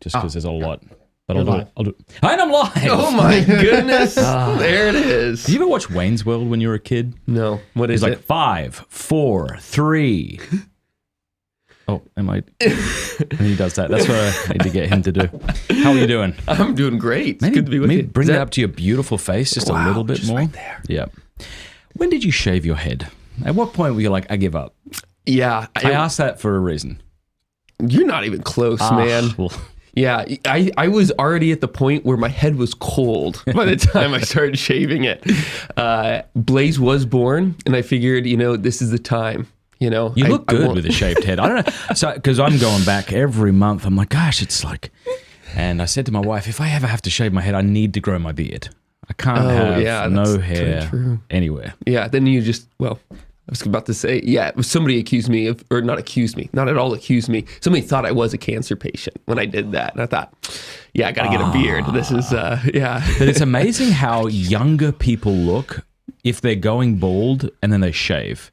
just because there's a lot. But You're I'll do it. And I'm live! Oh my goodness. There it is. Did you ever watch Wayne's World when you were a kid? No. What is It's like it? 5, 4, 3. Oh, am I? And he does that. That's what I need to get him to do. How are you doing? I'm doing great. Maybe, it's good to be with maybe you. bring that up to your beautiful face just a little bit just more. right there. Yeah. When did you shave your head? At what point were you like, I give up? Yeah. I asked that for a reason. You're not even close, man. Well, Yeah, I was already at the point where my head was cold by the time I started shaving it. Blaze was born, and I figured, this is the time. You look good with a shaved head. I don't know. So, because I'm going back every month. I'm like, gosh, it's like, and I said to my wife, if I ever have to shave my head, I need to grow my beard. I can't have no hair anywhere. Yeah, then you just, I was about to say, somebody accused me of, or not accused me, not at all accused me. Somebody thought I was a cancer patient when I did that. And I thought, I got to get a beard. This is, But it's amazing how younger people look if they're going bald and then they shave.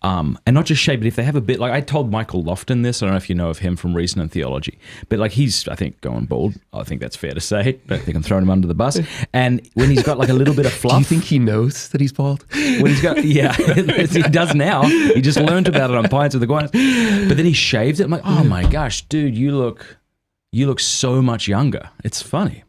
And not just shave, but if they have a bit, like I told Michael Lofton this, I don't know if you know of him from Reason and Theology, but like he's, I think, going bald. I think that's fair to say. I don't think I'm throwing him under the bus. And when he's got like a little bit of fluff. Do you think he knows that he's bald? When he's got, yeah, he does now. He just learned about it on Pints with Iguanas. But then he shaves it. I'm like, oh my gosh, dude, you look so much younger. It's funny.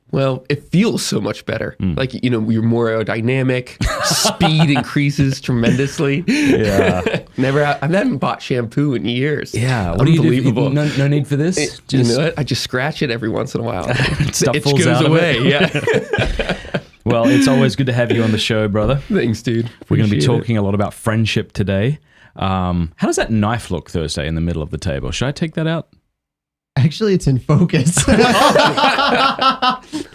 Well, it feels so much better. Like, you're more aerodynamic. Speed increases tremendously. Yeah. I haven't bought shampoo in years. Yeah. What do you do? No need for this? You know what? I just scratch it every once in a while. Stuff It falls goes out away. of it. Yeah. Well, it's always good to have you on the show, brother. Thanks, dude. We're going to be Appreciate talking a lot about friendship today. How does that knife look Thursday in the middle of the table? Should I take that out? Actually, it's in focus.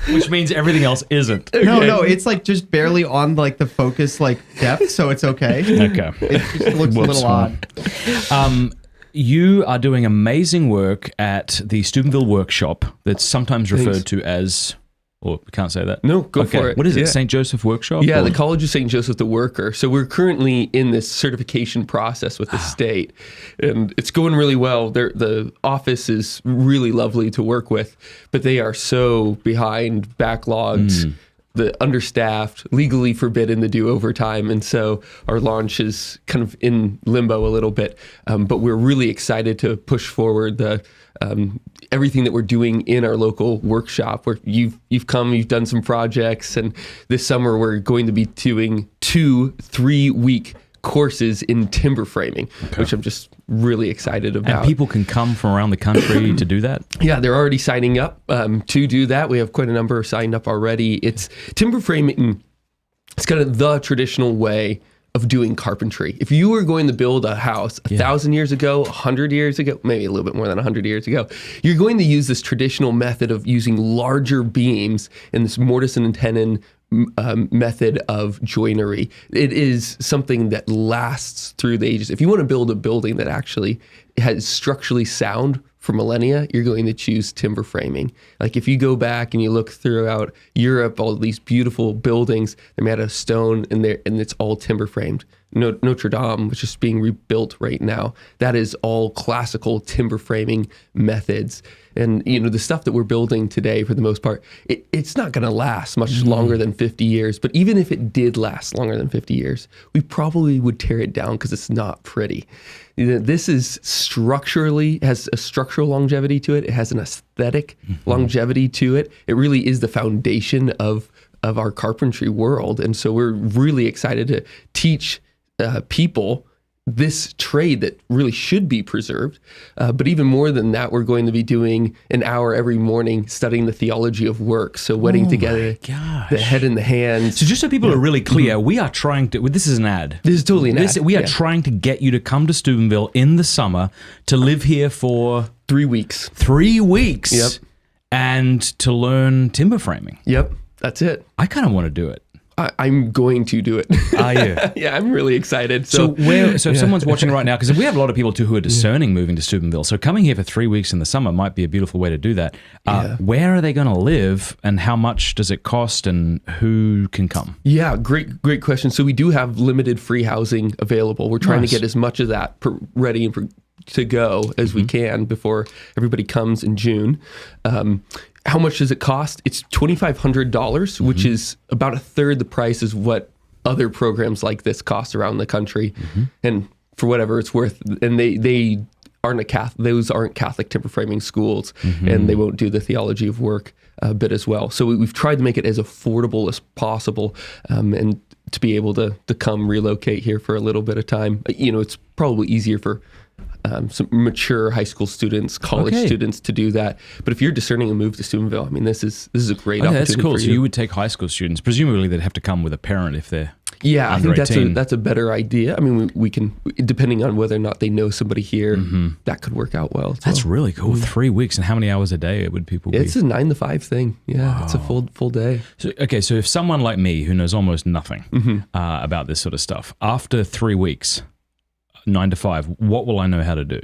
Which means everything else isn't. No, it's like just barely on like the focus like depth, so it's okay. Okay. It just looks a little odd. You are doing amazing work at the Steubenville Workshop that's sometimes referred to as... Or we can't say that. No, go for it. What is it? Yeah. St. Joseph Workshop? Yeah, or? the College of St. Joseph the Worker. So we're currently in this certification process with the state, and it's going really well. The office is really lovely to work with, but they are so behind, backlogged, the understaffed, legally forbidden to do overtime, and so our launch is kind of in limbo a little bit. But we're really excited to push forward the everything that we're doing in our local workshop. Where you've come, you've done some projects, and this summer we're going to be doing 2 3-week courses in timber framing, which I'm just really excited about. And people can come from around the country to do that? Yeah, they're already signing up to do that. We have quite a number signed up already. It's timber framing. It's kind of the traditional way of doing carpentry. If you were going to build a house 1,000 years ago, 100 years ago, maybe a little bit more than 100 years ago, you're going to use this traditional method of using larger beams and this mortise and tenon method of joinery. It is something that lasts through the ages. If you want to build a building that actually has structurally sound for millennia, you're going to choose timber framing. Like if you go back and you look throughout Europe, all these beautiful buildings, they're made out of stone and it's all timber framed. Notre Dame, which is being rebuilt right now, that is all classical timber framing methods. And the stuff that we're building today, for the most part, it's not going to last much longer than 50 years. But even if it did last longer than 50 years, we probably would tear it down because it's not pretty. This is has a structural longevity to it. It has an aesthetic longevity to it. It really is the foundation of our carpentry world. And so we're really excited to teach people this trade that really should be preserved. But even more than that, we're going to be doing an hour every morning studying the theology of work. So wedding together the head and the hands. So just so people are really clear, we are trying to, this is an ad. This is totally an ad. We are trying to get you to come to Steubenville in the summer to live here for 3 weeks. 3 weeks. Yep. And to learn timber framing. Yep, that's it. I kind of want to do it. I'm going to do it. Are you? Yeah, I'm really excited. So if someone's watching right now, because we have a lot of people too who are discerning moving to Steubenville, so coming here for 3 weeks in the summer might be a beautiful way to do that. Where are they going to live, and how much does it cost, and who can come? Yeah, great question. So we do have limited free housing available. We're trying to get as much of that ready and to go as we can before everybody comes in June. How much does it cost? It's $2,500, which is about a third the price as what other programs like this cost around the country. And for whatever it's worth, and they aren't those aren't Catholic timber framing schools, and they won't do the theology of work bit as well. So we've tried to make it as affordable as possible, and to be able to come relocate here for a little bit of time. It's probably easier for some mature high school students, college students to do that. But if you're discerning a move to Steubenville, I mean, this is a great opportunity. That's cool. for So you would take high school students. Presumably, they'd have to come with a parent if they're I under think 18. that's a better idea. I mean, we can, depending on whether or not they know somebody here, that could work out well. That's really cool. 3 weeks, and how many hours a day would people be? It's a 9 to 5 thing. Yeah, it's a full day. So if someone like me who knows almost nothing about this sort of stuff, after 3 weeks, 9 to 5, what will I know how to do?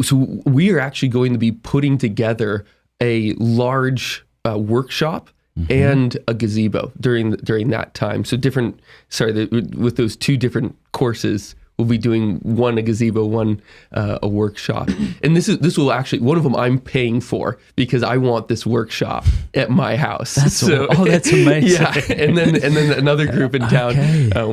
So we are actually going to be putting together a large workshop and a gazebo during that time. So with those 2 different courses, we'll be doing one a gazebo, one a workshop. And this will actually, one of them I'm paying for because I want this workshop at my house. That's amazing. Yeah, and then another group in town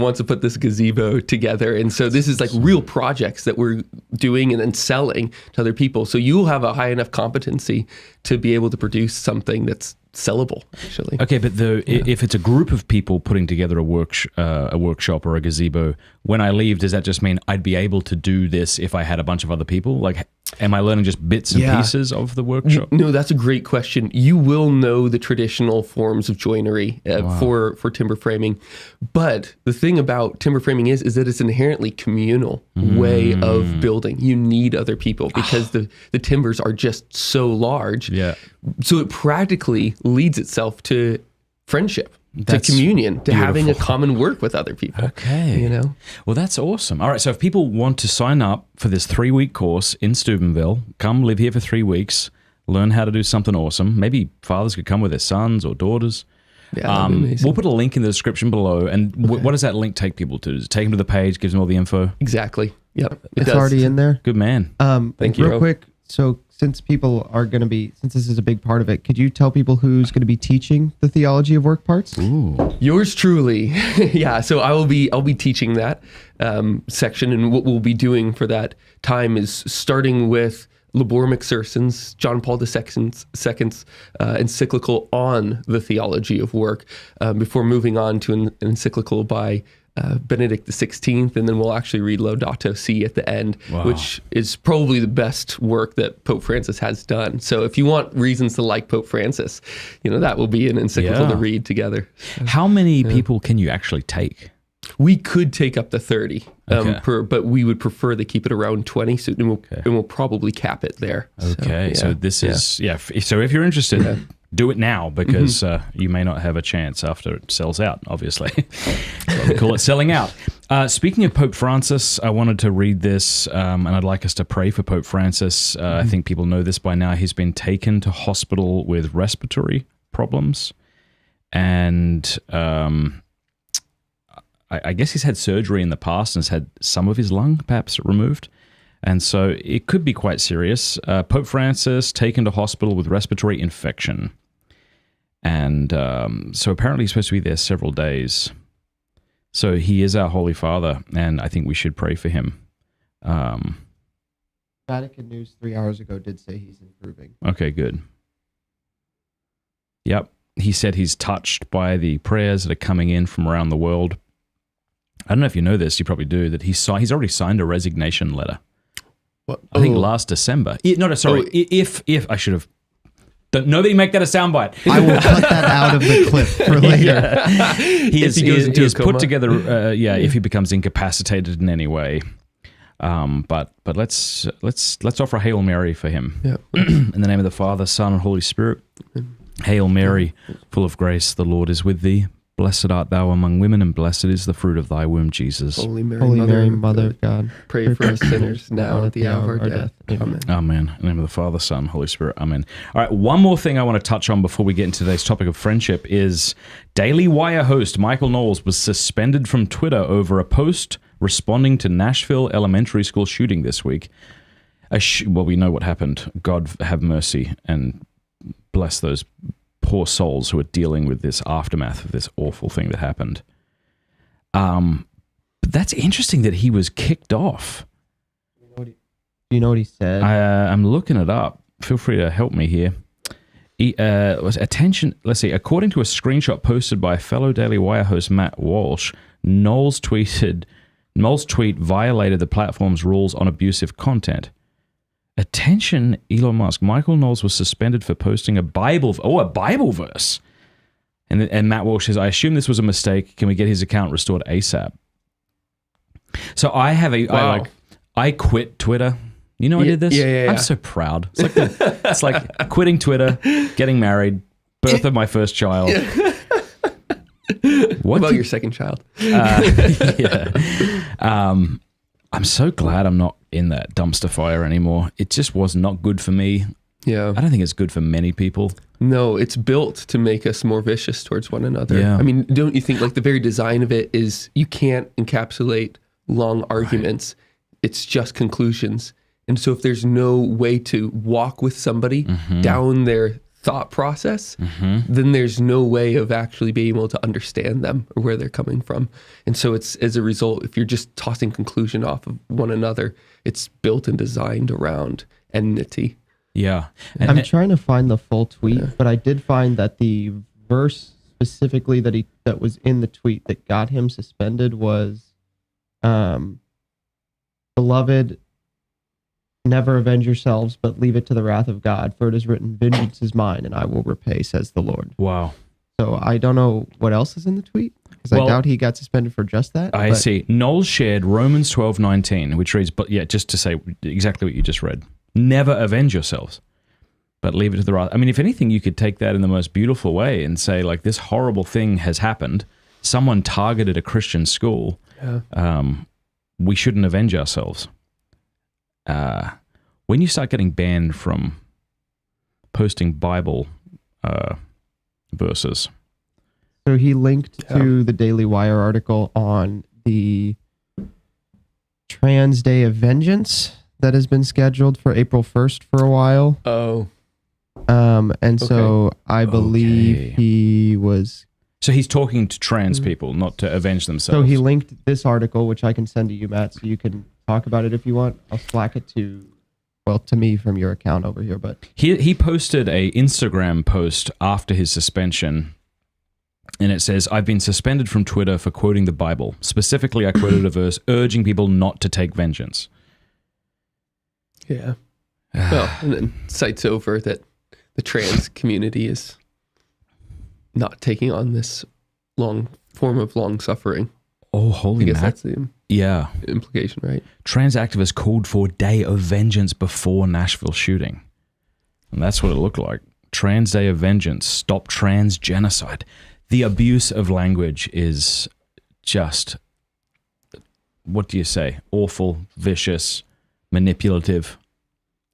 wants to put this gazebo together. And so this is like real projects that we're doing and then selling to other people. So you will have a high enough competency to be able to produce something that's sellable, actually. Okay, but if it's a group of people putting together a workshop or a gazebo, when I leave, does that just mean I'd be able to do this if I had a bunch of other people? Like, am I learning just bits and pieces of the workshop? No, that's a great question. You will know the traditional forms of joinery for timber framing, but the thing about timber framing is that it's an inherently communal way of building. You need other people because the timbers are just so large. Yeah. So it practically leads itself to friendship, to communion, to having a common work with other people. Okay. Well, that's awesome. All right. So if people want to sign up for this 3-week course in Steubenville, come live here for 3 weeks, learn how to do something awesome. Maybe fathers could come with their sons or daughters. Yeah, that'd be amazing. We'll put a link in the description below. And what does that link take people to? Does it take them to the page, gives them all the info? Exactly. Yep. It's already in there. Good man. Thank you. Real quick. So since people are going to be, since this is a big part of it, could you tell people who's going to be teaching the theology of work parts? Ooh. Yours truly. Yeah. So I'll be teaching that section, and what we'll be doing for that time is starting with Laborum Exercens, John Paul II's encyclical on the theology of work, before moving on to an encyclical by Benedict XVI, and then we'll actually read Laudato Si at the end, which is probably the best work that Pope Francis has done. So if you want reasons to like Pope Francis, that will be an encyclical to read together. How many people can you actually take? We could take up to 30, but we would prefer to keep it around 20, so and we'll probably cap it there. Okay, so this is, so if you're interested, do it now, because you may not have a chance after it sells out, obviously. So we call it selling out. Speaking of Pope Francis, I wanted to read this, and I'd like us to pray for Pope Francis. I think people know this by now. He's been taken to hospital with respiratory problems, and I guess he's had surgery in the past and has had some of his lung perhaps removed. And so it could be quite serious. Pope Francis taken to hospital with respiratory infection. And so apparently he's supposed to be there several days. So he is our Holy Father, and I think we should pray for him. Vatican News 3 hours ago did say he's improving. Okay, good. Yep. He said he's touched by the prayers that are coming in from around the world. I don't know if you know this, you probably do, that he's already signed a resignation letter. What? I think last December. If I should have. Nobody make that a soundbite. I will cut that out of the clip for later. He is put together. If he becomes incapacitated in any way. But let's offer a Hail Mary for him. Yeah. In the name of the Father, Son, and Holy Spirit. Hail Mary, full of grace, the Lord is with thee. Blessed art thou among women, and blessed is the fruit of thy womb, Jesus. Holy Mary, Mother of God, pray for us sinners now and at the hour of our death. Amen. Amen. In the name of the Father, Son, Holy Spirit. Amen. All right, one more thing I want to touch on before we get into today's topic of friendship is Daily Wire host Michael Knowles was suspended from Twitter over a post responding to Nashville elementary school shooting this week. well, we know what happened. God have mercy and bless those poor souls who are dealing with this aftermath of this awful thing that happened. But that's interesting that he was kicked off. Do you know what he said? I'm looking it up. Feel free to help me here. Attention. Let's see. According to a screenshot posted by fellow Daily Wire host Matt Walsh, Knowles' tweet violated the platform's rules on abusive content. Attention, Elon Musk. Michael Knowles was suspended for posting a Bible verse. And Matt Walsh says, I assume this was a mistake. Can we get his account restored ASAP? So I quit Twitter. You know I did this? Yeah. I'm so proud. It's like quitting Twitter, getting married, birth of my first child. What about your second child? Yeah. I'm so glad I'm not in that dumpster fire anymore. It just was not good for me. Yeah. I don't think it's good for many people. No, it's built to make us more vicious towards one another. Yeah. I mean, don't you think like the very design of it is you can't encapsulate long arguments. Right. It's just conclusions. And so if there's no way to walk with somebody down their thought process, then there's no way of actually being able to understand them or where they're coming from. And so it's, as a result, if you're just tossing conclusion off of one another, it's built and designed around enmity. Yeah. I'm trying to find the full tweet, but I did find that the verse specifically that was in the tweet that got him suspended was, beloved, never avenge yourselves, but leave it to the wrath of God. For it is written, vengeance is mine, and I will repay, says the Lord. Wow. So I don't know what else is in the tweet, because I doubt he got suspended for just that. I see. Knowles shared Romans 12:19, which reads, but yeah, just to say exactly what you just read. Never avenge yourselves, but leave it to the wrath. I mean, if anything, you could take that in the most beautiful way and say, like, this horrible thing has happened. Someone targeted a Christian school. Yeah. We shouldn't avenge ourselves. When you start getting banned from posting Bible verses. So he linked to the Daily Wire article on the Trans Day of Vengeance that has been scheduled for April 1st for a while. Oh. So I believe he was... So he's talking to trans people, not to avenge themselves. So he linked this article, which I can send to you, Matt, so you can talk about it if you want. I'll Slack it to me from your account over here. But he posted a Instagram post after his suspension, and it says, I've been suspended from Twitter for quoting the Bible. Specifically, I quoted a verse urging people not to take vengeance. Yeah. Well, and then cites over that the trans community is not taking on this long form of long suffering. Oh, holy I guess that's the implication, right? Trans activists called for Day of Vengeance before Nashville shooting. And that's what it looked like. Trans Day of Vengeance, stop trans genocide. The abuse of language is just, what do you say? Awful, vicious, manipulative.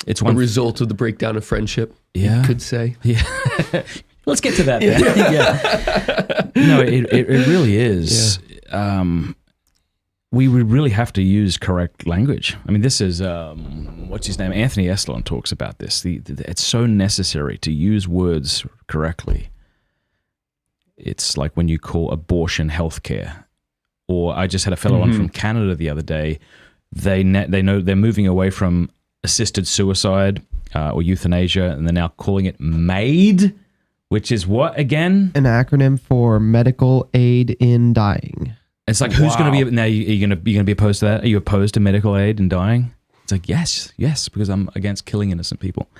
It's one a result of the breakdown of friendship, you could say. Yeah. Let's get to that then. No, it really is. Yeah. We would really have to use correct language. I mean, this is, what's his name? Anthony Eslon talks about this. It's so necessary to use words correctly. It's like when you call abortion healthcare. Or I just had a fellow on from Canada the other day. They know they're moving away from assisted suicide or euthanasia, and they're now calling it MAID, which is what again? An acronym for medical aid in dying. It's like, who's going to be now? You're going to be opposed to that? Are you opposed to medical aid in dying? It's like, yes, because I'm against killing innocent people.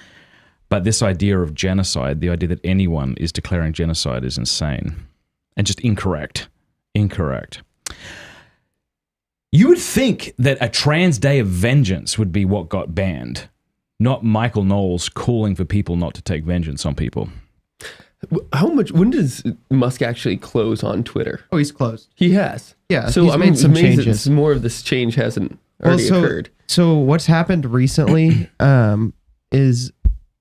But this idea of genocide, the idea that anyone is declaring genocide, is insane and just incorrect. Incorrect. You would think that a Trans Day of Vengeance would be what got banned, not Michael Knowles calling for people not to take vengeance on people. When does Musk actually close on Twitter? Oh, he's closed. He has. Yeah. So he's I'm made some amazed changes. that more of this change hasn't already occurred. So what's happened recently is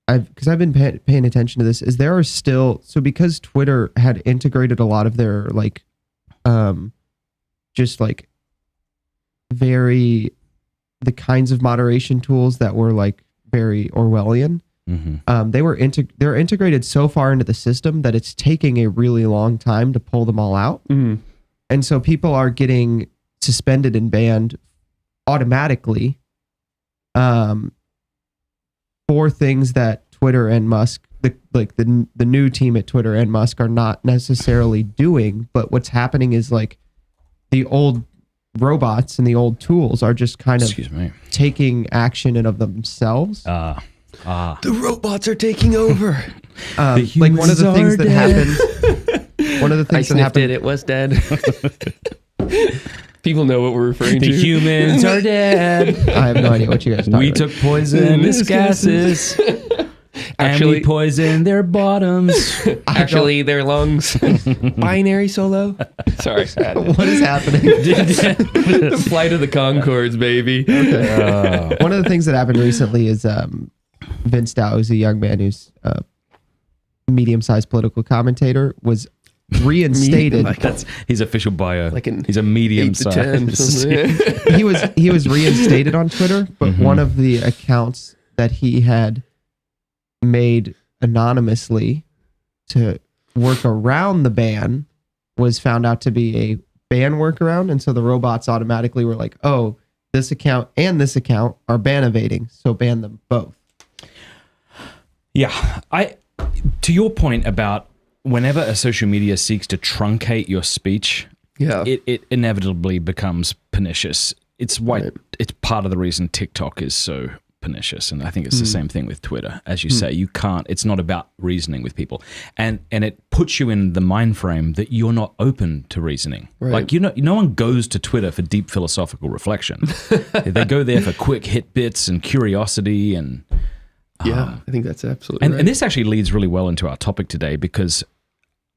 because I've been paying attention to this, is there are still, so because Twitter had integrated a lot of their just like very the kinds of moderation tools that were like very Orwellian. They're integrated so far into the system that it's taking a really long time to pull them all out. And so people are getting suspended and banned automatically for things that Twitter and Musk, the new team at Twitter and Musk are not necessarily doing. But what's happening is like the old robots and the old tools are just kind of taking action in of themselves. The robots are taking over. Like one of the things that happened. One of the things that happened. It was dead. People know what we're referring to. The humans are dead. I have no idea what you guys are talking We about. took poisonous gases. And we poisoned their bottoms. Actually, their lungs. Binary solo. Sorry. What is happening? The flight of the Conchords, baby. Okay. One of the things that happened recently is Vince Dow, who's a young man who's a medium-sized political commentator, was reinstated. That's his official bio. Like he's a medium size. He was reinstated on Twitter, but one of the accounts that he had made anonymously to work around the ban was found out to be a ban workaround, and so the robots automatically were like, oh, this account and this account are ban evading, so ban them both. Yeah, to your point about whenever a social media seeks to truncate your speech, it inevitably becomes pernicious. It's it's part of the reason TikTok is so pernicious, and I think it's the same thing with Twitter. As you say, you can't. It's not about reasoning with people, and it puts you in the mind frame that you're not open to reasoning. Like no one goes to Twitter for deep philosophical reflection. They go there for quick hit bits and curiosity and. I think that's absolutely right. And this actually leads really well into our topic today because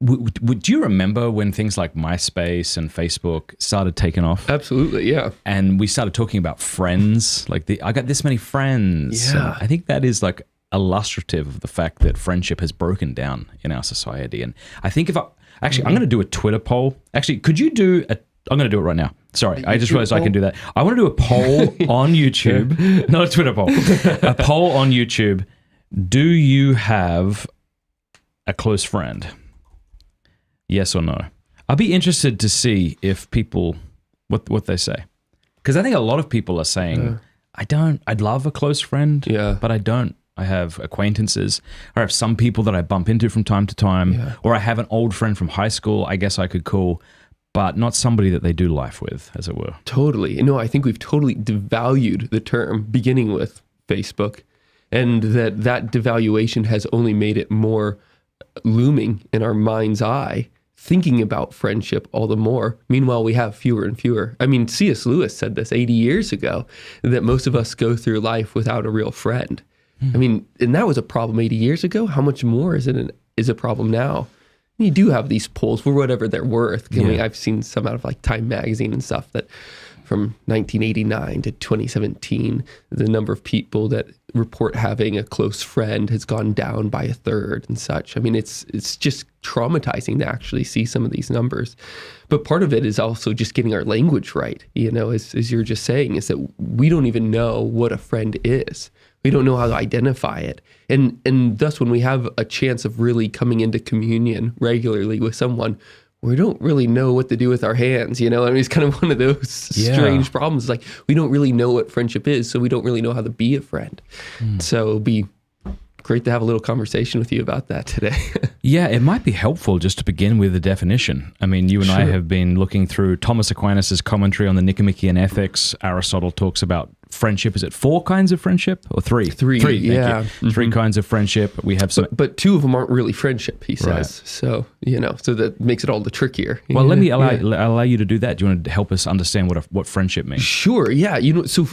do you remember when things like MySpace and Facebook started taking off? Absolutely, yeah. And we started talking about friends, like I got this many friends. Yeah. I think that is like illustrative of the fact that friendship has broken down in our society. And I think I'm going to do a Twitter poll. Actually, could you do I'm going to do it right now. Sorry, I just realized I can do that. I want to do a poll on YouTube, not a Twitter poll, a poll on YouTube. Do you have a close friend? Yes or no? I'll be interested to see if people, what they say. Because I think a lot of people are saying, I'd love a close friend, but I don't. I have acquaintances, or I have some people that I bump into from time to time, or I have an old friend from high school I guess I could call, but not somebody that they do life with, as it were. Totally. No, I think we've totally devalued the term, beginning with Facebook, and that devaluation has only made it more looming in our mind's eye, thinking about friendship all the more. Meanwhile, we have fewer and fewer. I mean, C.S. Lewis said this 80 years ago, that most of us go through life without a real friend. I mean, and that was a problem 80 years ago. How much more is a problem now? You do have these polls for whatever they're worth. I mean, I've seen some out of like Time Magazine and stuff that from 1989 to 2017, the number of people that report having a close friend has gone down by a third and such. I mean, it's just traumatizing to actually see some of these numbers. But part of it is also just getting our language right, as you're just saying, is that we don't even know what a friend is. We don't know how to identify it. And thus, when we have a chance of really coming into communion regularly with someone, we don't really know what to do with our hands, I mean, it's kind of one of those strange problems. Like, we don't really know what friendship is, so we don't really know how to be a friend. So it'll be great to have a little conversation with you about that today. Yeah, it might be helpful just to begin with the definition. I mean, you and I have been looking through Thomas Aquinas' commentary on the Nicomachean Ethics. Aristotle talks about friendship. Is it 4 kinds of friendship or 3? 3, yeah. Thank you. 3 kinds of friendship. We have some, but 2 of them aren't really friendship, he says. Right. So, so that makes it all the trickier. Well, let me allow you to do that. Do you want to help us understand what friendship means? Sure. Yeah. So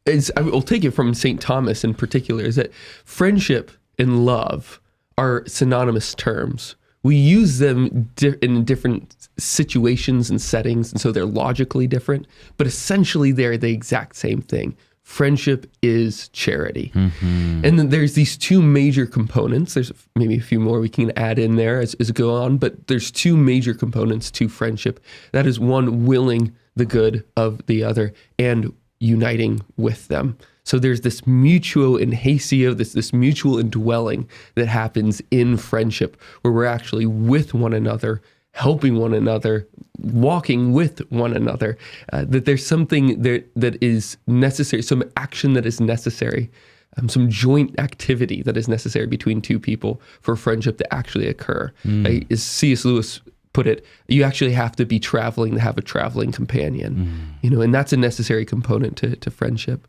I will take it from St. Thomas in particular, is that friendship and love are synonymous terms. We use them in different situations and settings, and so they're logically different, but essentially they're the exact same thing. Friendship is charity. And then there's these 2 major components. There's maybe a few more we can add in there as we go on, but there's 2 major components to friendship. That is, one, willing the good of the other, and uniting with them. So there's this mutuo inhatio, this mutual indwelling that happens in friendship, where we're actually with one another, helping one another, walking with one another, that there's something there that is necessary, some action that is necessary, some joint activity that is necessary between two people for friendship to actually occur. As C.S. Lewis put it, you actually have to be traveling to have a traveling companion, and that's a necessary component to friendship.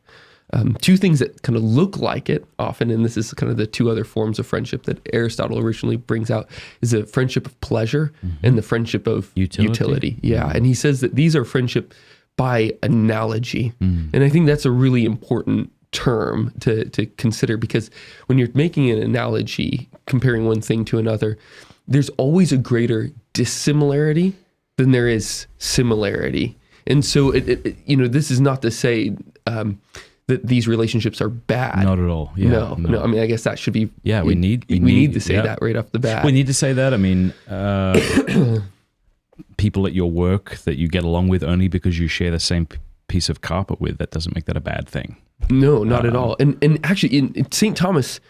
Two things that kind of look like it often, and this is kind of the two other forms of friendship that Aristotle originally brings out, is the friendship of pleasure and the friendship of utility. Yeah, and he says that these are friendship by analogy. And I think that's a really important term to consider, because when you're making an analogy, comparing one thing to another, there's always a greater dissimilarity than there is similarity. And so, this is not to say that these relationships are bad. Not at all. Yeah, no. I mean, I guess that should be. Yeah, we need to say that right off the bat. We need to say that. I mean, people at your work that you get along with only because you share the same piece of carpet with, that doesn't make that a bad thing. No, not at all. And actually, in St. Thomas,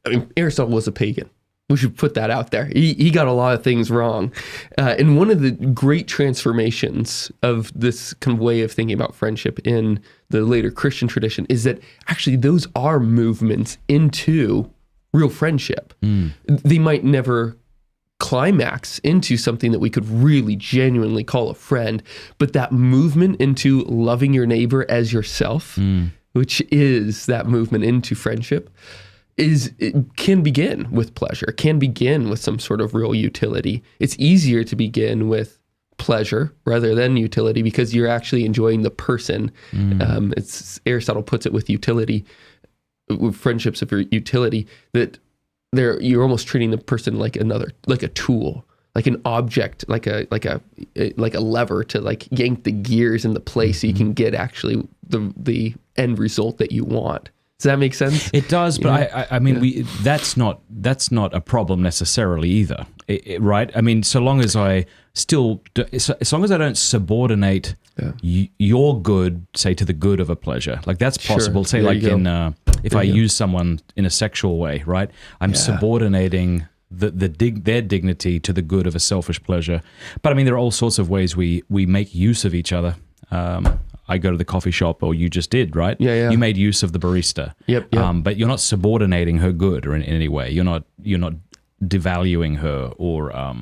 I mean, Aristotle was a pagan. We should put that out there. He got a lot of things wrong. And one of the great transformations of this kind of way of thinking about friendship in the later Christian tradition is that actually those are movements into real friendship. They might never climax into something that we could really genuinely call a friend, but that movement into loving your neighbor as yourself, which is that movement into friendship, it can begin with pleasure, can begin with some sort of real utility. It's easier to begin with pleasure rather than utility because you're actually enjoying the person. It's Aristotle puts it with utility, with friendships of utility, that you're almost treating the person like a tool, like an object, like a lever to like yank the gears into place so you can get actually the end result that you want. Does that make sense? It does, but I mean, that's not a problem necessarily either, right? I mean, so long as I don't subordinate your good, say, to the good of a pleasure, like that's possible. Say, like if I use someone in a sexual way, right? I'm subordinating their dignity to the good of a selfish pleasure. But I mean, there are all sorts of ways we make use of each other. I go to the coffee shop, or you just did, right? Yeah. You made use of the barista. Yep. But you're not subordinating her good or in any way. You're not devaluing her or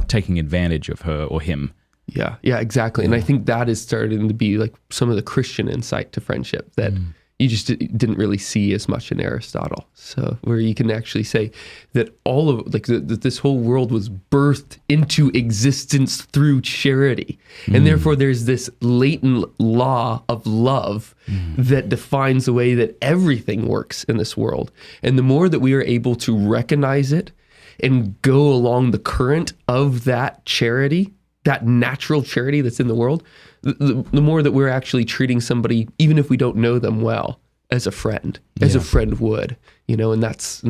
taking advantage of her or him. Yeah, exactly. And I think that is starting to be like some of the Christian insight to friendship that you just didn't really see as much in Aristotle. So where you can actually say that all of that this whole world was birthed into existence through charity. And therefore there's this latent law of love that defines the way that everything works in this world. And the more that we are able to recognize it and go along the current of that charity, that natural charity that's in the world, the more that we're actually treating somebody, even if we don't know them well, as a friend, as a friend would, and that's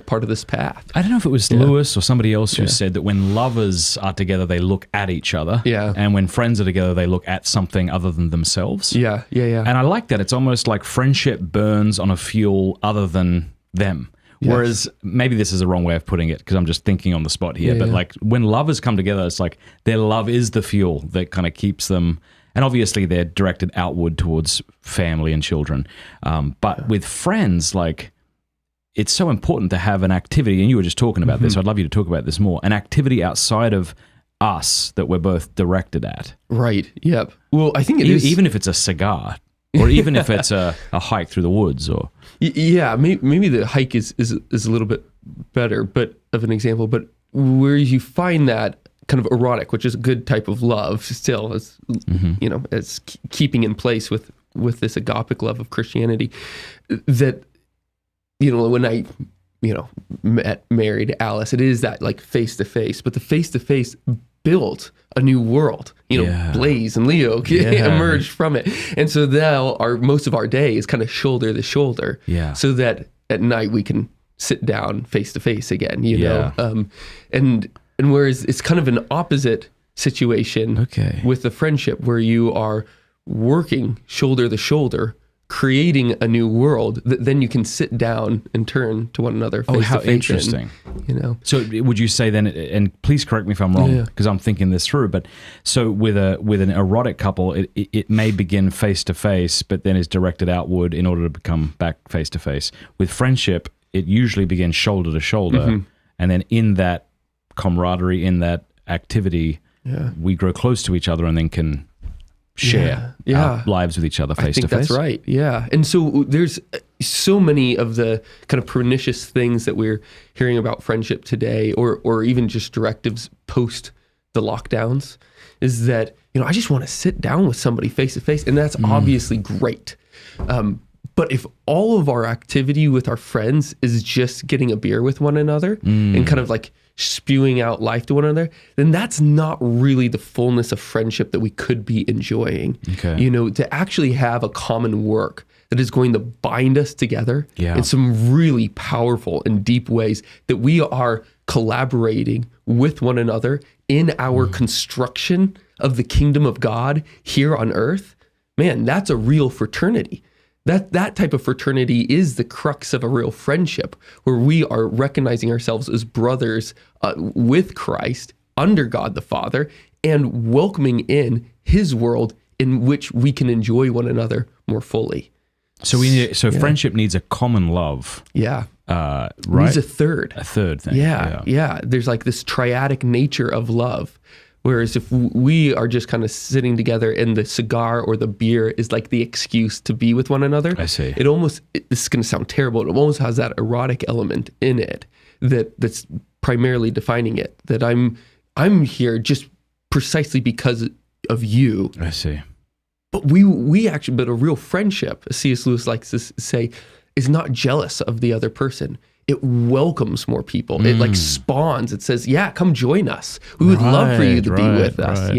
part of this path. I don't know if it was Lewis or somebody else who said that when lovers are together, they look at each other. Yeah. And when friends are together, they look at something other than themselves. Yeah. And I like that. It's almost like friendship burns on a fuel other than them. Whereas maybe this is the wrong way of putting it because I'm just thinking on the spot here. But like when lovers come together, it's like their love is the fuel that kind of keeps them. And obviously they're directed outward towards family and children. But with friends, like it's so important to have an activity. And you were just talking about this. So I'd love you to talk about this more. An activity outside of us that we're both directed at. Right. Yep. Well, I think it is. Even if it's a cigar. Or even if it's a hike through the woods, or maybe the hike is a little bit better, but of an example. But where you find that kind of erotic, which is a good type of love, still as as keeping in place with this agapic love of Christianity, that when I married Alice, it is that like face to face, but the face to face built a new world. Blaze and Leo emerged from it. And so now most of our day is kind of shoulder to shoulder. Yeah. So that at night we can sit down face to face again, know. And whereas it's kind of an opposite situation with the friendship where you are working shoulder to shoulder, creating a new world that then you can sit down and turn to one another face how to face. interesting. You know, So would you say then, and please correct me if I'm wrong, Yeah. because I'm thinking this through, but so with an erotic couple, it may begin face to face, but then is directed outward in order to become back face to face. With friendship, it usually begins shoulder to shoulder, and then in that camaraderie, in that activity, we grow close to each other and then can share our lives with each other face to face. I think that's right. Yeah. And so there's so many of the kind of pernicious things that we're hearing about friendship today, or even just directives post the lockdowns, is that, I just want to sit down with somebody face to face. And that's obviously great. But if all of our activity with our friends is just getting a beer with one another and kind of like spewing out life to one another, then that's not really the fullness of friendship that we could be enjoying. Okay. To actually have a common work that is going to bind us together Yeah. in some really powerful and deep ways, that we are collaborating with one another in our construction of the kingdom of God here on earth. Man, that's a real fraternity. That type of fraternity is the crux of a real friendship, where we are recognizing ourselves as brothers with Christ, under God the Father, and welcoming in his world in which we can enjoy one another more fully. So friendship needs a common love. Yeah. Right? Needs a third. A third thing. Yeah. There's like this triadic nature of love. Whereas if we are just kind of sitting together and the cigar or the beer is like the excuse to be with one another, I see. This is going to sound terrible, it almost has that erotic element in it that's primarily defining it, that I'm here just precisely because of you. I see. But but a real friendship, as C.S. Lewis likes to say, is not jealous of the other person. It welcomes more people. It like spawns. It says, yeah, come join us. We would love for you to be with us,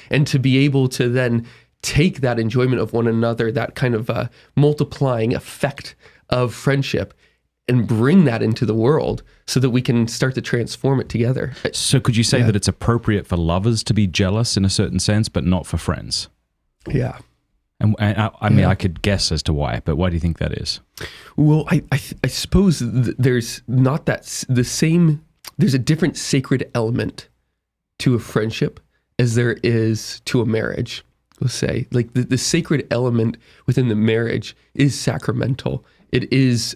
and to be able to then take that enjoyment of one another, that kind of multiplying effect of friendship, and bring that into the world so that we can start to transform it together. So could you say that it's appropriate for lovers to be jealous in a certain sense, but not for friends? Yeah. And I mean, I could guess as to why, but why do you think that is? Well, I suppose there's not the same. There's a different sacred element to a friendship as there is to a marriage. We'll say, like the sacred element within the marriage is sacramental. It is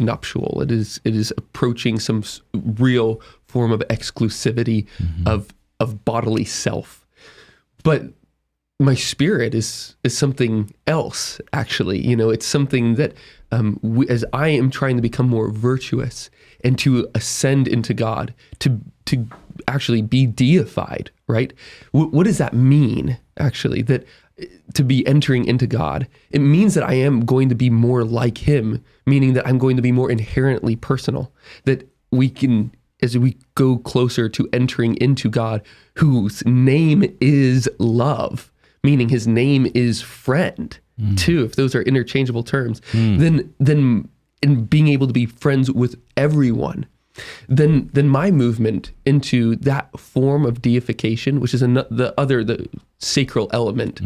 nuptial. It is approaching some real form of exclusivity of bodily self, but my spirit is something else, actually. It's something that as I am trying to become more virtuous and to ascend into God, to actually be deified, right? What does that mean, actually, that to be entering into God? It means that I am going to be more like him, meaning that I'm going to be more inherently personal, that we can, as we go closer to entering into God, whose name is love, meaning his name is friend too, if those are interchangeable terms, then in being able to be friends with everyone, then my movement into that form of deification, which is the sacral element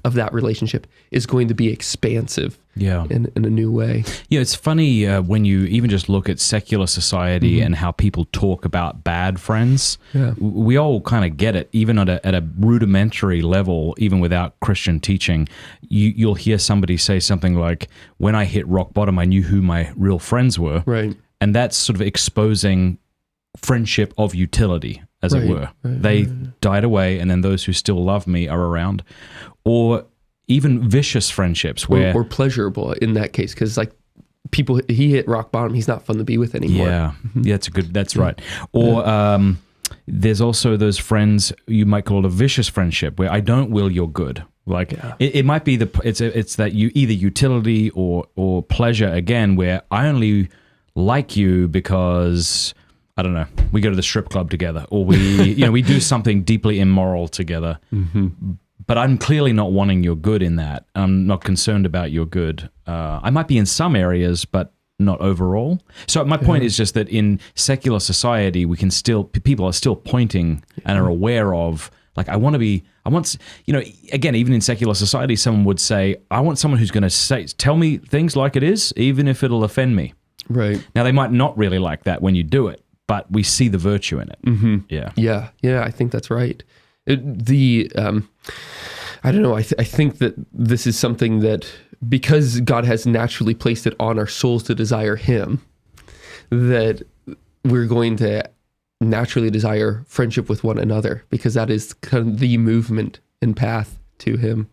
of that relationship, is going to be expansive in a new way. Yeah, it's funny when you even just look at secular society and how people talk about bad friends. Yeah. We all kind of get it, even at a rudimentary level, even without Christian teaching. You'll hear somebody say something like, when I hit rock bottom, I knew who my real friends were. Right. And that's sort of exposing friendship of utility, as it were. They died away, and then those who still love me are around. Or even vicious friendships where... Or pleasurable in that case, because like people, he hit rock bottom, he's not fun to be with anymore. Yeah, that's right. Or there's also those friends, you might call it a vicious friendship, where I don't will your good. Like it might be it's that you either utility or pleasure, again, where I only like you because, I don't know, we go to the strip club together, or we we do something deeply immoral together. But I'm clearly not wanting your good in that. I'm not concerned about your good. I might be in some areas, but not overall. So my point is just that in secular society, people are still pointing and are aware of Like again, even in secular society, someone would say, I want someone who's going to tell me things like it is, even if it'll offend me. Right. Now, they might not really like that when you do it, but we see the virtue in it. Mm-hmm. Yeah. Yeah, I think that's right. I don't know, I think that this is something that, because God has naturally placed it on our souls to desire him, that we're going to naturally desire friendship with one another, because that is kind of the movement and path to him.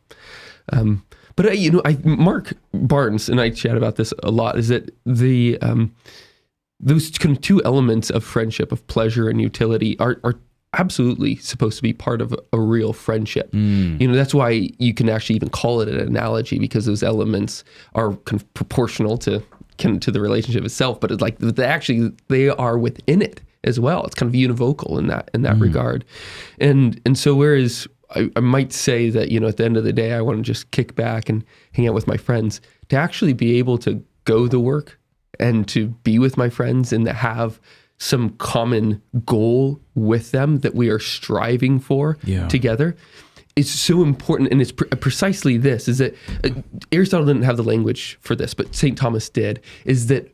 But Mark Barnes and I chat about this a lot, is that those kind of two elements of friendship, of pleasure and utility, are absolutely supposed to be part of a real friendship. That's why you can actually even call it an analogy, because those elements are kind of proportional to the relationship itself, but it's like they are within it as well. It's kind of univocal in that regard. And so whereas I might say that, at the end of the day, I want to just kick back and hang out with my friends, to actually be able to go to work and to be with my friends and to have some common goal with them that we are striving for together, is so important. And it's precisely this, is that Aristotle didn't have the language for this, but St. Thomas did, is that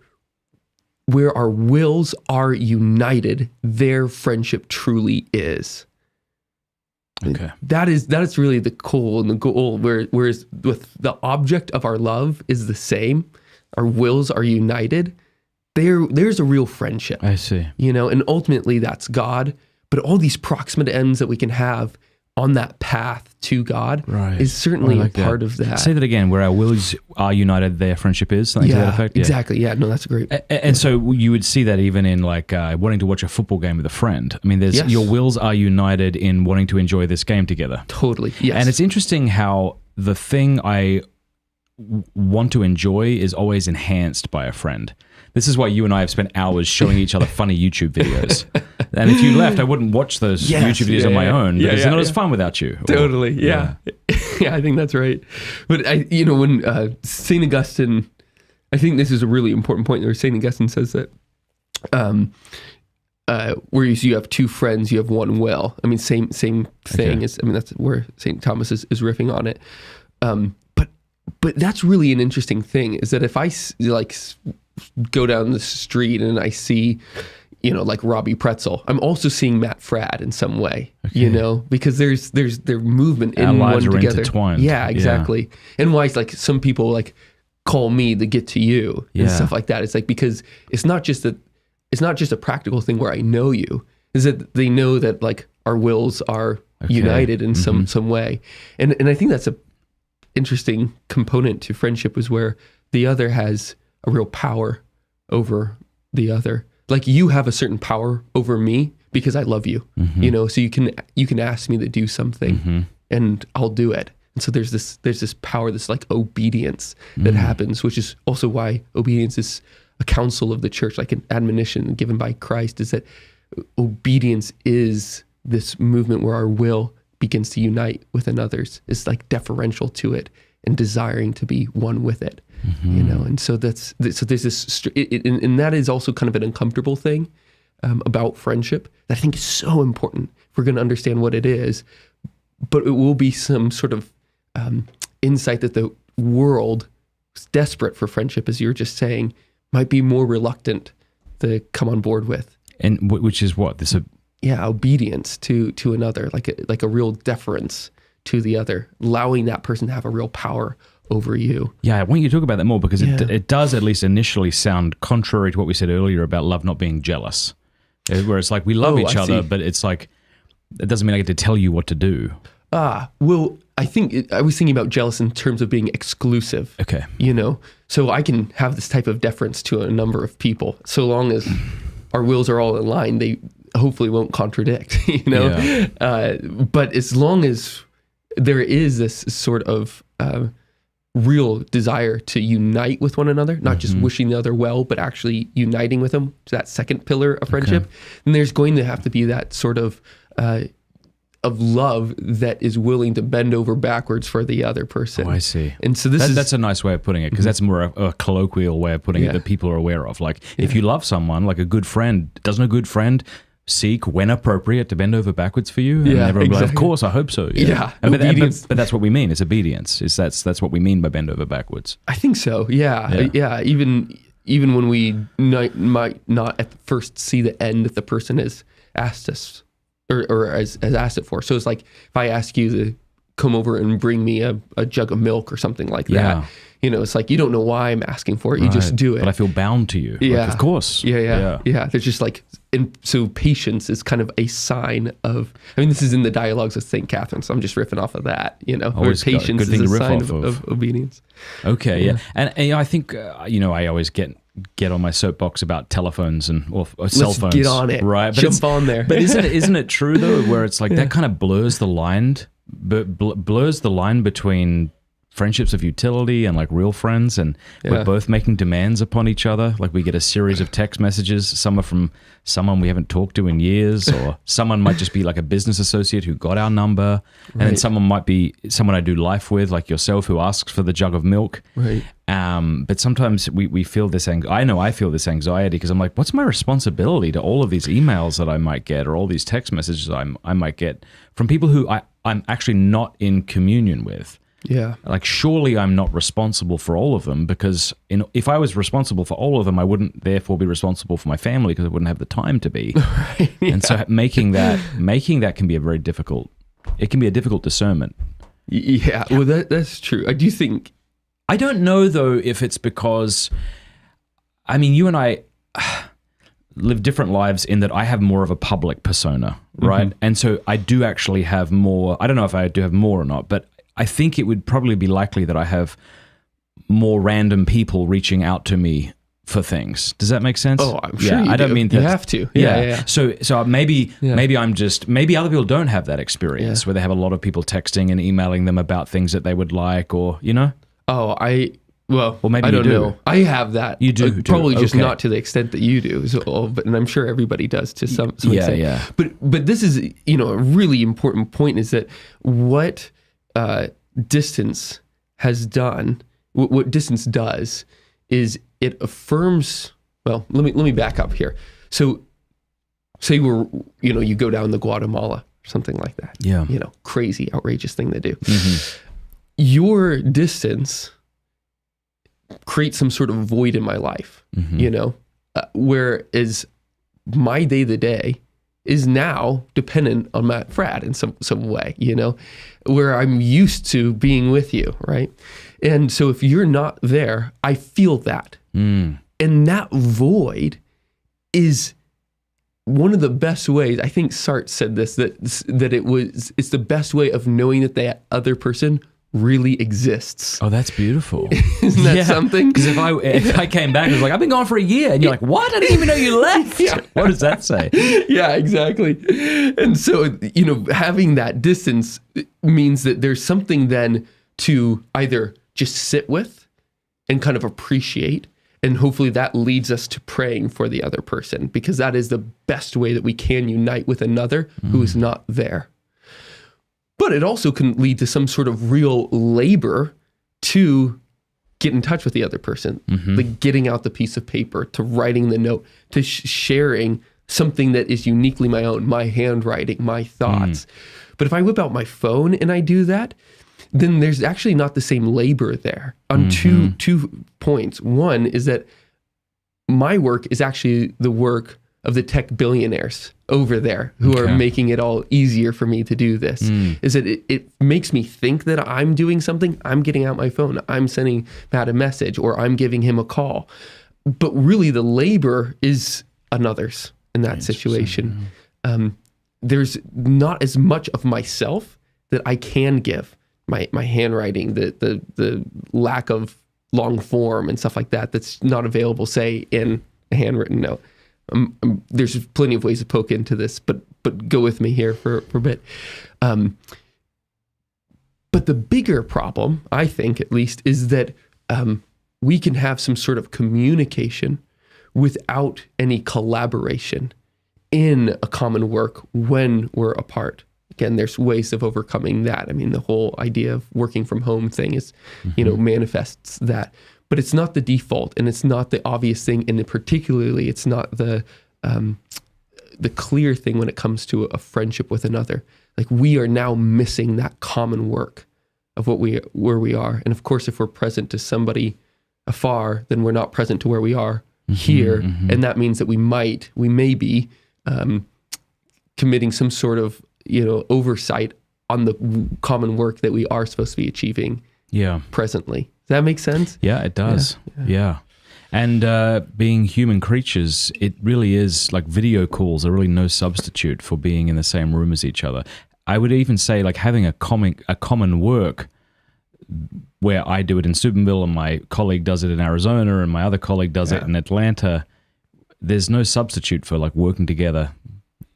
where our wills are united, their friendship truly is. Okay. That is really the goal and the goal, whereas with the object of our love is the same, our wills are united, there's a real friendship. I see. And ultimately that's God, but all these proximate ends that we can have on that path to God is certainly a part of that. Say that again, where our wills are united, their friendship is, something to that effect? Exactly. Yeah, no, that's great. And so you would see that even in wanting to watch a football game with a friend. I mean, your wills are united in wanting to enjoy this game together. Totally, yes. And it's interesting how the thing I want to enjoy is always enhanced by a friend. This is why you and I have spent hours showing each other funny YouTube videos. And if you left, I wouldn't watch those YouTube videos on my own, because they're not as fun without you. Totally, yeah. Yeah, I think that's right. But when St. Augustine, I think this is a really important point where St. Augustine says that whereas you have two friends, you have one will. I mean, same thing. That's where St. Thomas is riffing on it. But that's really an interesting thing, is that if I go down the street and I see, like Robbie Pretzel, I'm also seeing Matt Fradd in some way, because there's their movement in Our lives one are together. Intertwined. Yeah, exactly. And why some people call me the get to you and stuff like that. It's because it's not just a practical thing where I know you, is that they know that our wills are united in some way. And I think that's a interesting component to friendship, is where the other has a real power over the other. You have a certain power over me because I love you, so you can ask me to do something and I'll do it. And so there's this power, this obedience that happens, which is also why obedience is a counsel of the church, an admonition given by Christ, is that obedience is this movement where our will begins to unite with another's. It's deferential to it and desiring to be one with it. And so there's this, and that is also kind of an uncomfortable thing about friendship that I think is so important if we're going to understand what it is. But it will be some sort of insight that the world is desperate for friendship, as you were just saying, might be more reluctant to come on board with. And which is what? Obedience to another, like a real deference to the other, allowing that person to have a real power over you. Yeah, I want you to talk about that more, because it does at least initially sound contrary to what we said earlier about love not being jealous. Where it's we love each other, but it's it doesn't mean I get to tell you what to do. Well, I think I was thinking about jealous in terms of being exclusive. Okay. So I can have this type of deference to a number of people, so long as our wills are all in line, they hopefully won't contradict, but as long as there is this sort of real desire to unite with one another, not just wishing the other well, but actually uniting with them, to that second pillar of friendship, then there's going to have to be that sort of love that is willing to bend over backwards for the other person. Oh, I see. And so that's a nice way of putting it, because that's more a colloquial way of putting it that people are aware of. If you love someone, like a good friend, doesn't a good friend seek, when appropriate, to bend over backwards for you? And Yeah, everyone will be like, of exactly. course, I hope so. Yeah, But obedience. that's what we mean. It's obedience. That's what we mean by bend over backwards. I think so. Yeah. Even when we might not at first see the end that the person has asked us or has asked it for. So it's like if I ask you to come over and bring me a jug of milk or something like Yeah. that, it's like you don't know why I'm asking for it. You just Right. do it. But I feel bound to you. Yeah. Like, of course. Yeah. There's just like, and so patience is kind of a sign of, this is in the dialogues of St. Catherine, so I'm just riffing off of that, where Always patience good thing is to a riff sign off of obedience. Okay, yeah. And I think, I always get on my soapbox about telephones or cell Let's phones. get on it. Right. Jump on there. But isn't it true, though, where it's like that kind of blurs the line, blurs the line between friendships of utility and like real friends, and we're both making demands upon each other. Like we get a series of text messages. Some are from someone we haven't talked to in years, or someone might just be like a business associate who got our number, and then someone might be someone I do life with, like yourself, who asks for the jug of milk. Right. But sometimes we feel this I feel this anxiety because I'm like, what's my responsibility to all of these emails that I might get, or all these text messages I might get from people who I'm actually not in communion with? Yeah. Like, surely I'm not responsible for all of them, because if I was responsible for all of them, I wouldn't therefore be responsible for my family, because I wouldn't have the time to be. Right, yeah. And so making that can be a difficult discernment. Yeah. Well, that's true. I do think. I don't know, though, if it's because, you and I live different lives in that I have more of a public persona, right? Mm-hmm. And so I do actually have more, I don't know if I do have more or not, but I think it would probably be likely that I have more random people reaching out to me for things. Does that make sense? Oh, I'm sure you I don't do. mean you have to. Yeah. So maybe maybe other people don't have that experience where they have a lot of people texting and emailing them about things that they would like, or Oh, Well, maybe I don't you do. know. I have that. You do. Probably just Okay. not to the extent that you do. So, and I'm sure everybody does to some extent. Yeah. But this is a really important point, is that what distance has done, what distance does, is it affirms. Well, let me back up here. So, say you go down to Guatemala or something like that. Yeah. Crazy, outrageous thing to do. Mm-hmm. Your distance creates some sort of void in my life, whereas my day-to-day is now dependent on Matt Fradd in some way, where I'm used to being with you, right? And so if you're not there, I feel that. And that void is one of the best ways. I think Sartre said this, that it's the best way of knowing that the other person really exists. Oh, that's beautiful. Isn't that something? Because if I came back and was like, I've been gone for a year, and you're like, what? I didn't even know you left. What does that say? Yeah, exactly. And so, having that distance means that there's something then to either just sit with and kind of appreciate, and hopefully that leads us to praying for the other person, because that is the best way that we can unite with another who is not there. But it also can lead to some sort of real labor to get in touch with the other person, like getting out the piece of paper, to writing the note, to sharing something that is uniquely my own, my handwriting, my thoughts. But if I whip out my phone and I do that, then there's actually not the same labor there on two points. One is that my work is actually the work of the tech billionaires over there who are making it all easier for me to do this. Is that it makes me think that I'm doing something. I'm getting out my phone. I'm sending Matt a message, or I'm giving him a call. But really the labor is another's in that situation. There's not as much of myself that I can give. My handwriting, the lack of long form and stuff like that, that's not available, say, in a handwritten note. There's plenty of ways to poke into this, but go with me here for a bit. But the bigger problem, I think at least, is that we can have some sort of communication without any collaboration in a common work when we're apart. Again, there's ways of overcoming that. The whole idea of working from home thing is, manifests that. But it's not the default, and it's not the obvious thing, and particularly it's not the the clear thing when it comes to a friendship with another. Like we are now missing that common work of where we are. And of course, if we're present to somebody afar, then we're not present to where we are here. And that means that we may be committing some sort of, oversight on the common work that we are supposed to be achieving presently. Does that make sense? Yeah, it does. Yeah. And being human creatures, it really is like video calls are really no substitute for being in the same room as each other. I would even say like having a common work where I do it in Steubenville and my colleague does it in Arizona and my other colleague does it in Atlanta. There's no substitute for like working together,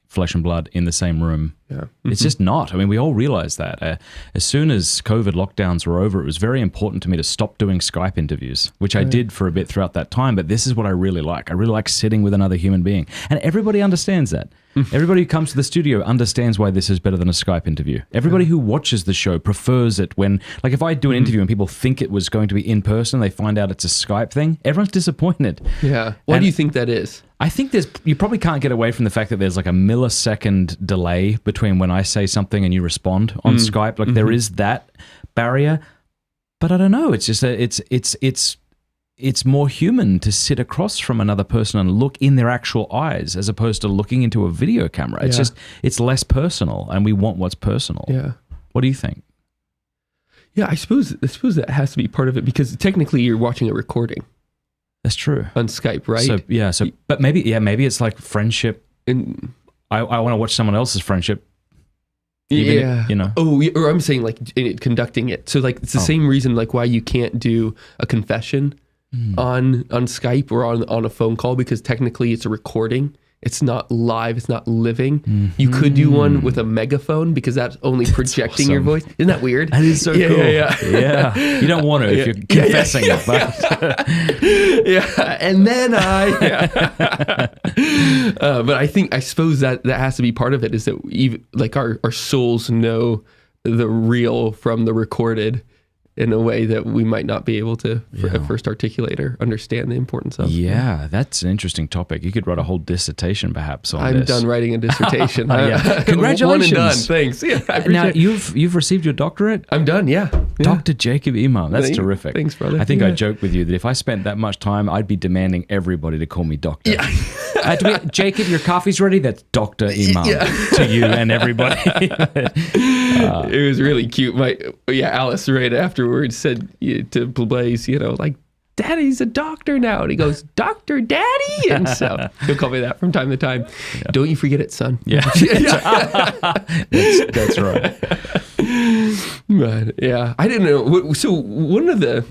flesh and blood in the same room. Yeah. It's just not. I mean, we all realize that. As soon as COVID lockdowns were over, it was very important to me to stop doing Skype interviews, which I did for a bit throughout that time. But this is what I really like. I really like sitting with another human being. And everybody understands that. Everybody who comes to the studio understands why this is better than a Skype interview. Everybody who watches the show prefers it when, like if I do an interview and people think it was going to be in person, they find out it's a Skype thing, everyone's disappointed. Yeah. Why do you think that is? I think you probably can't get away from the fact that there's like a millisecond delay between when I say something and you respond on Skype. Like there is that barrier, but I don't know. It's just it's more human to sit across from another person and look in their actual eyes as opposed to looking into a video camera. It's it's less personal, and we want what's personal. Yeah. What do you think? Yeah, I suppose that has to be part of it because technically you're watching a recording. That's true. On Skype, right? But maybe it's like friendship. I want to watch someone else's friendship. Or I'm saying like conducting it. So like it's the same reason like why you can't do a confession on Skype or on a phone call, because technically it's a recording. It's not live. It's not living. You could do one with a megaphone because that's only projecting your voice. Isn't that weird? That is so cool. Yeah. You don't want to if you're confessing it. But and then but I suppose that has to be part of it, is that even like our souls know the real from the recorded in a way that we might not be able to at first articulate or understand the importance of. Yeah, that's an interesting topic. You could write a whole dissertation perhaps on this. I'm done writing a dissertation. Congratulations. One and done. Thanks. Yeah, now, you've received your doctorate? I'm done, yeah. Dr. Jacob Imam. That's terrific. Thanks, brother. I think I joked with you that if I spent that much time, I'd be demanding everybody to call me doctor. Yeah. Jacob, your coffee's ready? That's Dr. Imam to you and everybody. It was really cute. Alice right afterwards said to Blaze, like, Daddy's a doctor now. And he goes, Dr. Daddy? And so he'll call me that from time to time. Yeah. Don't you forget it, son. Yeah. That's right. But yeah, I didn't know. So one of the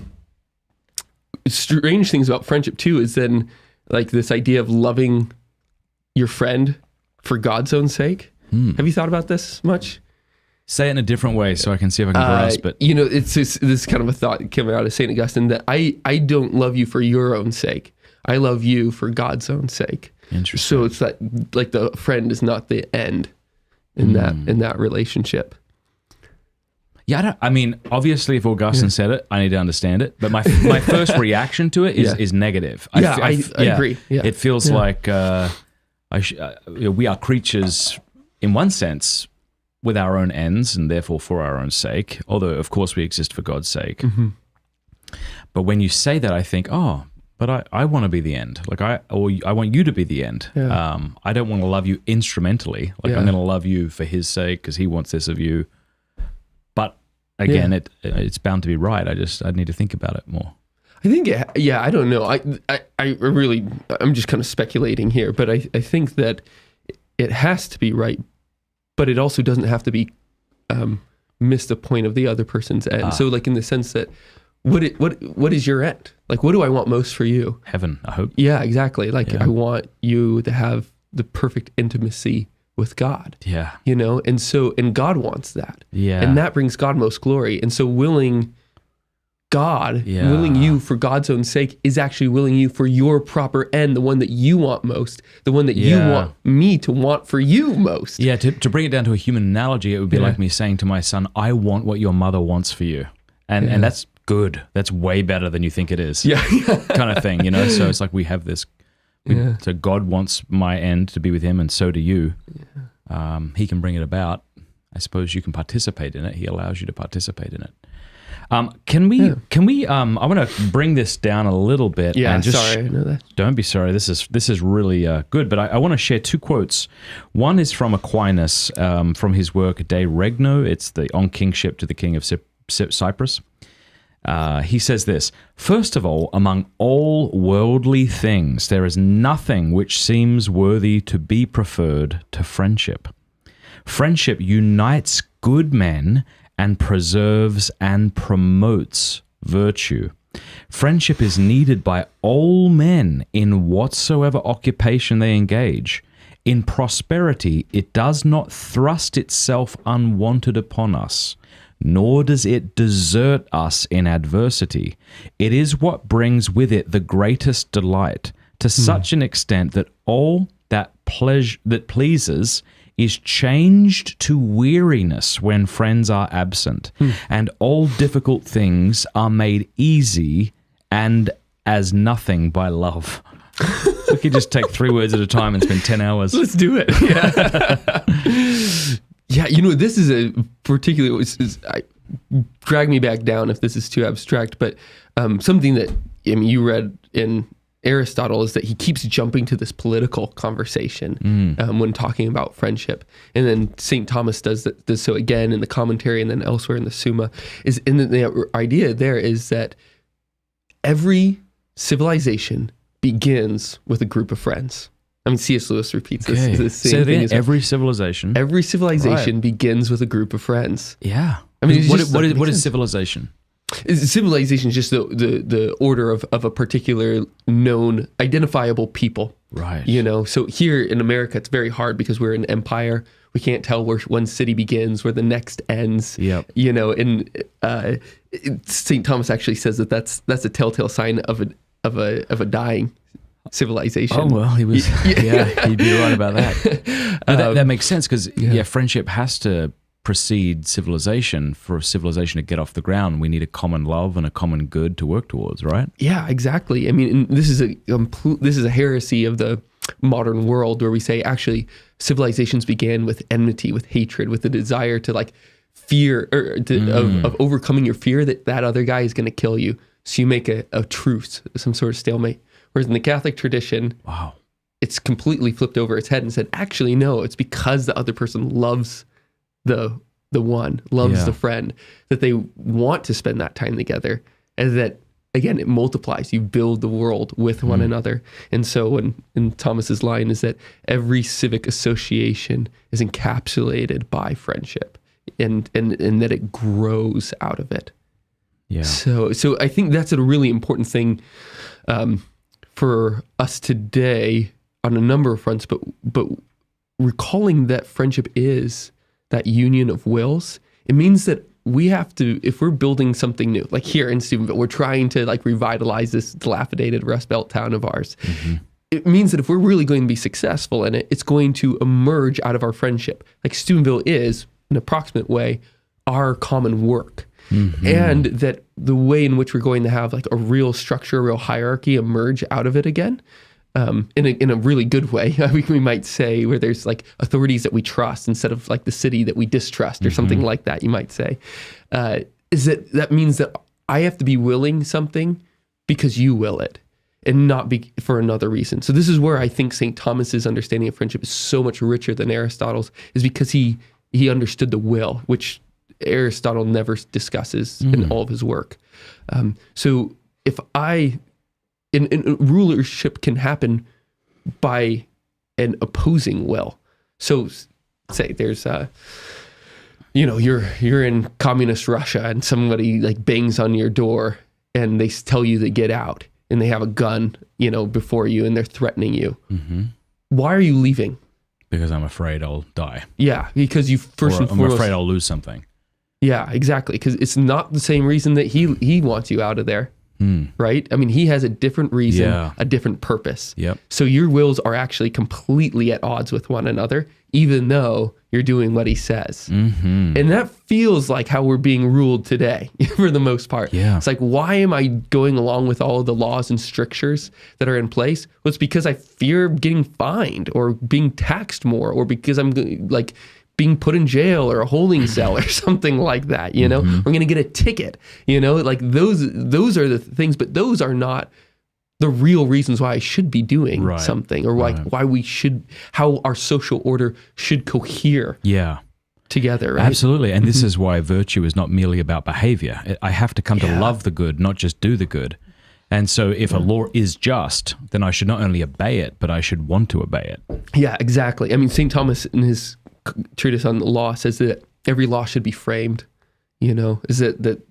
strange things about friendship too is then like this idea of loving your friend for God's own sake. Have you thought about this much? Say it in a different way so I can see if I can grasp it. It's this kind of a thought coming out of St. Augustine that I don't love you for your own sake. I love you for God's own sake. Interesting. So it's that like the friend is not the end in that relationship. Yeah, I mean, obviously, if Augustine said it, I need to understand it. But my first reaction to it is negative. I agree. Yeah. It feels like we are creatures in one sense with our own ends and therefore for our own sake. Although, of course, we exist for God's sake. Mm-hmm. But when you say that, I think, but I want to be the end. Like I want you to be the end. Yeah. I don't want to love you instrumentally. Like I'm going to love you for His sake because He wants this of you. Again, it's bound to be right. I need to think about it more. I think, I don't know. I'm just kind of speculating here, but I think that it has to be right, but it also doesn't have to be miss the point of the other person's end. So like in the sense that what is your end? Like, what do I want most for you? Heaven, I hope. Yeah, exactly. Like I want you to have the perfect intimacy with God. Yeah. And God wants that. Yeah. And that brings God most glory. And so willing you for God's own sake is actually willing you for your proper end, the one that you want most, the one that you want me to want for you most. Yeah, to bring it down to a human analogy, it would be like me saying to my son, I want what your mother wants for you. And that's good. That's way better than you think it is. Yeah. Kind of thing, So it's like we have this So God wants my end to be with him, and so do you. He can bring it about. I suppose you can participate in it. He allows you to participate in it. Can we? I want to bring this down a little bit. Yeah, and just sorry, I know that. Don't be sorry. This is really good. But I want to share 2 quotes. One is from Aquinas, from his work De Regno. It's the On Kingship to the King of Cyprus. He says this: first of all, among all worldly things, there is nothing which seems worthy to be preferred to friendship. Friendship unites good men and preserves and promotes virtue. Friendship is needed by all men in whatsoever occupation they engage. In prosperity, it does not thrust itself unwanted upon us, nor does it desert us in adversity. It is what brings with it the greatest delight, to such an extent that all that pleases is changed to weariness when friends are absent, and all difficult things are made easy and as nothing by love. We could just take 3 words at a time and spend 10 hours. Let's do it. Yeah. Yeah, this is a particular, drag me back down if this is too abstract, but something that you read in Aristotle is that he keeps jumping to this political conversation when talking about friendship. And then St. Thomas does so again in the commentary and then elsewhere in the Summa. And the idea there is that every civilization begins with a group of friends. I mean, C.S. Lewis repeats this same thing. Every civilization begins with a group of friends. Yeah. I mean, what is civilization? Civilization is just the order of a particular known, identifiable people. Right. So here in America, it's very hard because we're an empire. We can't tell where one city begins, where the next ends. Yep. And St. Thomas actually says that's a telltale sign of a dying civilization. Oh, well, he was, he'd be right about that. But that makes sense because, friendship has to precede civilization. For a civilization to get off the ground, we need a common love and a common good to work towards, right? Yeah, exactly. I mean, this is a heresy of the modern world where we say actually civilizations began with enmity, with hatred, with the desire to fear or of overcoming your fear that other guy is going to kill you. So you make a truce, some sort of stalemate. Whereas in the Catholic tradition, it's completely flipped over its head and said, actually, no, it's because the other person loves the one, loves the friend, that they want to spend that time together. And that, again, it multiplies. You build the world with one another. And so in Thomas's line is that every civic association is encapsulated by friendship and that it grows out of it. Yeah. So I think that's a really important thing for us today on a number of fronts, but recalling that friendship is that union of wills. It means that we have to, if we're building something new, like here in Steubenville, we're trying to revitalize this dilapidated Rust Belt town of ours. It means that if we're really going to be successful in it, it's going to emerge out of our friendship. Like Steubenville is, in an approximate way, our common work. And that the way in which we're going to have a real structure, a real hierarchy emerge out of it again, in a really good way, we might say, where there's authorities that we trust instead of the city that we distrust or something like that, you might say, is that means that I have to be willing something because you will it and not be for another reason. So this is where I think St. Thomas's understanding of friendship is so much richer than Aristotle's, is because he understood the will, which Aristotle never discusses in all of his work. So if in rulership can happen by an opposing will. So say there's you're in communist Russia and somebody bangs on your door and they tell you to get out and they have a gun, before you and they're threatening you. Why are you leaving? Because I'm afraid I'll die. Yeah, because you first and I'm foremost, afraid I'll lose something. Yeah, exactly. Because it's not the same reason that he wants you out of there. right? I mean, he has a different reason, Yeah. a different purpose. Yep. So your wills are actually completely at odds with one another, even though you're doing what he says. Mm-hmm. And that feels like how we're being ruled today, for the most part. Yeah. It's like, why am I going along with all of the laws and strictures that are in place? Well, it's because I fear getting fined or being taxed more, or because I'm like being put in jail or a holding cell or something like that, you know? I'm going to get a ticket, you know? Like those are the things, but those are not the real reasons why I should be doing Right. something, or like why we should, how our social order should cohere Yeah. together, right? Absolutely. And this is why virtue is not merely about behavior. I have to come to Yeah. love the good, not just do the good. And so if a law is just, then I should not only obey it, but I should want to obey it. Yeah, exactly. I mean, St. Thomas in his treatise on the law says that every law should be framed, you know, is that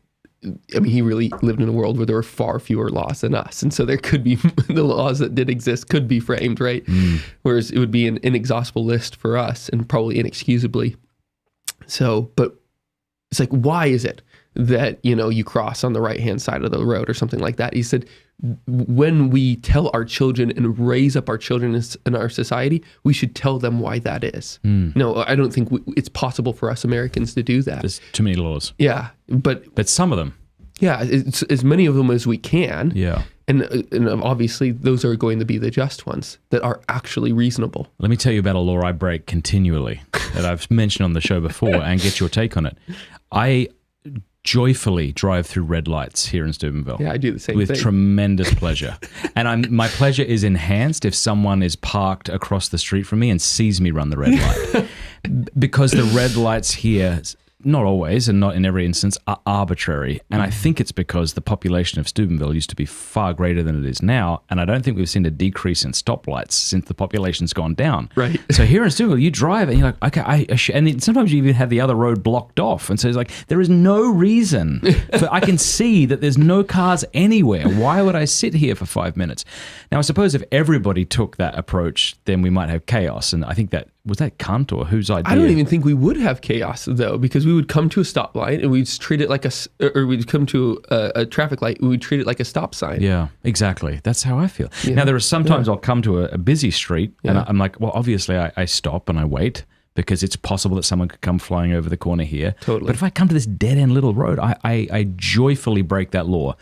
I mean, he really lived in a world where there were far fewer laws than us. And so there could be, the laws that did exist could be framed, right? Whereas it would be an inexhaustible list for us and probably inexcusably. So, but it's like, why is it that, you know, you cross on the right-hand side of the road or something like that? He said, when we tell our children and raise up our children in our society, we should tell them why that is. No, I don't think it's possible for us Americans to do that. There's too many laws. Yeah, but some of them. yeah, it's as many of them as we can. Yeah. And obviously those are going to be the just ones that are actually reasonable. Let me tell you about a law I break continually that I've mentioned on the show before and get your take on it. I joyfully drive through red lights here in Steubenville. Yeah, I do the same with thing. tremendous pleasure. And my pleasure is enhanced if someone is parked across the street from me and sees me run the red light. Because the red lights here, not always and not in every instance, are arbitrary. And I think it's because the population of Steubenville used to be far greater than it is now. And I don't think we've seen a decrease in stoplights since the population's gone down. Right. So here in Steubenville, you drive and you're like, okay, and sometimes you even have the other road blocked off. And so it's like, there is no reason. I can see that there's no cars anywhere. Why would I sit here for 5 minutes? Now, I suppose if everybody took that approach, then we might have chaos. And I think that, was that Kant or whose idea? I don't even think we would have chaos though, because we would come to a stoplight and we'd treat it like or we'd come to a traffic light, we would treat it like a stop sign. Yeah, exactly. That's how I feel. Yeah. Now, there are sometimes I'll come to a busy street and Yeah. I'm like, well, obviously I stop and I wait because it's possible that someone could come flying over the corner here. Totally. But if I come to this dead-end little road, I joyfully break that law.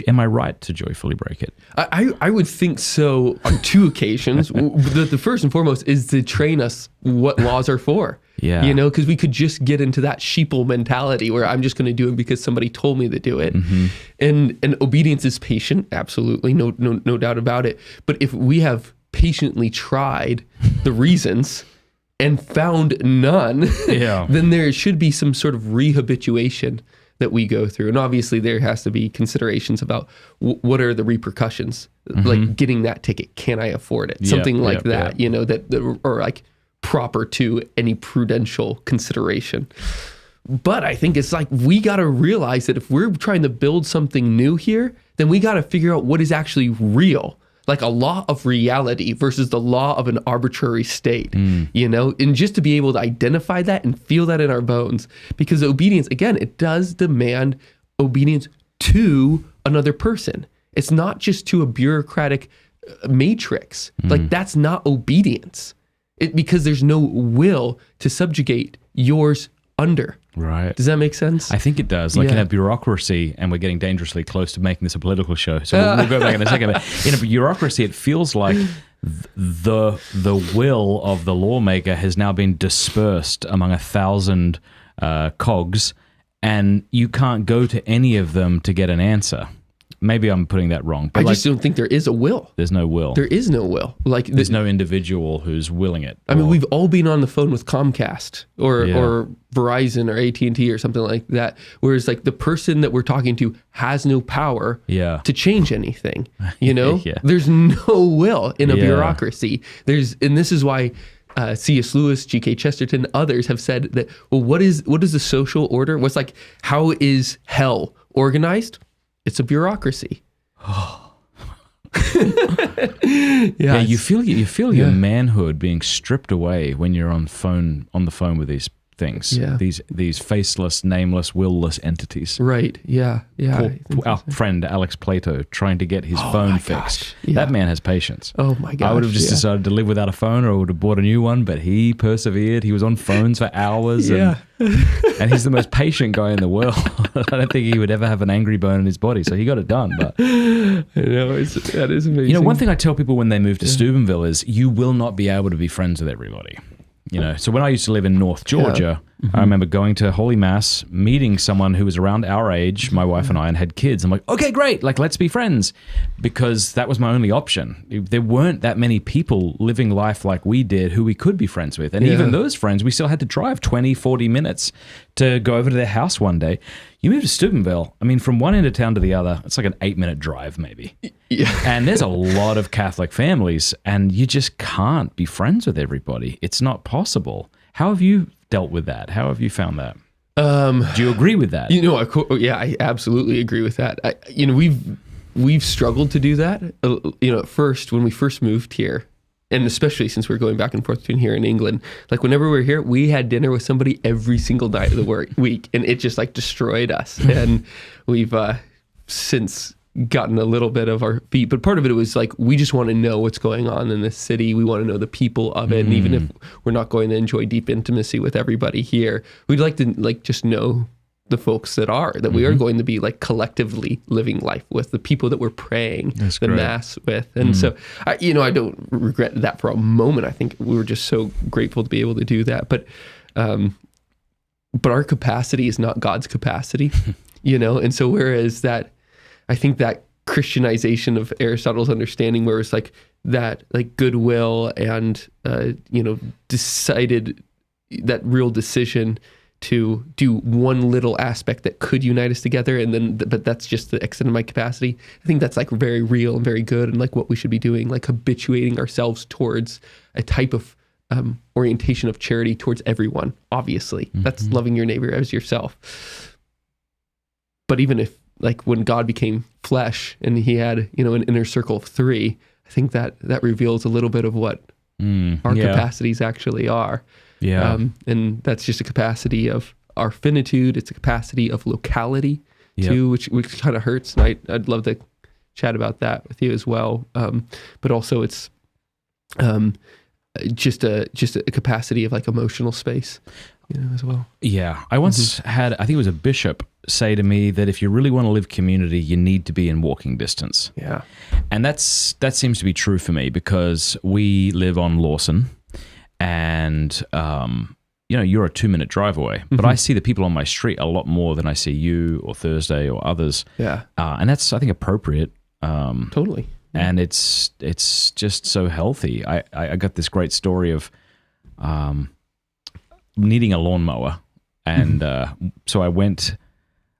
Am I right to joyfully break it? I would think so on two occasions. The first and foremost is to train us what laws are for. Yeah. You know, because we could just get into that sheeple mentality where I'm just going to do it because somebody told me to do it. And obedience is patient, absolutely, no doubt about it. But if we have patiently tried the reasons and found none, Yeah. then there should be some sort of rehabituation that we go through. And obviously there has to be considerations about what are the repercussions, like getting that ticket. Can I afford it? Yeah, Something like yeah, that, you know, that or like proper to any prudential consideration. But I think it's like, we got to realize that if we're trying to build something new here, then we got to figure out what is actually real. Like a law of reality versus the law of an arbitrary state, you know, and just to be able to identify that and feel that in our bones, because obedience, again, it does demand obedience to another person. It's not just to a bureaucratic matrix. Like that's not obedience, because there's no will to subjugate yours under. Right. Does that make sense? I think it does. Like in Yeah. a bureaucracy, and we're getting dangerously close to making this a political show, so we'll go back in a second. But in a bureaucracy, it feels like the will of the lawmaker has now been dispersed among 1,000 cogs, and you can't go to any of them to get an answer. Maybe I'm putting that wrong. But I just don't think there is a will. there's no will. There is no will. Like There's no individual who's willing it. I mean, Or- we've all been on the phone with Comcast or Yeah. or Verizon or AT&T or something like that, whereas like the person that we're talking to has no power Yeah. to change anything. You know, Yeah. there's no will in a Yeah. bureaucracy. And this is why C.S. Lewis, G.K. Chesterton, others have said that. Well, what is the social order? What's like, how is hell organized? It's a bureaucracy. Yeah, you feel your manhood being stripped away when you're on the phone with these things. Yeah. These faceless, nameless, will-less entities. Right. Yeah. Yeah. Our friend Alex Plato trying to get his phone fixed. Yeah. That man has patience. Oh my gosh. I would have just decided to live without a phone, or I would have bought a new one, but he persevered. He was on phones for hours. Yeah. And he's the most patient guy in the world. I don't think he would ever have an angry bone in his body, so he got it done. But I know, that is amazing. you know, one thing I tell people when they move to Steubenville is you will not be able to be friends with everybody. You know, so when I used to live in North Georgia, I remember going to Holy Mass, meeting someone who was around our age, my wife and I, and had kids. I'm like, okay, great, like let's be friends, because that was my only option. There weren't that many people living life like we did who we could be friends with. And even those friends, we still had to drive 20, 40 minutes to go over to their house one day. You move to Steubenville, I mean, from one end of town to the other, it's like an 8-minute drive maybe. Yeah. And there's a lot of Catholic families, and you just can't be friends with everybody. It's not possible. How have you dealt with that? How have you found that? Do you agree with that? You know, I absolutely agree with that. We've struggled to do that. You know, at first, when we first moved here, and especially since we're going back and forth between here and England, like whenever we're here, we had dinner with somebody every single night of the week, and it just like destroyed us. And we've since gotten a little bit of our feet, but part of it was like, we just want to know what's going on in this city. We want to know the people of it. And even if we're not going to enjoy deep intimacy with everybody here, we'd like to like just know the folks that we are going to be like collectively living life with, the people that we're praying the Mass with. And so, I don't regret that for a moment. I think we were just so grateful to be able to do that. But our capacity is not God's capacity, you know? And so whereas I think that Christianization of Aristotle's understanding, where it's like that, like goodwill and, decided that real decision to do one little aspect that could unite us together, but that's just the extent of my capacity. I think that's like very real and very good, and like what we should be doing, like habituating ourselves towards a type of orientation of charity towards everyone. Obviously, that's loving your neighbor as yourself. But even if, like, when God became flesh and he had, an inner circle of 3, I think that reveals a little bit of what our capacities actually are. Yeah. And that's just a capacity of our finitude. It's a capacity of locality too, which kind of hurts. And I'd love to chat about that with you as well. But also it's just a capacity of like emotional space, as well. Yeah. I once had, I think it was a bishop, say to me that if you really want to live community, you need to be in walking distance. Yeah. And that seems to be true for me, because we live on Lawson. And, you're a 2-minute drive away, but I see the people on my street a lot more than I see you or Thursday or others. Yeah. And that's, I think, appropriate. Totally. And it's just so healthy. I got this great story of needing a lawnmower. And so I went,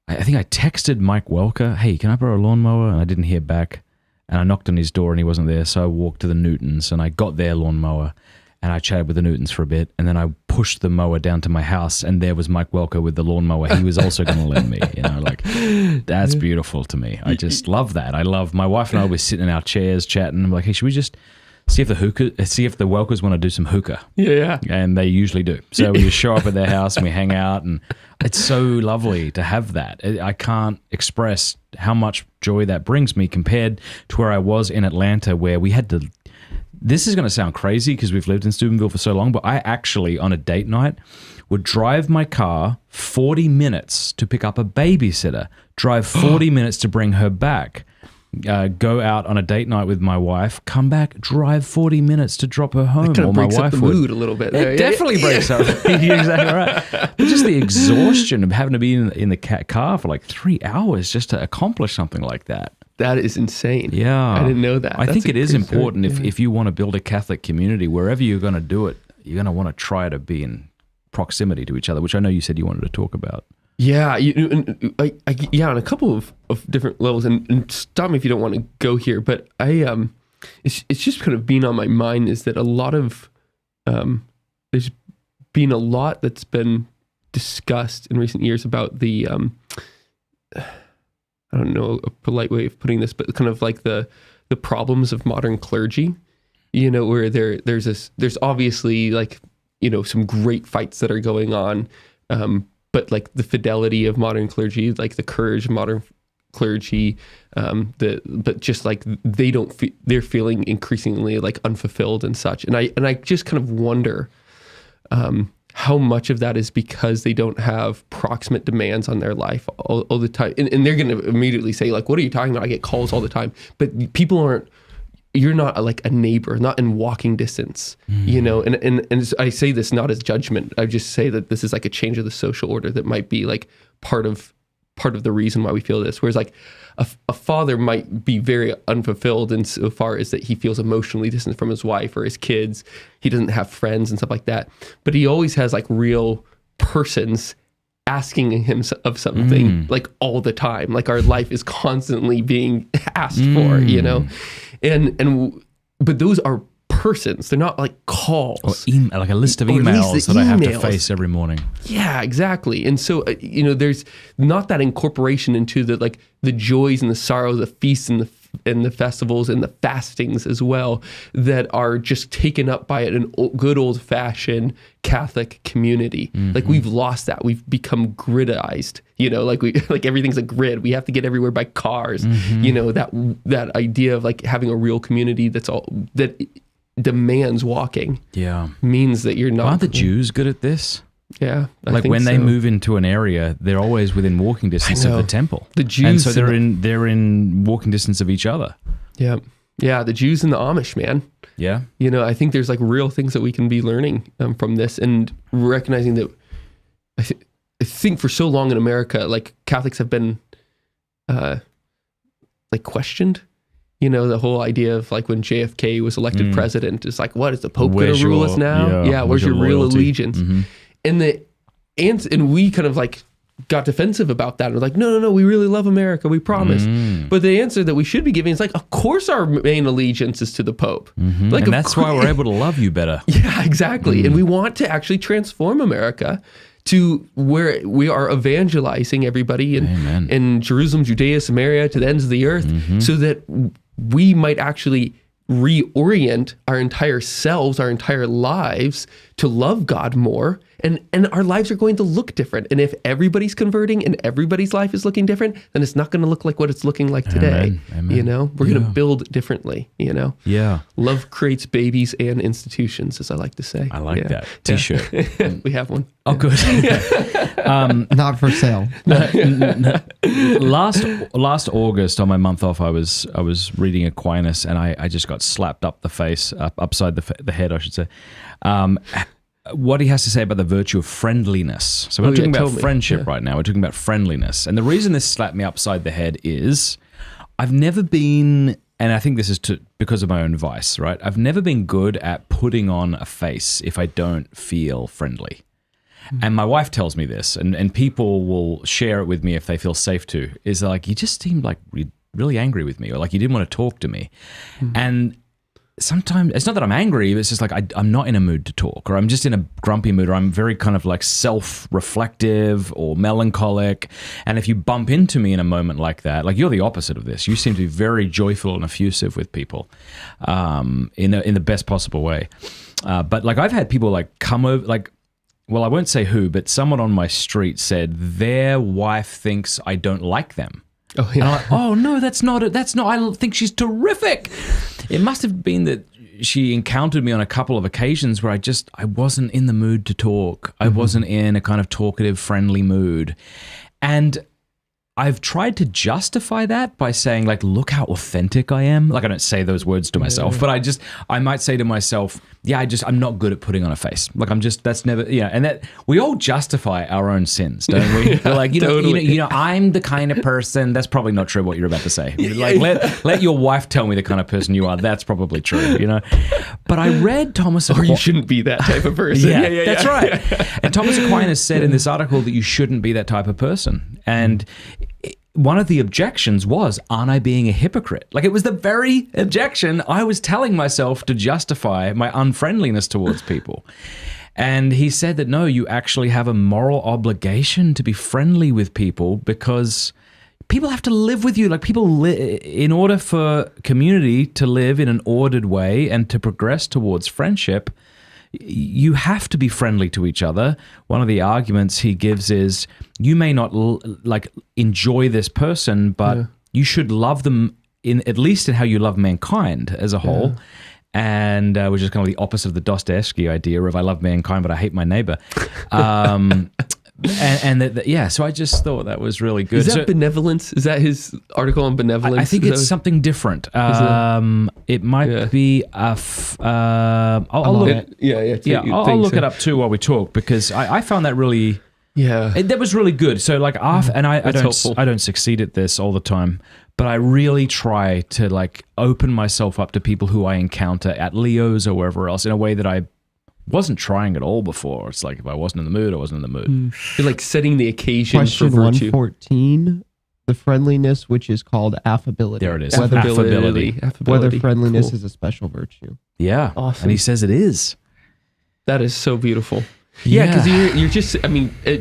I think I texted Mike Welker, hey, can I borrow a lawnmower? And I didn't hear back. And I knocked on his door and he wasn't there. So I walked to the Newtons and I got their lawnmower. And I chatted with the Newtons for a bit, and then I pushed the mower down to my house, and there was Mike Welker with the lawnmower. He was also going to lend me, that's beautiful to me. I just love that. My wife and I were sitting in our chairs chatting. I'm like, hey, should we just see if the Welkers want to do some hookah? Yeah. And they usually do. So we just show up at their house and we hang out, and it's so lovely to have that. I can't express how much joy that brings me compared to where I was in Atlanta, where we had to. This is going to sound crazy because we've lived in Steubenville for so long, but I actually, on a date night, would drive my car 40 minutes to pick up a babysitter, drive 40 minutes to bring her back, go out on a date night with my wife, come back, drive 40 minutes to drop her home. Kind of breaks my wife up the mood a little bit. It definitely breaks up. You're exactly right. But just the exhaustion of having to be in the car for like 3 hours just to accomplish something like that. That is insane. Yeah. I didn't know that. I think it is important if you want to build a Catholic community, wherever you're going to do it, you're going to want to try to be in proximity to each other, which I know you said you wanted to talk about. Yeah. On a couple of different levels, and stop me if you don't want to go here, but it's just kind of been on my mind is that a lot of, there's been a lot that's been discussed in recent years about the, I don't know a polite way of putting this, but kind of like the problems of modern clergy, where there's obviously like, some great fights that are going on. But like the fidelity of modern clergy, like the courage of modern clergy, but just like they're feeling increasingly like unfulfilled and such. And I just kind of wonder how much of that is because they don't have proximate demands on their life all the time. And they're going to immediately say like, what are you talking about? I get calls all the time. But you're not like a neighbor, not in walking distance, and I say this not as judgment. I just say that this is like a change of the social order that might be like part of the reason why we feel this. Whereas like a father might be very unfulfilled insofar as that he feels emotionally distant from his wife or his kids. He doesn't have friends and stuff like that, but he always has like real persons asking him of something like all the time. Like our life is constantly being asked for, but those are persons. They're not like calls. Or like a list of emails that I have to face every morning. Yeah, exactly. And so, there's not that incorporation into the joys and the sorrows, the feasts and the festivals and the fastings as well that are just taken up by a good old-fashioned Catholic community. Like we've lost that. We've become gridized. Like everything's a grid. We have to get everywhere by cars. That idea of like having a real community that demands walking. Yeah, means that you're not. Aren't the Jews good at this? Yeah, like when they move into an area, they're always within walking distance of the temple. The Jews, and so they're in walking distance of each other. Yeah, yeah. The Jews and the Amish, man. Yeah, I think there's like real things that we can be learning from this, and recognizing that. I think for so long in America, like Catholics have been, like questioned. The whole idea of like when JFK was elected president, it's like, what is the Pope going to rule us now? Yeah, where's your real allegiance? And we kind of like got defensive about that. We're like, no, we really love America, we promise. But the answer that we should be giving is like, of course our main allegiance is to the Pope. Like, and that's why we're able to love you better. Yeah, exactly. And we want to actually transform America to where we are evangelizing everybody in Jerusalem, Judea, Samaria, to the ends of the earth, so that we might actually reorient our entire selves, our entire lives to love God more, and our lives are going to look different. And if everybody's converting and everybody's life is looking different, then it's not going to look like what it's looking like today. Amen. We're going to build differently. Yeah. Love creates babies and institutions, as I like to say. I like that T-shirt. We have one. Oh, good. Not for sale. Last August on my month off, I was reading Aquinas, and I just got slapped up the face, upside the head, I should say. What he has to say about the virtue of friendliness. So we're not talking about friendship right now. We're talking about friendliness. And the reason this slapped me upside the head is I've never been, and I think this is because of my own vice, right? I've never been good at putting on a face if I don't feel friendly. And my wife tells me this, and people will share it with me if they feel safe to, is like, you just seemed like really angry with me, or like you didn't want to talk to me. And sometimes it's not that I'm angry, but it's just like I'm not in a mood to talk, or I'm just in a grumpy mood, or I'm very kind of like self-reflective or melancholic. And if you bump into me in a moment like that, like you're the opposite of this. You seem to be very joyful and effusive with people in the best possible way. But like I've had people like come over, like, well, I won't say who, but someone on my street said their wife thinks I don't like them. Oh, yeah. And I'm like, oh no, that's not. I think she's terrific. It must have been that she encountered me on a couple of occasions where I wasn't in the mood to talk. I wasn't in a kind of talkative, friendly mood. And I've tried to justify that by saying, like, look how authentic I am. Like, I don't say those words to myself, but I might say to myself, yeah, I'm not good at putting on a face. Like, that's never, and that we all justify our own sins, don't we? We're like, totally. I'm the kind of person, that's probably not true what you're about to say. Like, let your wife tell me the kind of person you are. That's probably true, But I read Thomas Aquinas. Or you shouldn't be that type of person. Yeah, that's right. And Thomas Aquinas said in this article that you shouldn't be that type of person. And one of the objections was, aren't I being a hypocrite? Like, it was the very objection I was telling myself to justify my unfriendliness towards people. And he said that, no, you actually have a moral obligation to be friendly with people, because people have to live with you. Like, people, in order for community to live in an ordered way and to progress towards friendship, you have to be friendly to each other. One of the arguments he gives is you may not enjoy this person, but you should love them at least in how you love mankind as a whole. And which is kind of the opposite of the Dostoevsky idea of I love mankind, but I hate my neighbor. So I just thought that was really good. Is that benevolence? Is that his article on benevolence? I think it's something different. It might be. I'll look it up too while we talk, because I found that really. That was really good. So I don't succeed at this all the time, but I really try to open myself up to people who I encounter at Leo's or wherever else in a way that I wasn't trying at all before. It's like if I wasn't in the mood, I wasn't in the mood. You're like setting the occasion Question for virtue. 114, the friendliness, which is called affability. There it is. Affability. Whether friendliness is a special virtue. Yeah. Awesome. And he says it is. That is so beautiful. Yeah, because you're just,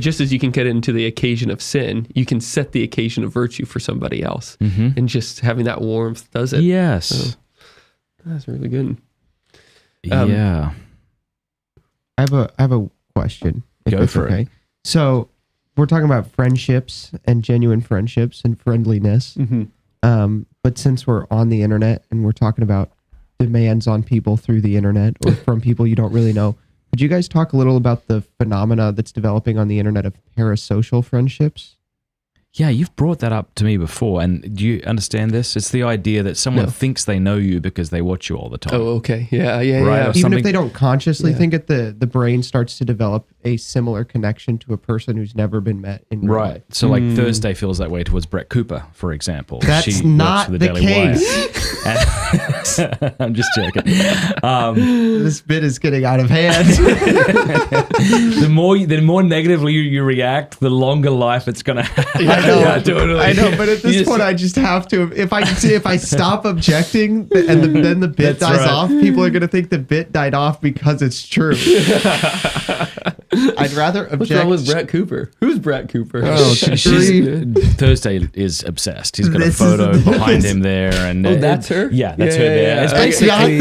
just as you can get into the occasion of sin, you can set the occasion of virtue for somebody else. Mm-hmm. And just having that warmth does it. Yes. So, that's really good. Yeah. I have a question. Go for it. So we're talking about friendships and genuine friendships and friendliness. Mm-hmm. But since we're on the internet and we're talking about demands on people through the internet or from people you don't really know, could you guys talk a little about the phenomena that's developing on the internet of parasocial friendships? Yeah, you've brought that up to me before, and do you understand this? It's the idea that someone thinks they know you because they watch you all the time. Oh, okay. Yeah. Right. Even if they don't consciously think it, the brain starts to develop a similar connection to a person who's never been met in real life. So Thursday feels that way towards Brett Cooper, for example. That's she not works for the Daily case. Wire. I'm just joking. This bit is getting out of hand. The more negatively you react, the longer life it's going to have. Totally. I know, but at this point, I just have to. If I stop objecting, and then the bit dies off, people are going to think the bit died off because it's true. I'd rather object. What's wrong with Brett Cooper? Who's Brett Cooper? Oh, Thursday is obsessed. He's got a photo behind him there, and that's her. Yeah, that's her there. Yeah. It's basically,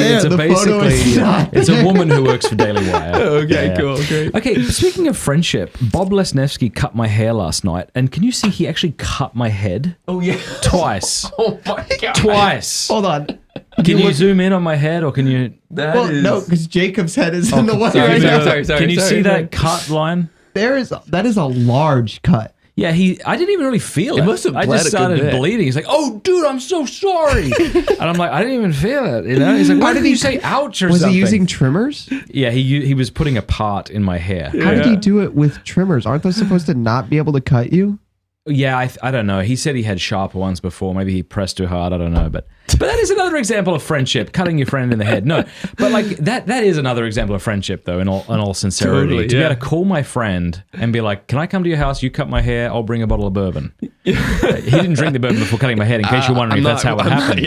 it's a woman who works for Daily Wire. Okay, cool, great. Okay, speaking of friendship, Bob Lesniewski cut my hair last night, and can you see he actually cut my head? Oh yeah, twice. Oh my god, twice. Hold on. Can you zoom in on my head, or can you? No, because Jacob's head is in the way. Sorry. Can you see that cut line? That is a large cut. Yeah, I didn't even really feel it. It must have I bled just a good started bit. bleeding. He's like, "Oh, dude, I'm so sorry," and I'm like, "I didn't even feel it." You know? He's like, "Why did you say ouch or Was something?" he using trimmers? Yeah, he was putting a part in my hair. How did he do it with trimmers? Aren't those supposed to not be able to cut you? Yeah, I don't know. He said he had sharper ones before. Maybe he pressed too hard. I don't know. But that is another example of friendship, cutting your friend in the head. No, but like that is another example of friendship, though, in all sincerity. Totally, to be able to call my friend and be like, "Can I come to your house? You cut my hair. I'll bring a bottle of bourbon." He didn't drink the bourbon before cutting my head, in case you're wondering if that's how it happened.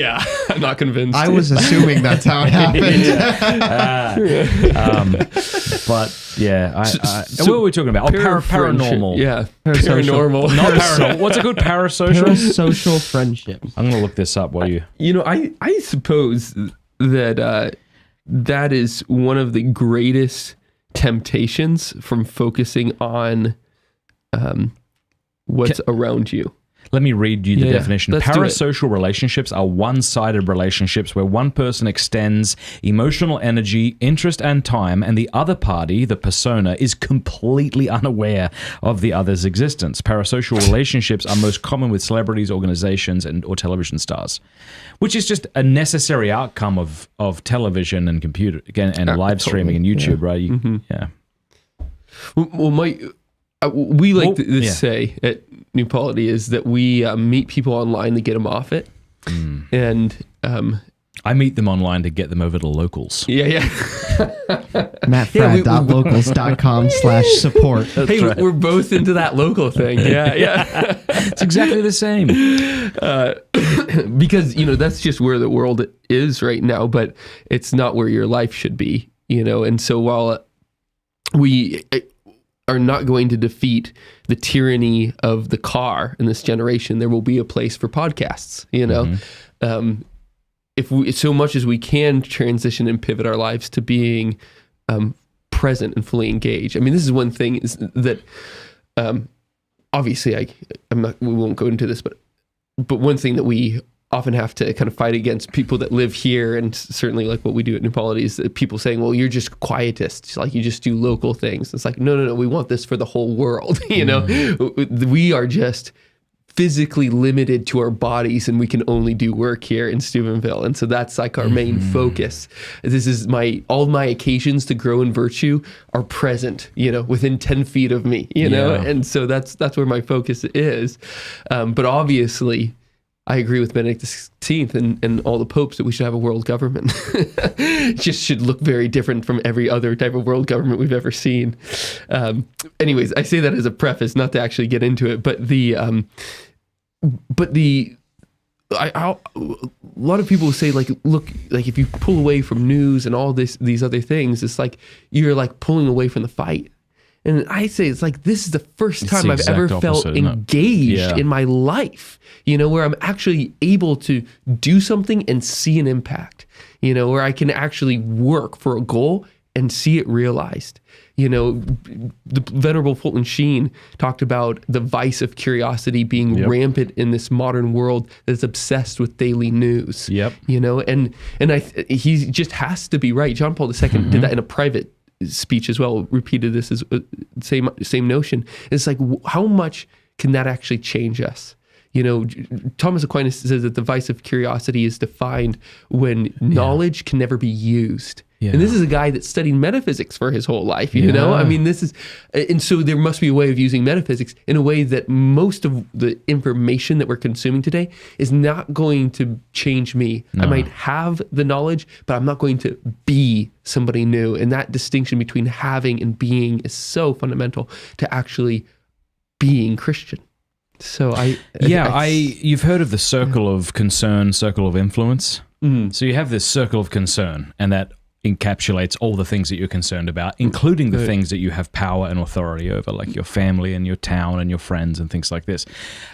I'm not convinced. I was assuming that's how it happened. But yeah, what were we talking about? Paranormal. Yeah, Paranormal. Not paranormal. What's a good parasocial? Parasocial friendship. I'm gonna look this up while you. I suppose that that is one of the greatest temptations from focusing on what's around you. Let me read you the definition. Let's do it. Parasocial relationships are one-sided relationships where one person extends emotional energy, interest, and time, and the other party, the persona, is completely unaware of the other's existence. Parasocial relationships are most common with celebrities, organizations, or television stars, which is just a necessary outcome of television and computer and live streaming and YouTube, right? Yeah. Well, we like to say at New Polity is that we meet people online to get them off it. And I meet them online to get them over to locals. MattFradd.locals.com/support. Hey, we're both into that local thing. Yeah. It's exactly the same. Because, that's just where the world is right now, but it's not where your life should be, And so while we are not going to defeat the tyranny of the car in this generation, there will be a place for podcasts, if we, so much as we can transition and pivot our lives to being present and fully engaged. I mean, this is one thing is that obviously we won't go into this, but one thing that we often have to kind of fight against people that live here, and certainly like what we do at New Polity, is that people saying, well, you're just quietists, like you just do local things. It's like, no, we want this for the whole world. We are just physically limited to our bodies, and we can only do work here in Steubenville. And so that's like our main focus. This is all my occasions to grow in virtue are present, within 10 feet of me, and so that's where my focus is. But obviously, I agree with Benedict XVI and all the popes that we should have a world government. It just should look very different from every other type of world government we've ever seen. Anyways, I say that as a preface, not to actually get into it, but a lot of people say, like, look, like if you pull away from news and all these other things, it's like you're like pulling away from the fight. And I say it's like, this is the first time I've ever felt engaged in my life, where I'm actually able to do something and see an impact, where I can actually work for a goal and see it realized. The Venerable Fulton Sheen talked about the vice of curiosity being rampant in this modern world that's obsessed with daily news. And he just has to be right. John Paul II did that in a private speech as well, repeated this as same notion. It's like, how much can that actually change us? Thomas Aquinas says that the vice of curiosity is defined when knowledge can never be used. And this is a guy that studied metaphysics for his whole life, I mean, and so there must be a way of using metaphysics in a way that most of the information that we're consuming today is not going to change me. I might have the knowledge, but I'm not going to be somebody new. And that distinction between having and being is so fundamental to actually being Christian. So you've heard of the circle of concern, circle of influence. So you have this circle of concern, and that encapsulates all the things that you're concerned about, including the things that you have power and authority over, like your family and your town and your friends and things like this.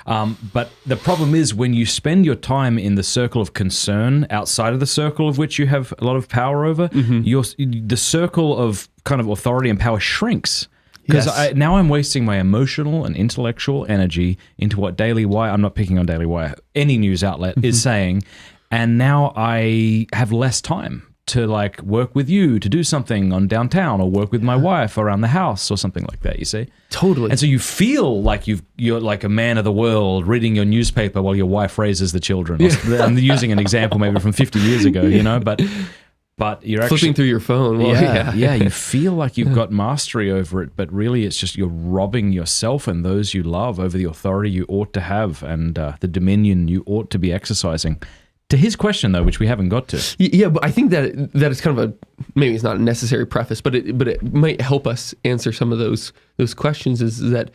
But the problem is when you spend your time in the circle of concern outside of the circle of which you have a lot of power over, the circle of kind of authority and power shrinks. Because now I'm wasting my emotional and intellectual energy into what Daily Wire, I'm not picking on Daily Wire, any news outlet is saying, and now I have less time to like work with you to do something on downtown, or work with my wife around the house or something like that, you see? Totally. And so you feel like you're like a man of the world reading your newspaper while your wife raises the children. I'm using an example maybe from 50 years ago, but you're actually flipping through your phone. You feel like you've got mastery over it, but really it's just you're robbing yourself and those you love over the authority you ought to have and the dominion you ought to be exercising. To his question, though, which we haven't got to. Yeah, but I think that is kind of maybe it's not a necessary preface, but it might help us answer some of those questions, is that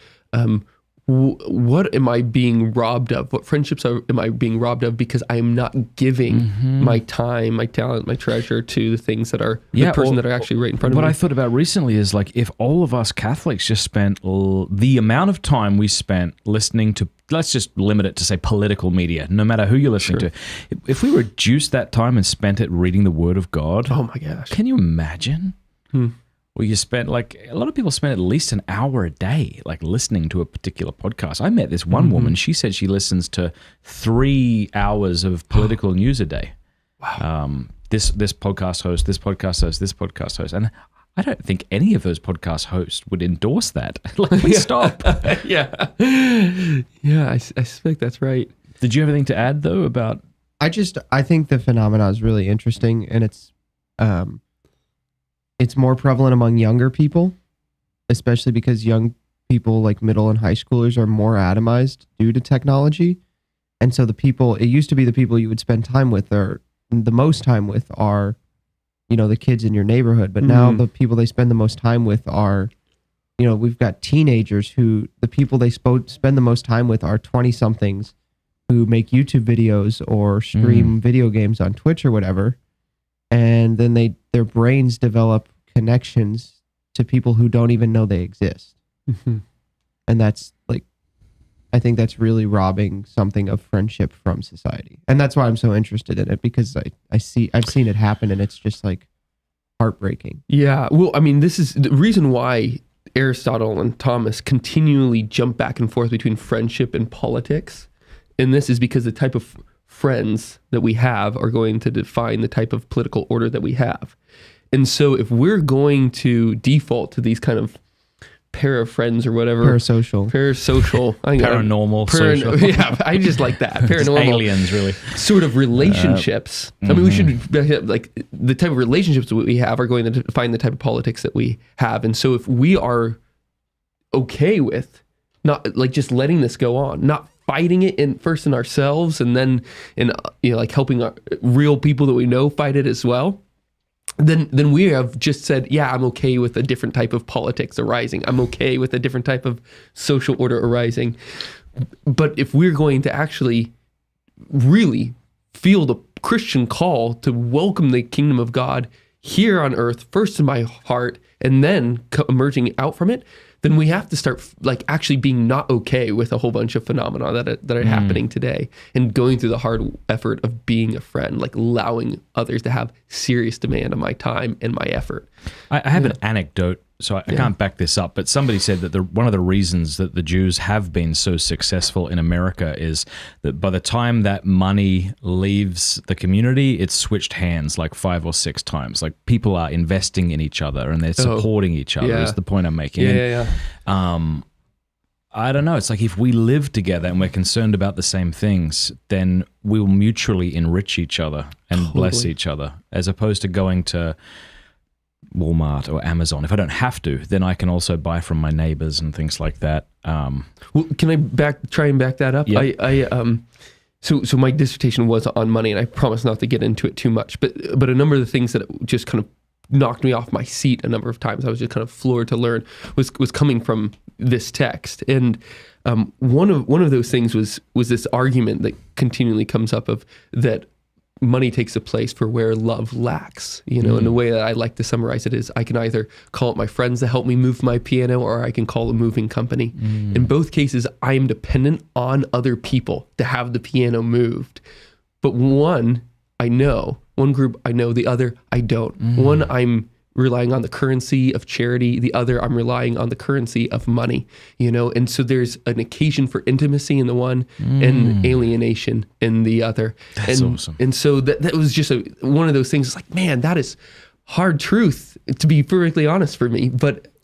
what am I being robbed of? What friendships am I being robbed of because I am not giving my time, my talent, my treasure to the things that are the person that are actually right in front of me? What I thought about recently is like if all of us Catholics just spent the amount of time we spent listening to, let's just limit it to say political media, no matter who you're listening to. If we reduced that time and spent it reading the Word of God, oh my gosh, can you imagine? Well, you spent like a lot of people spend at least an hour a day, like listening to a particular podcast. I met this one woman. She said she listens to 3 hours of political news a day. Wow. This podcast host, this podcast host, this podcast host, and I don't think any of those podcast hosts would endorse that. Like, please stop. Yeah, I suspect that's right. Did you have anything to add though about? I think the phenomena is really interesting, and it's more prevalent among younger people, especially because young people like middle and high schoolers are more atomized due to technology. And so it used to be the people you would spend time with or the most time with are, the kids in your neighborhood. But now the people they spend the most time with are, we've got teenagers who the people they spend the most time with are 20-somethings who make YouTube videos or stream video games on Twitch or whatever. And then their brains develop connections to people who don't even know they exist. And that's like, I think that's really robbing something of friendship from society. And that's why I'm so interested in it, because I've seen it happen, and it's just like heartbreaking. Yeah. Well, I mean, this is the reason why Aristotle and Thomas continually jump back and forth between friendship and politics. And this is because the type of friends that we have are going to define the type of political order that we have. And so if we're going to default to these kind of para-friends or whatever. Parasocial. Paranormal. Social. Yeah, I just like that. Paranormal. Aliens, really. Sort of relationships. I mean, we should, like, the type of relationships that we have are going to define the type of politics that we have. And so if we are okay with not, like, just letting this go on, not fighting it first in ourselves and then in, like, helping real people that we know fight it as well, then we have just said, yeah, I'm okay with a different type of politics arising. I'm okay with a different type of social order arising. But if we're going to actually really feel the Christian call to welcome the kingdom of God here on earth, first in my heart, and then emerging out from it, then we have to start, like, actually being not okay with a whole bunch of phenomena that are happening today, and going through the hard effort of being a friend, like allowing others to have serious demand of my time and my effort. I have an anecdote, so I can't back this up, but somebody said that one of the reasons that the Jews have been so successful in America is that by the time that money leaves the community, it's switched hands like 5 or 6 times. Like, people are investing in each other and they're supporting each other, is the point I'm making. I don't know. It's like, if we live together and we're concerned about the same things, then we'll mutually enrich each other and bless each other, as opposed to going to Walmart or Amazon. If I don't have to, then I can also buy from my neighbors and things like that. Well, can I try and back that up? Yeah. So my dissertation was on money, and I promise not to get into it too much, but a number of the things that just kind of knocked me off my seat a number of times, I was just kind of floored to learn, was coming from this text. And one of those things was this argument that continually comes up of that money takes a place for where love lacks, and the way that I like to summarize it is, I can either call up my friends to help me move my piano, or I can call a moving company. In both cases, I am dependent on other people to have the piano moved. But one group I know, the other I don't. One, I'm relying on the currency of charity. The other, I'm relying on the currency of money, and so there's an occasion for intimacy in the one and alienation in the other. That's awesome. And so that was just one of those things. It's like, man, that is hard truth, to be perfectly honest, for me.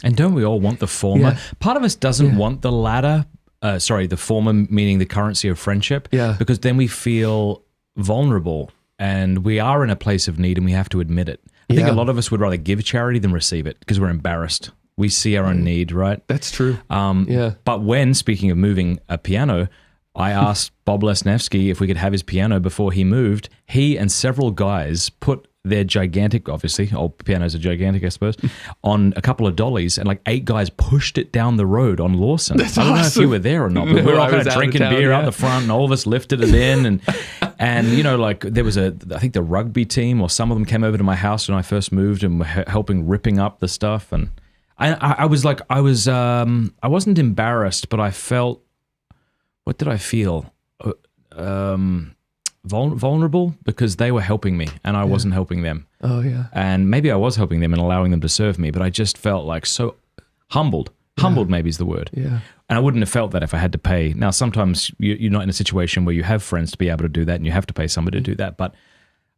And don't we all want the former? Yeah. Part of us doesn't want the latter. The former meaning the currency of friendship. Yeah. Because then we feel vulnerable and we are in a place of need and we have to admit it. I think a lot of us would rather give charity than receive it because we're embarrassed. We see our own need, right? That's true. But when, speaking of moving a piano, I asked Bob Lesniewski if we could have his piano before he moved. He and several guys put their gigantic, obviously, old pianos are gigantic, I suppose, on a couple of dollies, and like 8 guys pushed it down the road on Lawson. That's I don't know if awesome. you were there or not, but we were all kind of drinking beer out the front, and all of us lifted it in, and like there was I think the rugby team or some of them came over to my house when I first moved and were helping ripping up the stuff, and I wasn't embarrassed, but I felt, what did I feel? Vulnerable, because they were helping me and I wasn't helping them. Oh yeah. And maybe I was helping them and allowing them to serve me, but I just felt like so humbled. Humbled maybe is the word. Yeah. And I wouldn't have felt that if I had to pay. Now, sometimes you're not in a situation where you have friends to be able to do that and you have to pay somebody to do that. But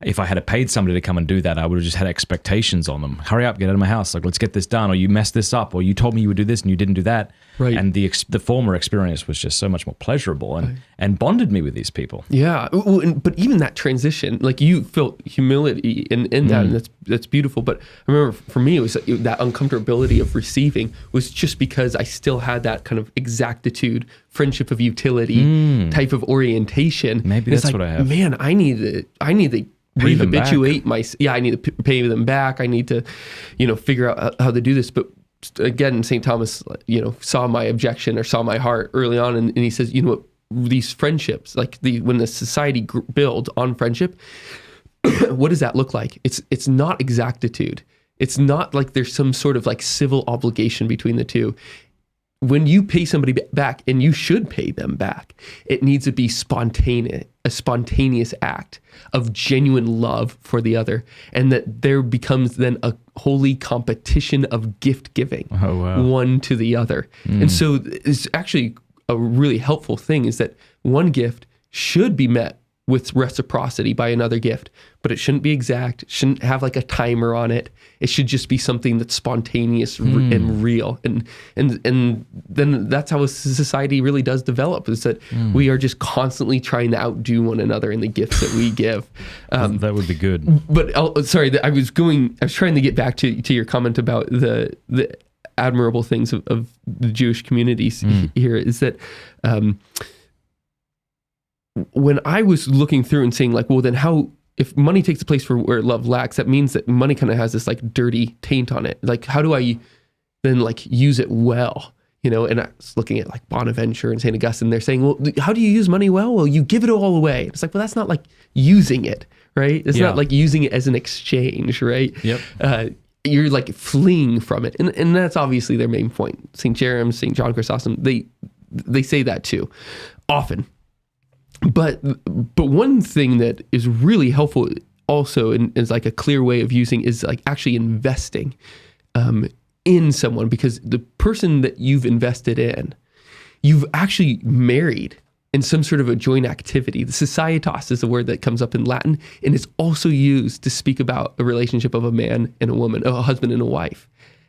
if I had paid somebody to come and do that, I would have just had expectations on them. Hurry up, get out of my house. Like, let's get this done. Or you messed this up. Or you told me you would do this and you didn't do that. Right. And the former experience was just so much more pleasurable and bonded me with these people. Yeah. But even that transition, like, you felt humility in that, and that's beautiful. But I remember for me, it was that uncomfortability of receiving was just because I still had that kind of exactitude, friendship of utility type of orientation. Maybe that's what I have. Man, I need to Pay them back. rehabilitate I need to pay them back. I need to, figure out how to do this. But again, St. Thomas, saw my objection or saw my heart early on. And he says, what, these friendships, like when the society builds on friendship, what does that look like? It's not exactitude. It's not like there's some sort of like civil obligation between the two. when you pay somebody back, and you should pay them back, it needs to be a spontaneous act of genuine love for the other, and that there becomes then a holy competition of gift giving, one to the other. And so it's actually a really helpful thing is that one gift should be met with reciprocity by another gift, but it shouldn't be exact, shouldn't have like a timer on it. It should just be something that's spontaneous and real. And then that's how a society really does develop, is that we are just constantly trying to outdo one another in the gifts that we give. That would be good. But sorry, I was trying to get back to your comment about the admirable things of the Jewish communities here, is that when I was looking through and saying like, well, then how, if money takes the place for where love lacks, that means that money kind of has this like dirty taint on it. Like, how do I then like use it well? You know, and I was looking at like Bonaventure and St. Augustine, they're saying, well, how do you use money well? Well, you give it all away. It's like, well, that's not like using it, right? It's not like using it as an exchange, right? Yep. You're like fleeing from it. And that's obviously their main point. St. Jerome, St. John Chrysostom, they say that too, often. But one thing that is really helpful also, and is like a clear way of using, is like actually investing in someone, because the person that you've invested in, you've actually married in some sort of a joint activity. The societas is a word that comes up in Latin, and it's also used to speak about a relationship of a man and a woman, a husband and a wife.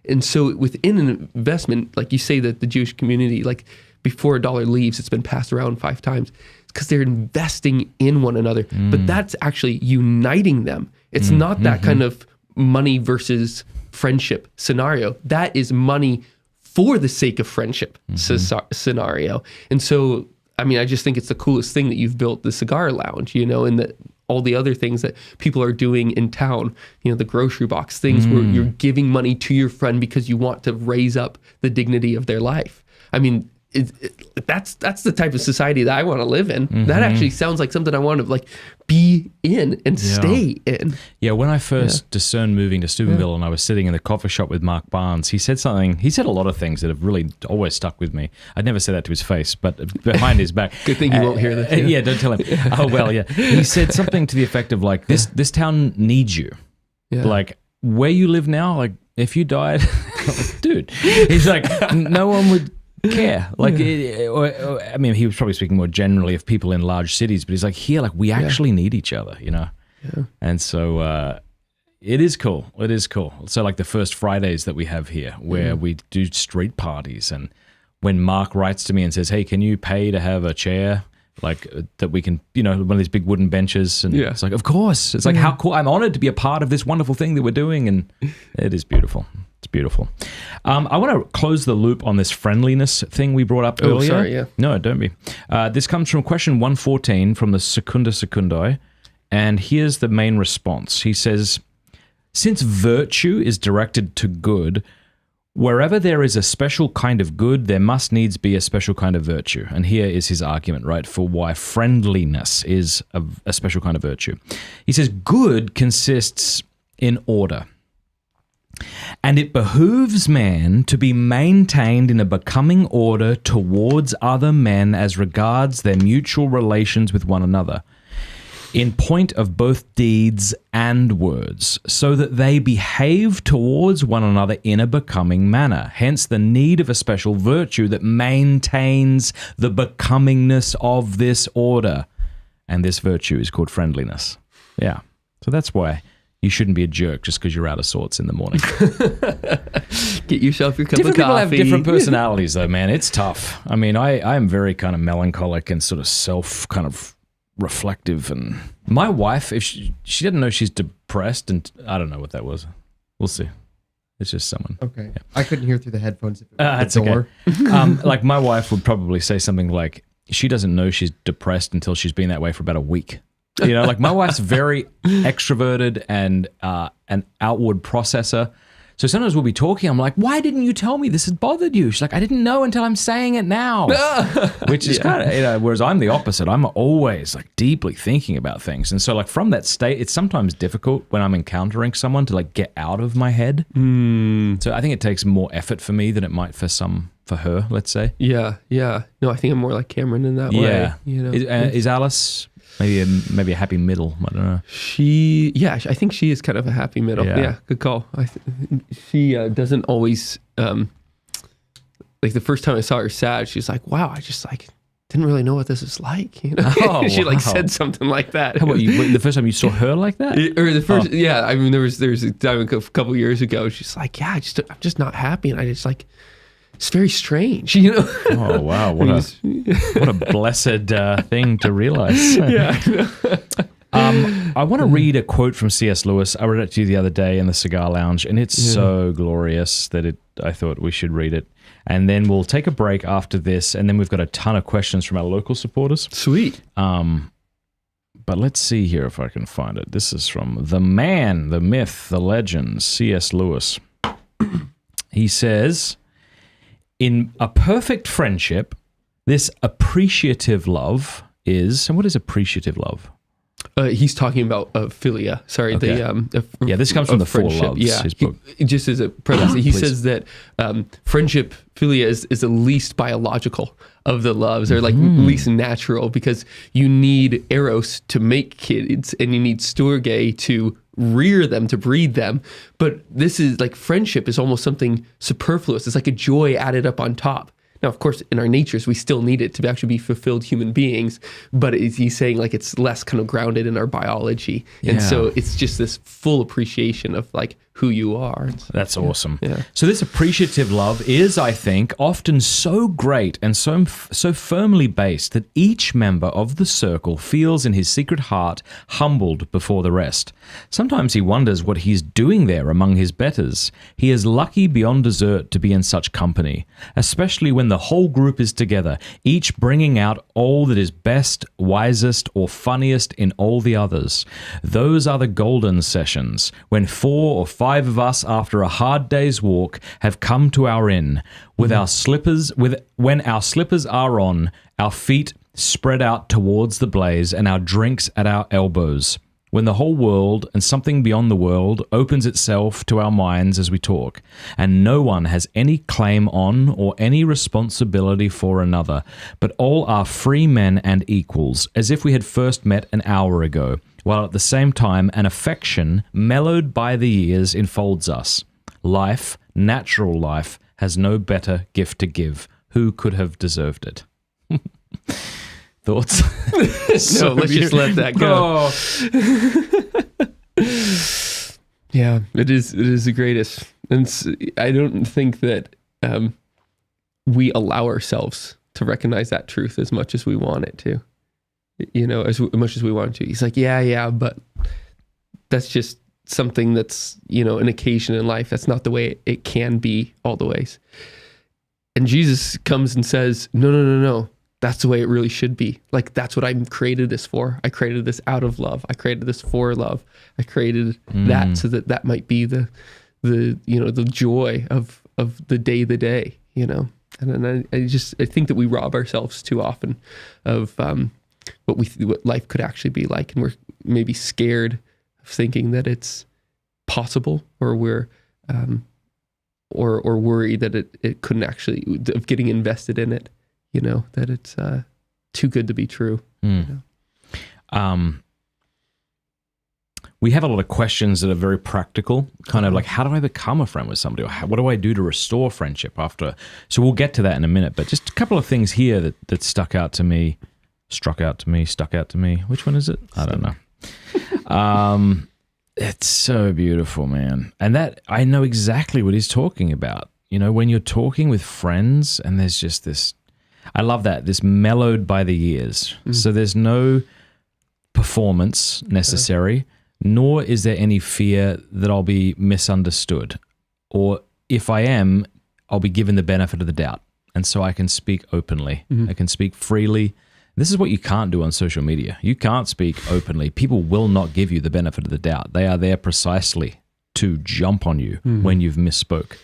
And so within an investment, like you say that the Jewish community, like before a dollar leaves, it's been passed around 5 times. Because they're investing in one another, but that's actually uniting them. It's not that kind of money versus friendship scenario. That is money for the sake of friendship scenario. And so, I mean, I just think it's the coolest thing that you've built the cigar lounge, you know, and that all the other things that people are doing in town, you know, the grocery box, things where you're giving money to your friend because you want to raise up the dignity of their life. I mean, that's the type of society that I want to live in. That actually sounds like something I want to like be in and stay in. Yeah, when I first discerned moving to Steubenville and I was sitting in the coffee shop with Mark Barnes, he said a lot of things that have really always stuck with me. I'd never said that to his face, but behind his back. Good thing you won't hear this. Yeah, don't tell him. Oh, well, yeah. He said something to the effect of like, this town needs you. Yeah. Like, where you live now, like, if you died, dude, he's like, no one would care. Like, I mean, he was probably speaking more generally of people in large cities, but he's like, here, like, we actually need each other, you know? Yeah. And so it is cool. It is cool. So like the first Fridays that we have here where we do street parties, and when Mark writes to me and says, hey, can you pay to have a chair? Like that we can, you know, one of these big wooden benches. And it's like, of course. It's like, how cool. I'm honored to be a part of this wonderful thing that we're doing. And it is beautiful. It's beautiful. I want to close the loop on this friendliness thing we brought up earlier. Oh, sorry, yeah. No, don't be. This comes from question 114 from the Secunda Secundoi. And here's the main response. He says, since virtue is directed to good, wherever there is a special kind of good, there must needs be a special kind of virtue. And here is his argument, right, for why friendliness is a special kind of virtue. He says, good consists in order, and it behooves man to be maintained in a becoming order towards other men as regards their mutual relations with one another, in point of both deeds and words, so that they behave towards one another in a becoming manner. Hence the need of a special virtue that maintains the becomingness of this order. And this virtue is called friendliness. Yeah. So that's why you shouldn't be a jerk just because you're out of sorts in the morning. Get yourself your cup Different of coffee. People have different personalities though, man. It's tough. I mean, I am very kind of melancholic and sort of kind of reflective, and my wife, if she didn't know she's depressed, and I don't know what that was. We'll see. It's just someone. Okay. Yeah. I couldn't hear through the headphones. If it was that's the door. Okay. Like my wife would probably say something like, she doesn't know she's depressed until she's been that way for about a week. You know, like my wife's very extroverted and an outward processor. So sometimes we'll be talking, I'm like, why didn't you tell me this had bothered you? She's like, I didn't know until I'm saying it now. Which is kind of, you know, whereas I'm the opposite. I'm always like deeply thinking about things. And so like from that state, it's sometimes difficult when I'm encountering someone to like get out of my head. So I think it takes more effort for me than it might for some for her, let's say. Yeah. No, I think I'm more like Cameron in that way. You know, Is Alice maybe a happy middle? I don't know. I think she is kind of a happy middle. Yeah, good call. She doesn't always like the first time I saw her sad. She's like, "Wow, I just like didn't really know what this is like." You know, she like said something like that. How about you? The first time you saw her like that, or the first? Yeah, I mean, there was a time a couple years ago. She's like, "Yeah, I'm just not happy," and I just like. It's very strange, you know. Oh wow, what a blessed thing to realize. Yeah. I want to read a quote from C.S. Lewis. I read it to you the other day in the cigar lounge, and it's so glorious that I thought we should read it. And then we'll take a break after this, and then we've got a ton of questions from our local supporters. Sweet. But let's see here if I can find it. This is from the man, the myth, the legend, C.S. Lewis. He says, in a perfect friendship, this appreciative love is... And what is appreciative love? He's talking about philia. Sorry, okay. This comes from the Four Loves, his book. Just as a preface, he says that friendship, philia, is the least biological of the loves, or like least natural, because you need eros to make kids, and you need storge to rear them, to breed them. But this is like friendship is almost something superfluous. It's like a joy added up on top. Now, of course, in our natures, we still need it to actually be fulfilled human beings, but he's saying like it's less kind of grounded in our biology. And so it's just this full appreciation of like who you are. That's awesome. Yeah. So this appreciative love is, I think, often so great and so firmly based that each member of the circle feels in his secret heart humbled before the rest. Sometimes he wonders what he's doing there among his betters. He is lucky beyond desert to be in such company, especially when the whole group is together, each bringing out all that is best, wisest, or funniest in all the others. Those are the golden sessions, when 4 or 5 of us, after a hard day's walk, have come to our inn, when our slippers are on, our feet spread out towards the blaze, and our drinks at our elbows. When the whole world and something beyond the world opens itself to our minds as we talk, and no one has any claim on or any responsibility for another, but all are free men and equals, as if we had first met an hour ago, while at the same time an affection mellowed by the years enfolds us. Life, natural life, has no better gift to give. Who could have deserved it? Thoughts? No, let's just let that go. Yeah, it is the greatest. And I don't think that we allow ourselves to recognize that truth as much as we want it to. You know, as much as we want to. He's like, yeah, but that's just something that's, you know, an occasion in life. That's not the way it can be all the ways. And Jesus comes and says, no. That's the way it really should be. Like, that's what I created this for. I created this out of love. I created this for love. I created that so that might be the you know, the joy of the day, you know. And then I think that we rob ourselves too often of what life could actually be like, and we're maybe scared of thinking that it's possible, or we're or worried that it couldn't actually, of getting invested in it. You know, that it's too good to be true. You know? We have a lot of questions that are very practical, kind of like, how do I become a friend with somebody? Or what do I do to restore friendship after? So we'll get to that in a minute, but just a couple of things here that struck out to me. Which one is it? I don't know. It's so beautiful, man. And that, I know exactly what he's talking about. You know, when you're talking with friends and there's just this, I love that, this mellowed by the years. So there's no performance necessary, nor is there any fear that I'll be misunderstood. Or if I am, I'll be given the benefit of the doubt. And so I can speak openly. I can speak freely. This is what you can't do on social media. You can't speak openly. People will not give you the benefit of the doubt. They are there precisely to jump on you when you've misspoke.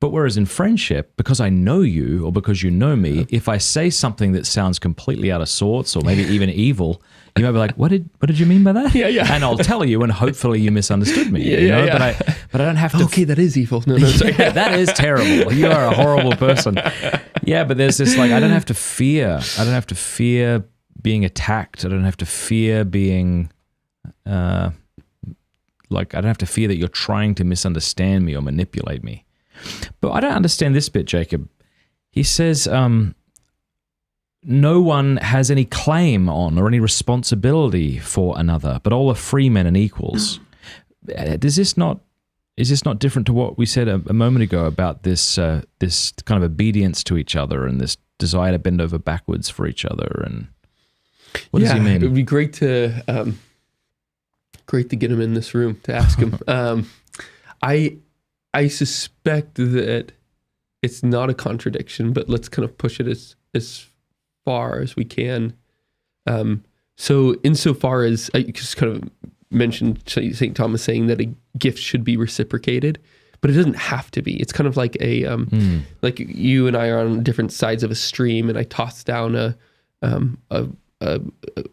But whereas in friendship, because I know you or because you know me, if I say something that sounds completely out of sorts or maybe even evil, you might be like, what did you mean by that? Yeah. And I'll tell you, and hopefully you misunderstood me. you know? But I don't have to. Okay, that is evil. No, sorry. Yeah, that is terrible. You are a horrible person. Yeah, but there's this I don't have to fear. I don't have to fear being attacked. I don't have to fear being I don't have to fear that you're trying to misunderstand me or manipulate me. But I don't understand this bit, Jacob. He says, no one has any claim on or any responsibility for another, but all are free men and equals. Is this not different to what we said a moment ago about this this kind of obedience to each other and this desire to bend over backwards for each other? And what does he mean? It would be great to get him in this room to ask him. I suspect that it's not a contradiction, but let's kind of push it as far as we can. So insofar as I just kind of mentioned St. Thomas saying that a gift should be reciprocated, but it doesn't have to be. It's kind of like like you and I are on different sides of a stream, and I toss down a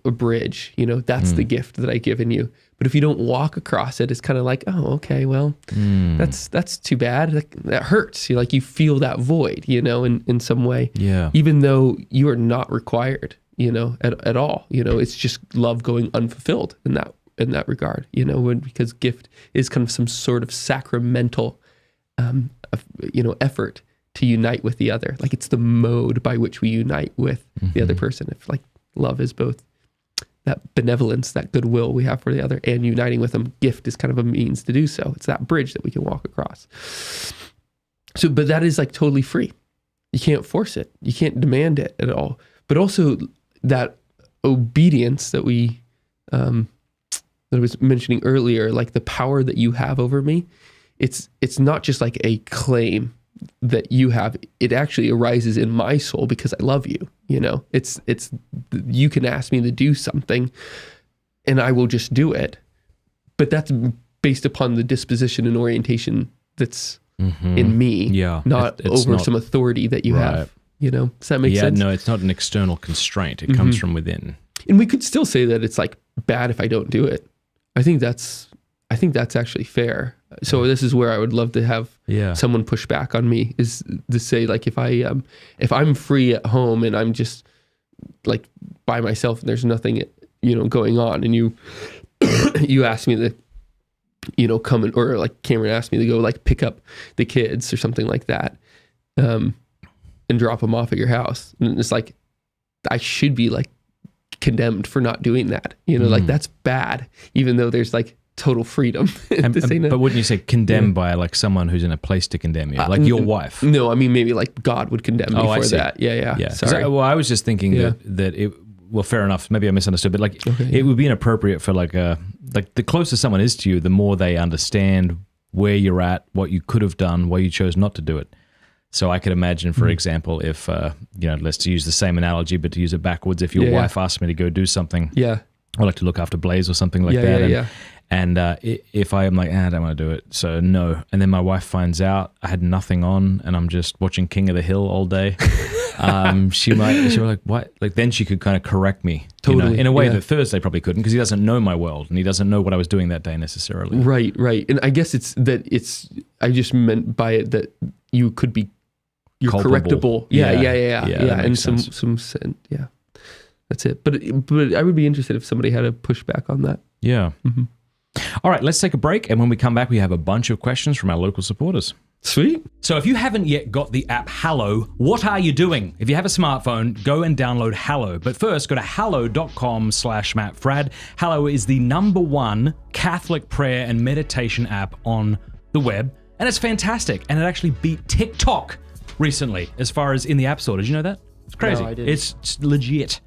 bridge. That's the gift that I've given you. But if you don't walk across it, it's kind of like, oh, okay, well, that's too bad. That hurts. You feel that void, in some way. Yeah. Even though you are not required, at all. It's just love going unfulfilled in that regard. Because gift is kind of some sort of sacramental, effort to unite with the other. Like it's the mode by which we unite with the other person. If love is both that benevolence, that goodwill we have for the other, and uniting with them, gift is kind of a means to do so. It's that bridge that we can walk across. So, but that is totally free. You can't force it. You can't demand it at all. But also that obedience that that I was mentioning earlier, the power that you have over me, it's not just a claim that you have. It actually arises in my soul because I love you. It's you can ask me to do something and I will just do it. But that's based upon the disposition and orientation that's in me, not it's over not, some authority that you have. Does that make sense? Yeah, no, it's not an external constraint. It comes from within. And we could still say that it's bad if I don't do it. I think that's actually fair. So this is where I would love to have someone push back on me, is to say if I'm free at home and I'm just by myself and there's nothing going on, and you ask me to come in, or Cameron asked me to go pick up the kids or something like that, and drop them off at your house, and it's I should be condemned for not doing that. That's bad, even though there's total freedom to say no. But wouldn't you say condemned by someone who's in a place to condemn you, your wife? No, I mean maybe God would condemn me for that. Yeah. Sorry. I was just thinking that it. Well, fair enough. Maybe I misunderstood, but it would be inappropriate for the closer someone is to you, the more they understand where you're at, what you could have done, why you chose not to do it. So I could imagine, for example, if let's use the same analogy, but to use it backwards, if your wife asked me to go do something, I to look after Blaze or something like that. And if I am I don't want to do it, so no. And then my wife finds out I had nothing on and I'm just watching King of the Hill all day. She was like, what? Then she could kind of correct me, totally, in a way that Thursday probably couldn't, because he doesn't know my world and he doesn't know what I was doing that day necessarily. Right. And I guess I just meant by it that you could be, you're correctable. Yeah. And some yeah. That's it. But I would be interested if somebody had a pushback on that. Yeah. Mm-hmm. All right, let's take a break. And when we come back, we have a bunch of questions from our local supporters. Sweet. So if you haven't yet got the app Hallow, what are you doing? If you have a smartphone, go and download Hallow. But first, go to hallow.com/MattFradd. Hallow is the #1 Catholic prayer and meditation app on the web. And it's fantastic. And it actually beat TikTok recently as far as in the App Store. Did you know that? It's crazy. No, I didn't. It's legit.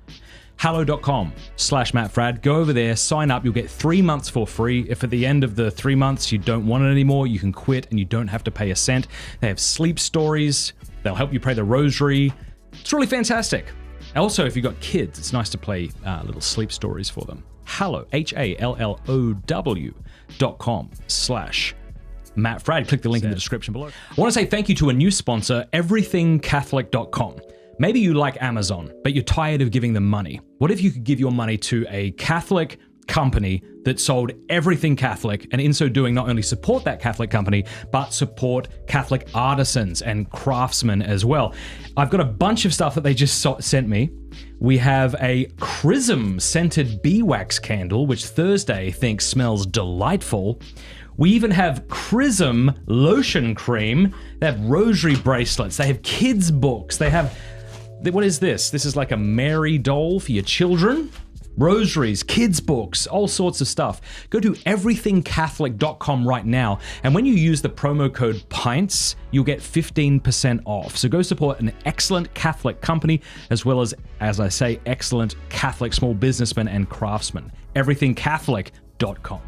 Hallow.com/MattFradd. Go over there, sign up. You'll get 3 months for free. If at the end of the 3 months you don't want it anymore, you can quit and you don't have to pay a cent. They have sleep stories. They'll help you pray the rosary. It's really fantastic. Also, if you've got kids, it's nice to play little sleep stories for them. Hallow, HALLOW.com/MattFradd. Matt Fradd. Click the link in the description below. I want to say thank you to a new sponsor, everythingcatholic.com. Maybe you like Amazon, but you're tired of giving them money. What if you could give your money to a Catholic company that sold everything Catholic, and in so doing not only support that Catholic company, but support Catholic artisans and craftsmen as well? I've got a bunch of stuff that they just sent me. We have a Chrism scented bee wax candle, which Thursday thinks smells delightful. We even have Chrism lotion cream. They have rosary bracelets. They have kids' books. They have... What is this? This is like a Mary doll for your children. Rosaries, kids' books, all sorts of stuff. Go to everythingcatholic.com right now, and when you use the promo code PINTS, you'll get 15% off. So go support an excellent Catholic company, as well as I say, excellent Catholic small businessmen and craftsmen. Everythingcatholic.com.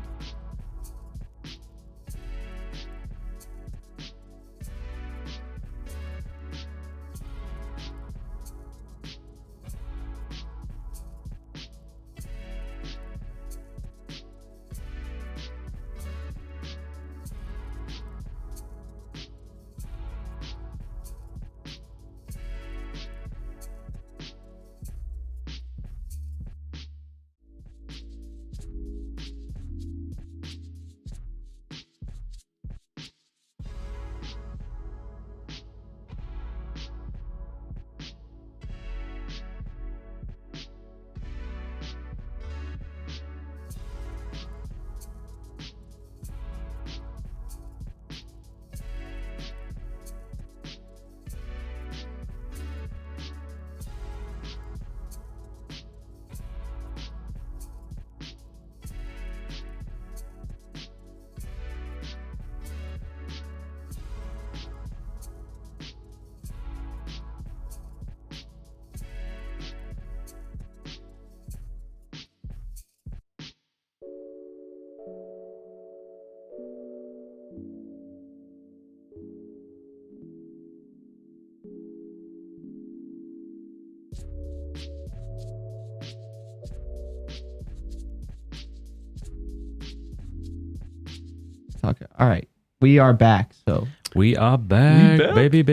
Okay. All right. We are back. So we are back. Baby.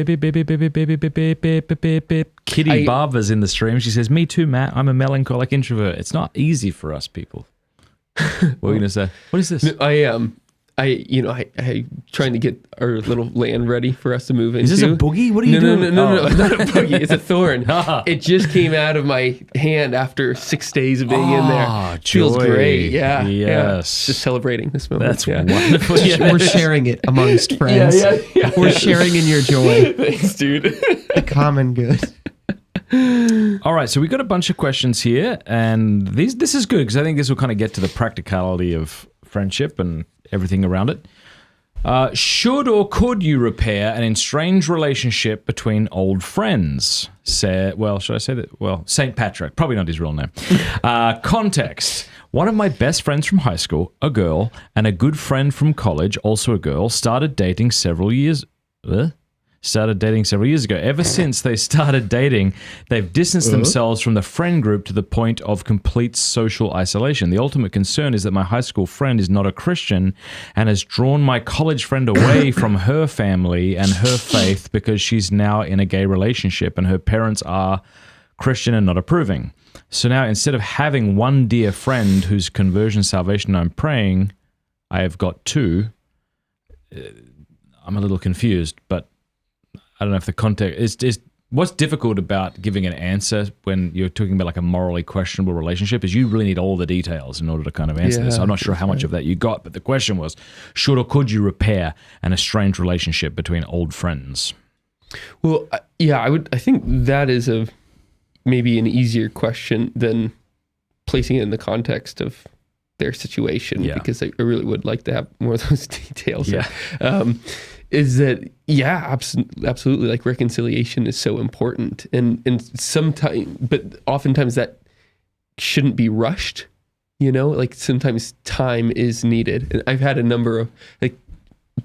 Kitty Barber's in the stream. She says, "Me too, Matt. I'm a melancholic introvert. It's not easy for us people." What are you going to say? What is this? I trying to get our little land ready for us to move into. Is this a boogie? What are you doing? No, it's not a boogie. It's a thorn. It just came out of my hand after 6 days of being in there. Feels great. Yeah. Yes. Just celebrating this moment. That's wonderful. We're sharing it amongst friends. Yeah. We're sharing in your joy. Thanks, dude. The common good. All right, so we got a bunch of questions here, and this is good because I think this will kind of get to the practicality of friendship and everything around it. Should or could you repair an estranged relationship between old friends? Should I say that? Well, St. Patrick, probably not his real name. Context. One of my best friends from high school, a girl, and a good friend from college, also a girl, started dating several years ago. Ever since they started dating, they've distanced themselves from the friend group to the point of complete social isolation. The ultimate concern is that my high school friend is not a Christian and has drawn my college friend away from her family and her faith because she's now in a gay relationship and her parents are Christian and not approving. So now instead of having one dear friend whose conversion salvation I'm praying, I have got two. I'm a little confused, but I don't know if the context is what's difficult about giving an answer when you're talking about like a morally questionable relationship is you really need all the details in order to kind of answer this. I'm not sure how much of that you got, but the question was, should or could you repair an estranged relationship between old friends? Well, I think that is maybe an easier question than placing it in the context of their situation, because I really would like to have more of those details. Is that absolutely, like reconciliation is so important, and sometimes, but oftentimes that shouldn't be rushed, like sometimes time is needed. And I've had a number of, like,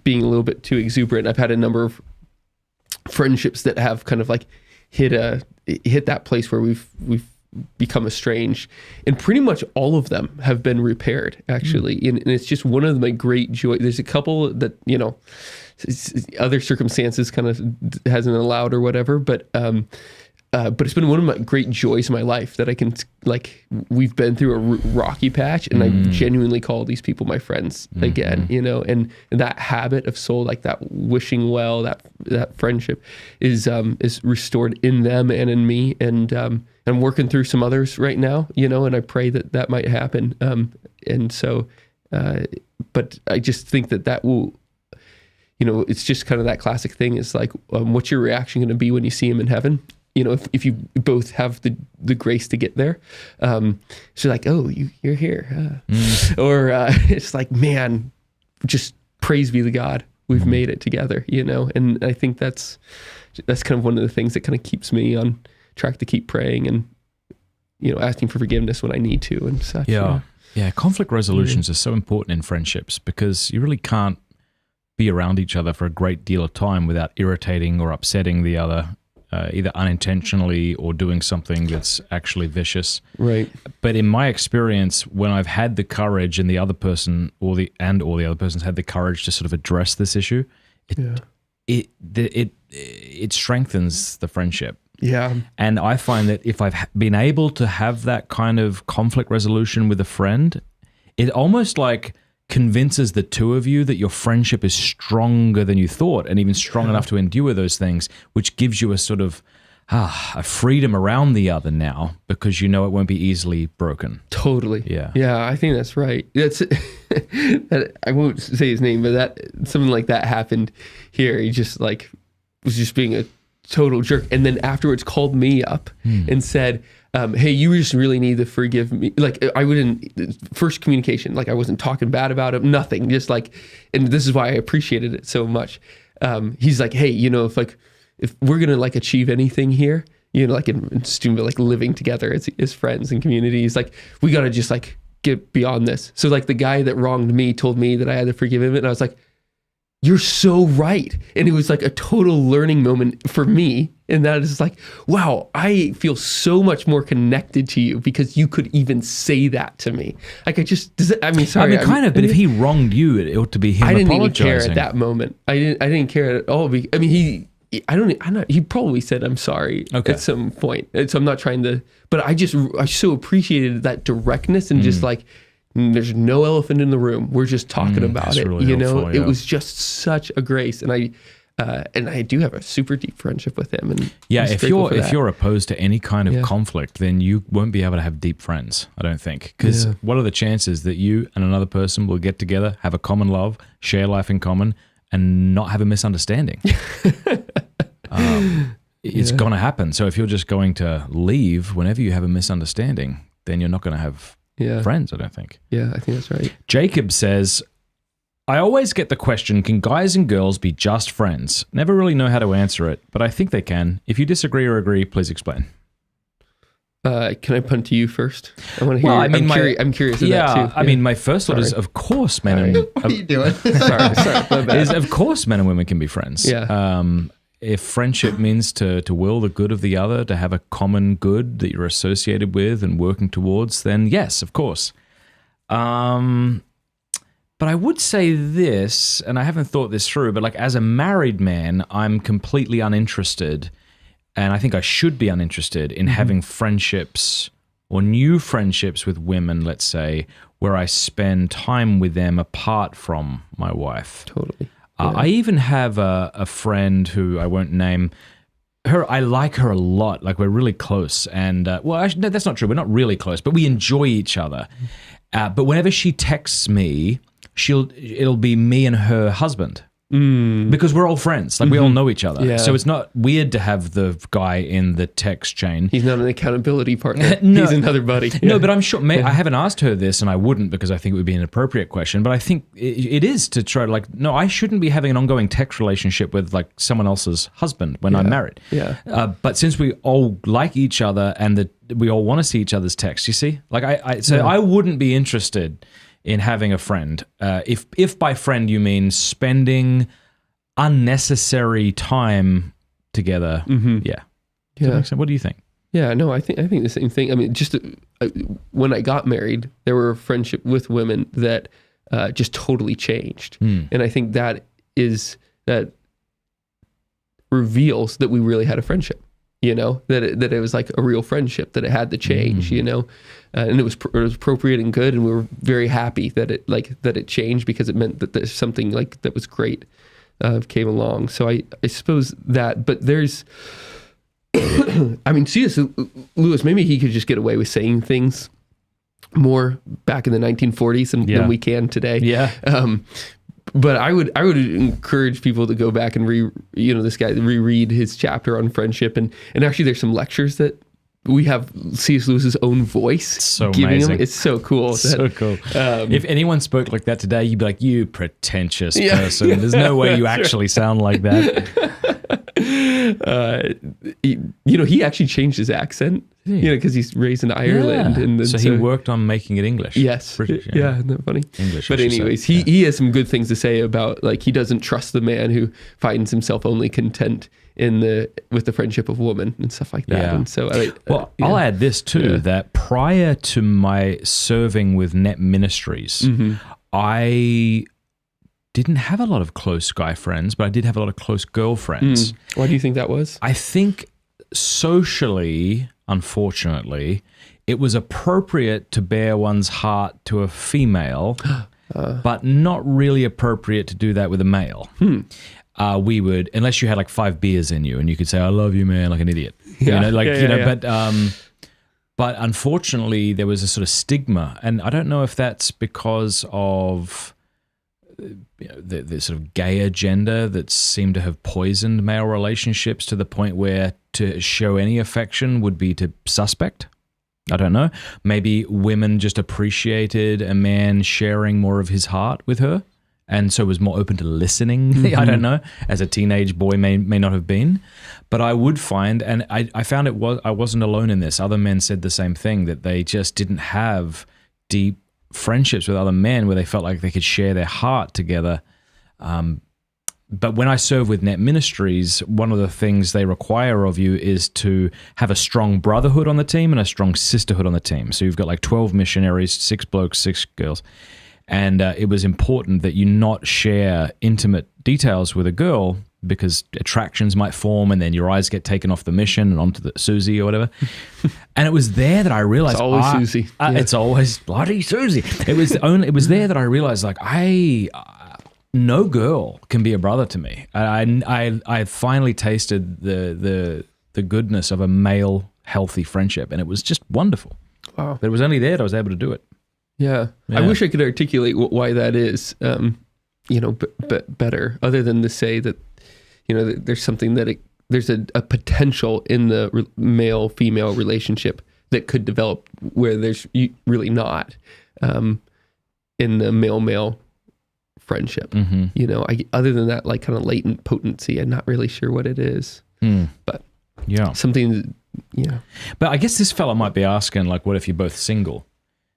being a little bit too exuberant, I've had a number of friendships that have kind of like hit that place where we've become estranged, and pretty much all of them have been repaired, actually. And it's just one of my great joy. There's a couple that, other circumstances kind of hasn't allowed or whatever, but it's been one of my great joys in my life that I can, we've been through a rocky patch, and I genuinely call these people my friends again, and that habit of soul, like that wishing well, that friendship is restored in them and in me. And I'm working through some others right now, and I pray that might happen. But I just think that will, it's just kind of that classic thing. Is like, what's your reaction going to be when you see him in heaven? If you both have the grace to get there. So like, oh, you're here. Or it's like, man, just praise be to God. We've made it together, And I think that's kind of one of the things that kind of keeps me on track to keep praying and, asking for forgiveness when I need to and such. Yeah. Yeah. Conflict resolutions are so important in friendships because you really can't be around each other for a great deal of time without irritating or upsetting the other, either unintentionally or doing something that's actually vicious. Right. But in my experience, when I've had the courage and the other person or the other person's had the courage to sort of address this issue, it strengthens the friendship. Yeah. And I find that if I've been able to have that kind of conflict resolution with a friend, it almost like convinces the two of you that your friendship is stronger than you thought, and even strong enough to endure those things, which gives you a sort of a freedom around the other now, because it won't be easily broken. Totally. Yeah. Yeah, I think that's right. That's I won't say his name, but something like that happened here. He just was just being a total jerk, and then afterwards called me up and said, hey, you just really need to forgive me. I wouldn't, first communication, I wasn't talking bad about him, nothing, just and this is why I appreciated it so much. He's like, hey, if we're going to achieve anything here, in student, living together as friends and communities, we got to just get beyond this. So the guy that wronged me told me that I had to forgive him. And I was like, you're so right. And it was a total learning moment for me. And that is wow, I feel so much more connected to you because you could even say that to me. But if he wronged you, it ought to be him. I didn't apologizing. even care at that moment. I didn't care at all. He probably said, I'm sorry at some point. So I'm not trying to, but I so appreciated that directness and just there's no elephant in the room. We're just talking about it. Really helpful, It was just such a grace. And I do have a super deep friendship with him. And if you're opposed to any kind of conflict, then you won't be able to have deep friends, I don't think. Because what are the chances that you and another person will get together, have a common love, share life in common, and not have a misunderstanding? It's going to happen. So if you're just going to leave whenever you have a misunderstanding, then you're not going to have friends, I don't think. Yeah, I think that's right. Jacob says, I always get the question, can guys and girls be just friends? Never really know how to answer it, but I think they can. If you disagree or agree, please explain. Can I punt to you first? I want to hear. I'm curious of that too. My first thought is, of course, men and what are you doing? sorry, my bad. Is of course men and women can be friends. Yeah. If friendship means to will the good of the other, to have a common good that you're associated with and working towards, then yes, of course. But I would say this, and I haven't thought this through, but as a married man, I'm completely uninterested, and I think I should be uninterested in having friendships or new friendships with women, let's say, where I spend time with them apart from my wife. Totally. I even have a friend who I won't name. I like her a lot. We're really close. And, actually, no, that's not true. We're not really close, but we enjoy each other. But whenever she texts me, it'll be me and her husband. Because we're all friends. We all know each other. Yeah. So it's not weird to have the guy in the text chain. He's not an accountability partner. No. He's another buddy. No, but I'm sure, I haven't asked her this, and I wouldn't because I think it would be an appropriate question, but I think it is to try to no, I shouldn't be having an ongoing text relationship with someone else's husband when I'm married. Yeah. But since we all like each other and we all want to see each other's texts, you see? I wouldn't be interested in having a friend. If by friend you mean spending unnecessary time together. Yeah. Does that make sense? What do you think? Yeah, no, I think the same thing. I mean, just when I got married, there were friendship with women that just totally changed, and I think that reveals that we really had a friendship. You know, that it was like a real friendship, that it had to change. You know, and it was appropriate and good, and we were very happy that it changed, because it meant that there's something like that was great came along. So I suppose that, but there's. I mean, C.S. Lewis, maybe he could just get away with saying things more back in the 1940s than we can today. Yeah. But I would encourage people to go back and reread his chapter on friendship, and actually there's some lectures that we have C.S. Lewis's own voice giving amazing. him. It's so cool. So cool. If anyone spoke like that today, you'd be like, you pretentious person. There's no way you actually sound like that. He actually changed his accent, because he's raised in Ireland. Yeah. And so he worked on making it English. Yes. British, yeah, isn't that funny? English. But anyways, he has some good things to say about, like, he doesn't trust the man who finds himself only content with the friendship of woman and stuff like that. Yeah. And so, I'll add this too, that prior to my serving with Net Ministries, I didn't have a lot of close guy friends, but I did have a lot of close girlfriends. Why do you think that was? I think socially, unfortunately, it was appropriate to bare one's heart to a female, but not really appropriate to do that with a male. We would, unless you had like 5 beers in you and you could say, I love you, man, like an idiot. But unfortunately there was a sort of stigma, and I don't know if that's because of the sort of gay agenda that seemed to have poisoned male relationships to the point where to show any affection would be to suspect. I don't know. Maybe women just appreciated a man sharing more of his heart with her, and so was more open to listening. I don't know. As a teenage boy may not have been. But I would find, and I found I wasn't alone in this. Other men said the same thing, that they just didn't have deep friendships with other men where they felt like they could share their heart together. But when I serve with Net Ministries, one of the things they require of you is to have a strong brotherhood on the team and a strong sisterhood on the team. So you've got like 12 missionaries, 6 blokes, 6 girls. And it was important that you not share intimate details with a girl, because attractions might form and then your eyes get taken off the mission and onto the Susie or whatever. And it was there that I realized, it's always Susie. It's always bloody Susie. It was there that I realized, like, no girl can be a brother to me. I finally tasted the goodness of a male healthy friendship, and it was just wonderful. Wow. But it was only there that I was able to do it. Yeah. I wish I could articulate why that is, but better, other than to say that, there's something that there's a potential in the male-female relationship that could develop where there's really not in the male-male friendship. Other than that, like, kind of latent potency, I'm not really sure what it is. But yeah, something, yeah. But I guess this fella might be asking, like, what if you're both single?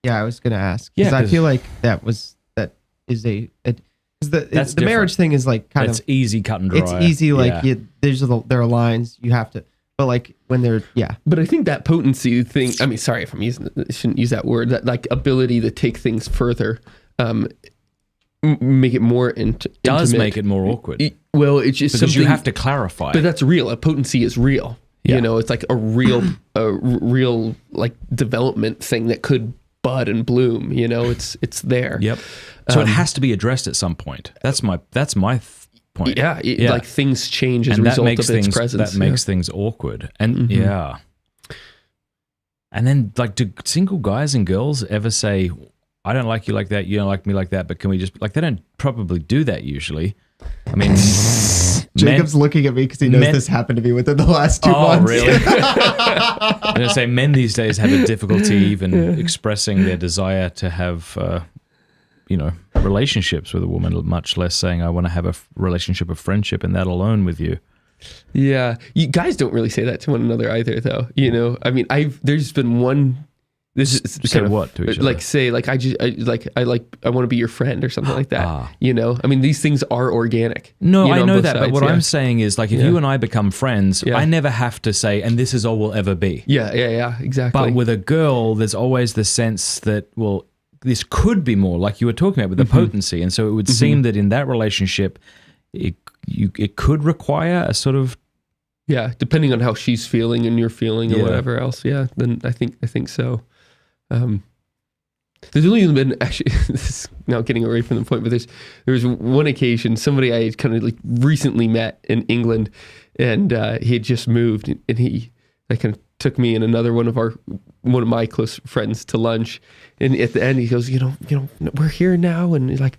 Yeah, I was going to ask. Because I feel like that is the marriage thing is like kind of... It's easy cut and dry. It's easy, like, there are lines you have to... But like when they're... Yeah. But I think that potency thing... I mean, sorry if I shouldn't use that word. That, like, ability to take things further, make it more intimate. Does make it more awkward. It's just because something... you have to clarify. But that's real. A potency is real. Yeah. It's like a real like development thing that could bud and bloom. It's there. Yep. So it has to be addressed at some point. That's my point. Yeah. Like, things change as a result of its presence. That makes things awkward. And yeah. And then, like, do single guys and girls ever say, I don't like you like that, you don't like me like that, but can we just... Like, they don't probably do that usually. I mean... Jacob's looking at me because he knows this happened to me within the last 2 months. Oh, really? I'm going to say men these days have a difficulty even expressing their desire to have, relationships with a woman, much less saying, I want to have a relationship of friendship and that alone with you. Yeah. You guys don't really say that to one another either, though. I mean, there's been one This is Say what to each other? Like say like I want to be your friend or something like that. You know, I mean, these things are organic. No, you know, I on know both that, but sides, what I'm saying is like if you and I become friends, Yeah. I never have to say, and this is all we'll ever be. Yeah, exactly. But with a girl, there's always the sense that, well, this could be more, like you were talking about with the potency. And so it would seem that in that relationship, it could require a sort of, yeah, depending on how she's feeling and you're feeling or whatever else. Yeah, then I think so. There's only been actually this is now getting away from the point, but there was one occasion somebody I had kind of like recently met in England, and he had just moved, and he like kind of took me and another one of my close friends to lunch, and at the end he goes, you know, we're here now, and he's like,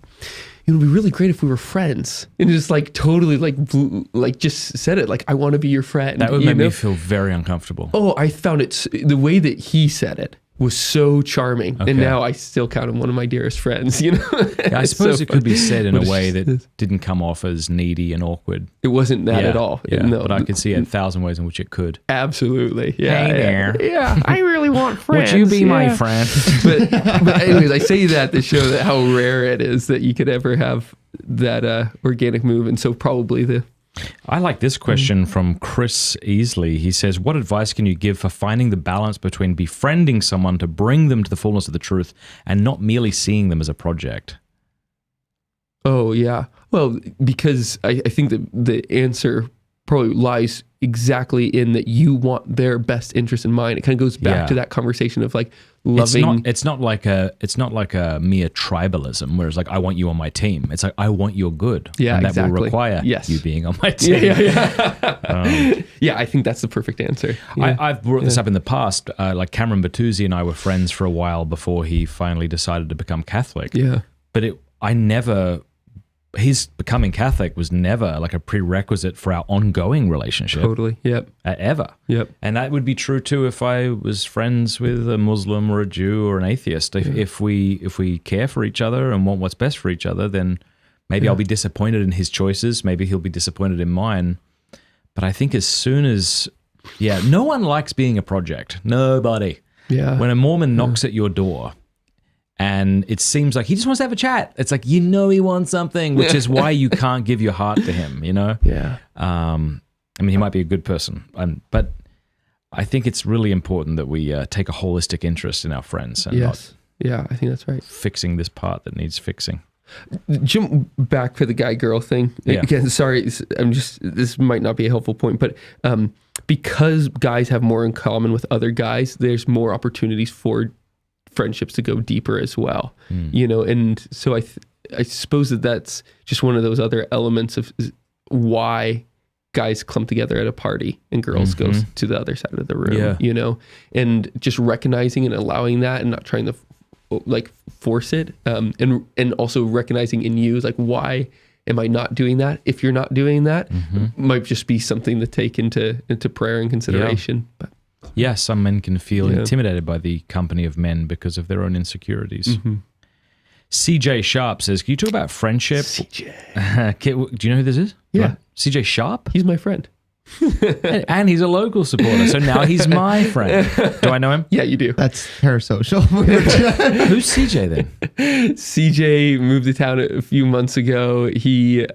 it would be really great if we were friends. And just like totally like just said it like, I want to be your friend. that would make me feel very uncomfortable. Oh, I found it, the way that he said it was so charming. Okay. And now I still count him one of my dearest friends, you know? Yeah, I suppose it could be said in But a it's way just- that didn't come off as needy and awkward. It wasn't that at all. Yeah, No, but I could see 1,000 ways in which it could. absolutely. Yeah. Hey yeah. there. Yeah. I really want friends. Would you be my yeah. friend? But anyways, I say that to show that how rare it is that you could ever have that organic move. And so probably I like this question from Chris Easley. He says, what advice can you give for finding the balance between befriending someone to bring them to the fullness of the truth and not merely seeing them as a project? Oh, yeah. Well, because I think that the answer probably lies exactly in that you want their best interest in mind. It kind of goes back to that conversation of like loving. It's not like a mere tribalism where it's like, I want you on my team. It's like, I want your good. Yeah, and that exactly. will require Yes. you being on my team. Yeah. Yeah, I think that's the perfect answer. Yeah. I've brought this up in the past. Like Cameron Bertuzzi and I were friends for a while before he finally decided to become Catholic. Yeah. But his becoming Catholic was never like a prerequisite for our ongoing relationship. Totally. Yep. Ever. Yep. And that would be true too if I was friends with a Muslim or a Jew or an atheist. If we care for each other and want what's best for each other, then maybe I'll be disappointed in his choices. Maybe he'll be disappointed in mine. But I think as soon as, no one likes being a project. Nobody. Yeah. When a Mormon knocks at your door and it seems like he just wants to have a chat, it's like, he wants something, which is why you can't give your heart to him, Yeah. I mean, he might be a good person, but I think it's really important that we take a holistic interest in our friends and not Yeah, I think that's right. fixing this part that needs fixing. Jump back for the guy-girl thing. Yeah. Again, sorry, this might not be a helpful point, but because guys have more in common with other guys, there's more opportunities for friendships to go deeper as well. And so I suppose that's just one of those other elements of why guys clump together at a party and girls go to the other side of the room, and just recognizing and allowing that and not trying to like force it, and also recognizing in you like, why am I not doing that? If you're not doing that, might just be something to take into prayer and consideration. But some men can feel intimidated by the company of men because of their own insecurities. CJ Sharp says, can you talk about friendship? CJ. Do you know who this is? Yeah. CJ Sharp? He's my friend. And he's a local supporter, so now he's my friend. Do I know him? Yeah, you do. That's parasocial. Who's CJ then? CJ moved to town a few months ago. He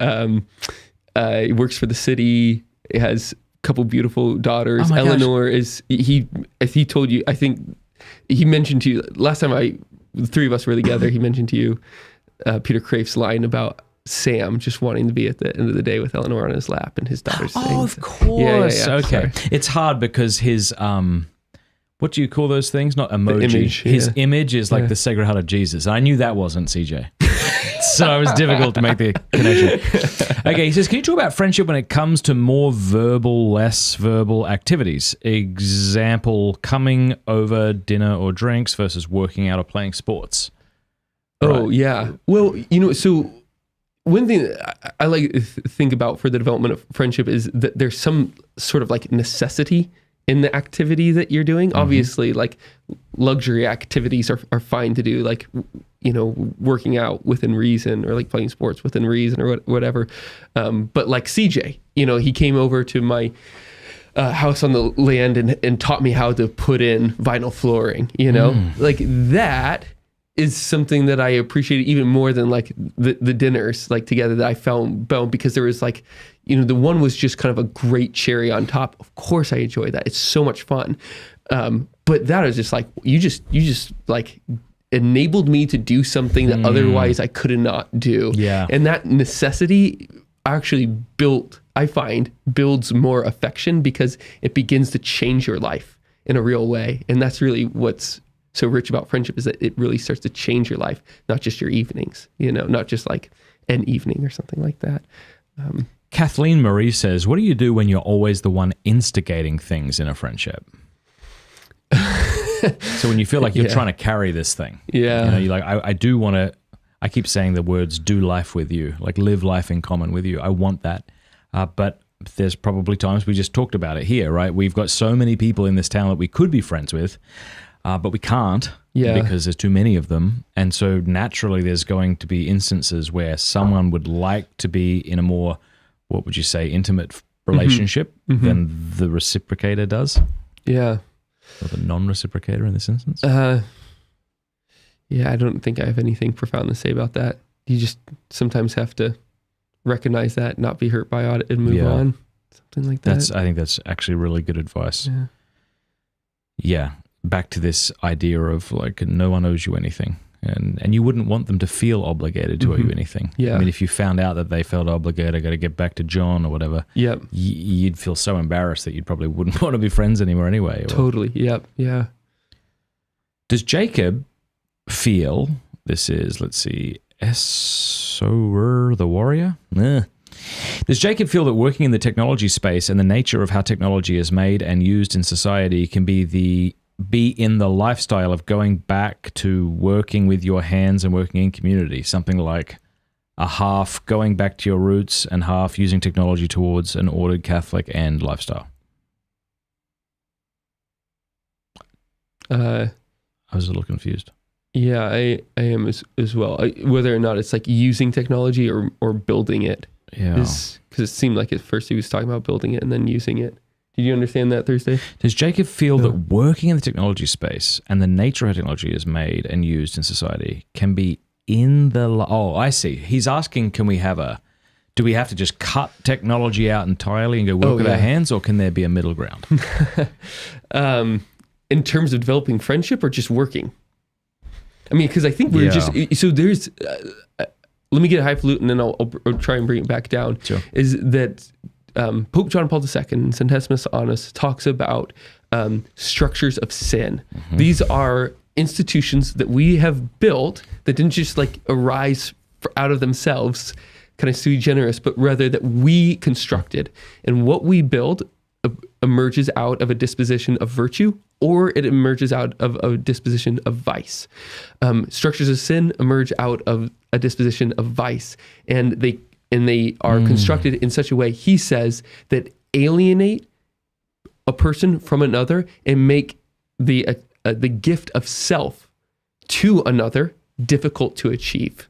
works for the city. He has a couple beautiful daughters. Oh my Eleanor is, he told you, I think he mentioned to you, last time the three of us were together, he mentioned to you Peter Craif's line about Sam just wanting to be at the end of the day with Eleanor on his lap and his daughter's things. Oh, of course. Yeah. Okay. Sorry. It's hard because his, what do you call those things? Not emoji. Image, his image is like the Sacred Heart of Jesus. And I knew that wasn't CJ. So it was difficult to make the connection. Okay, he says, can you talk about friendship when it comes to more verbal, less verbal activities? Example, coming over dinner or drinks versus working out or playing sports. Oh, Right. yeah. Well, so one thing that I like to think about for the development of friendship is that there's some sort of like necessity in the activity that you're doing. Obviously, like luxury activities are fine to do, like, working out within reason or like playing sports within reason or whatever. But like CJ, he came over to my house on the land and taught me how to put in vinyl flooring, like that is something that I appreciated even more than like the dinners like together that I found because there was like, the one was just kind of a great cherry on top. Of course I enjoy that. It's so much fun. But that is just like, you just like enabled me to do something that otherwise I could not do. Yeah. And that necessity actually builds more affection because it begins to change your life in a real way. And that's really what's so rich about friendship, is that it really starts to change your life, not just your evenings, not just like an evening or something like that. Kathleen Marie says, what do you do when you're always the one instigating things in a friendship? So when you feel like you're trying to carry this thing, you're like, I do want to, I keep saying the words, do life with you, like live life in common with you. I want that. But there's probably times, we just talked about it here, right? We've got so many people in this town that we could be friends with, but we can't because there's too many of them. And so naturally there's going to be instances where someone would like to be in a more, what would you say, intimate relationship than the reciprocator does. Yeah. Or the non-reciprocator in this instance. Yeah, I don't think I have anything profound to say about that. You just sometimes have to recognize that, not be hurt by it, and move on. Something like that. I think that's actually really good advice. Yeah. Back to this idea of like, no one owes you anything. And you wouldn't want them to feel obligated to owe you anything. Yeah. I mean, if you found out that they felt obligated, I got to get back to John or whatever, you'd feel so embarrassed that you probably wouldn't want to be friends anymore anyway. Totally. Yep. Yeah. Does Jacob feel, this is, let's see, Essorer the Warrior? Does Jacob feel that working in the technology space and the nature of how technology is made and used in society can be in the lifestyle of going back to working with your hands and working in community, something like a half going back to your roots and half using technology towards an ordered Catholic and lifestyle? I was a little confused. Yeah, I am as well. Whether or not it's like using technology or building it. Yeah. Because it seemed like at first he was talking about building it and then using it. Did you understand that, Thursday? Does Jacob feel that working in the technology space and the nature of how technology is made and used in society can be in the... Oh, I see. He's asking, do we have to just cut technology out entirely and go work with our hands, or can there be a middle ground? In terms of developing friendship or just working? I mean, because I think we're just... So there's... let me get highfalutin and I'll try and bring it back down. Sure. Is that... Pope John Paul II in Centesimus Annus talks about structures of sin. These are institutions that we have built that didn't just like arise out of themselves, kind of sui generis, but rather that we constructed. And what we build emerges out of a disposition of virtue, or it emerges out of a disposition of vice. Structures of sin emerge out of a disposition of vice, and they are constructed in such a way, he says, that alienate a person from another and make the gift of self to another difficult to achieve.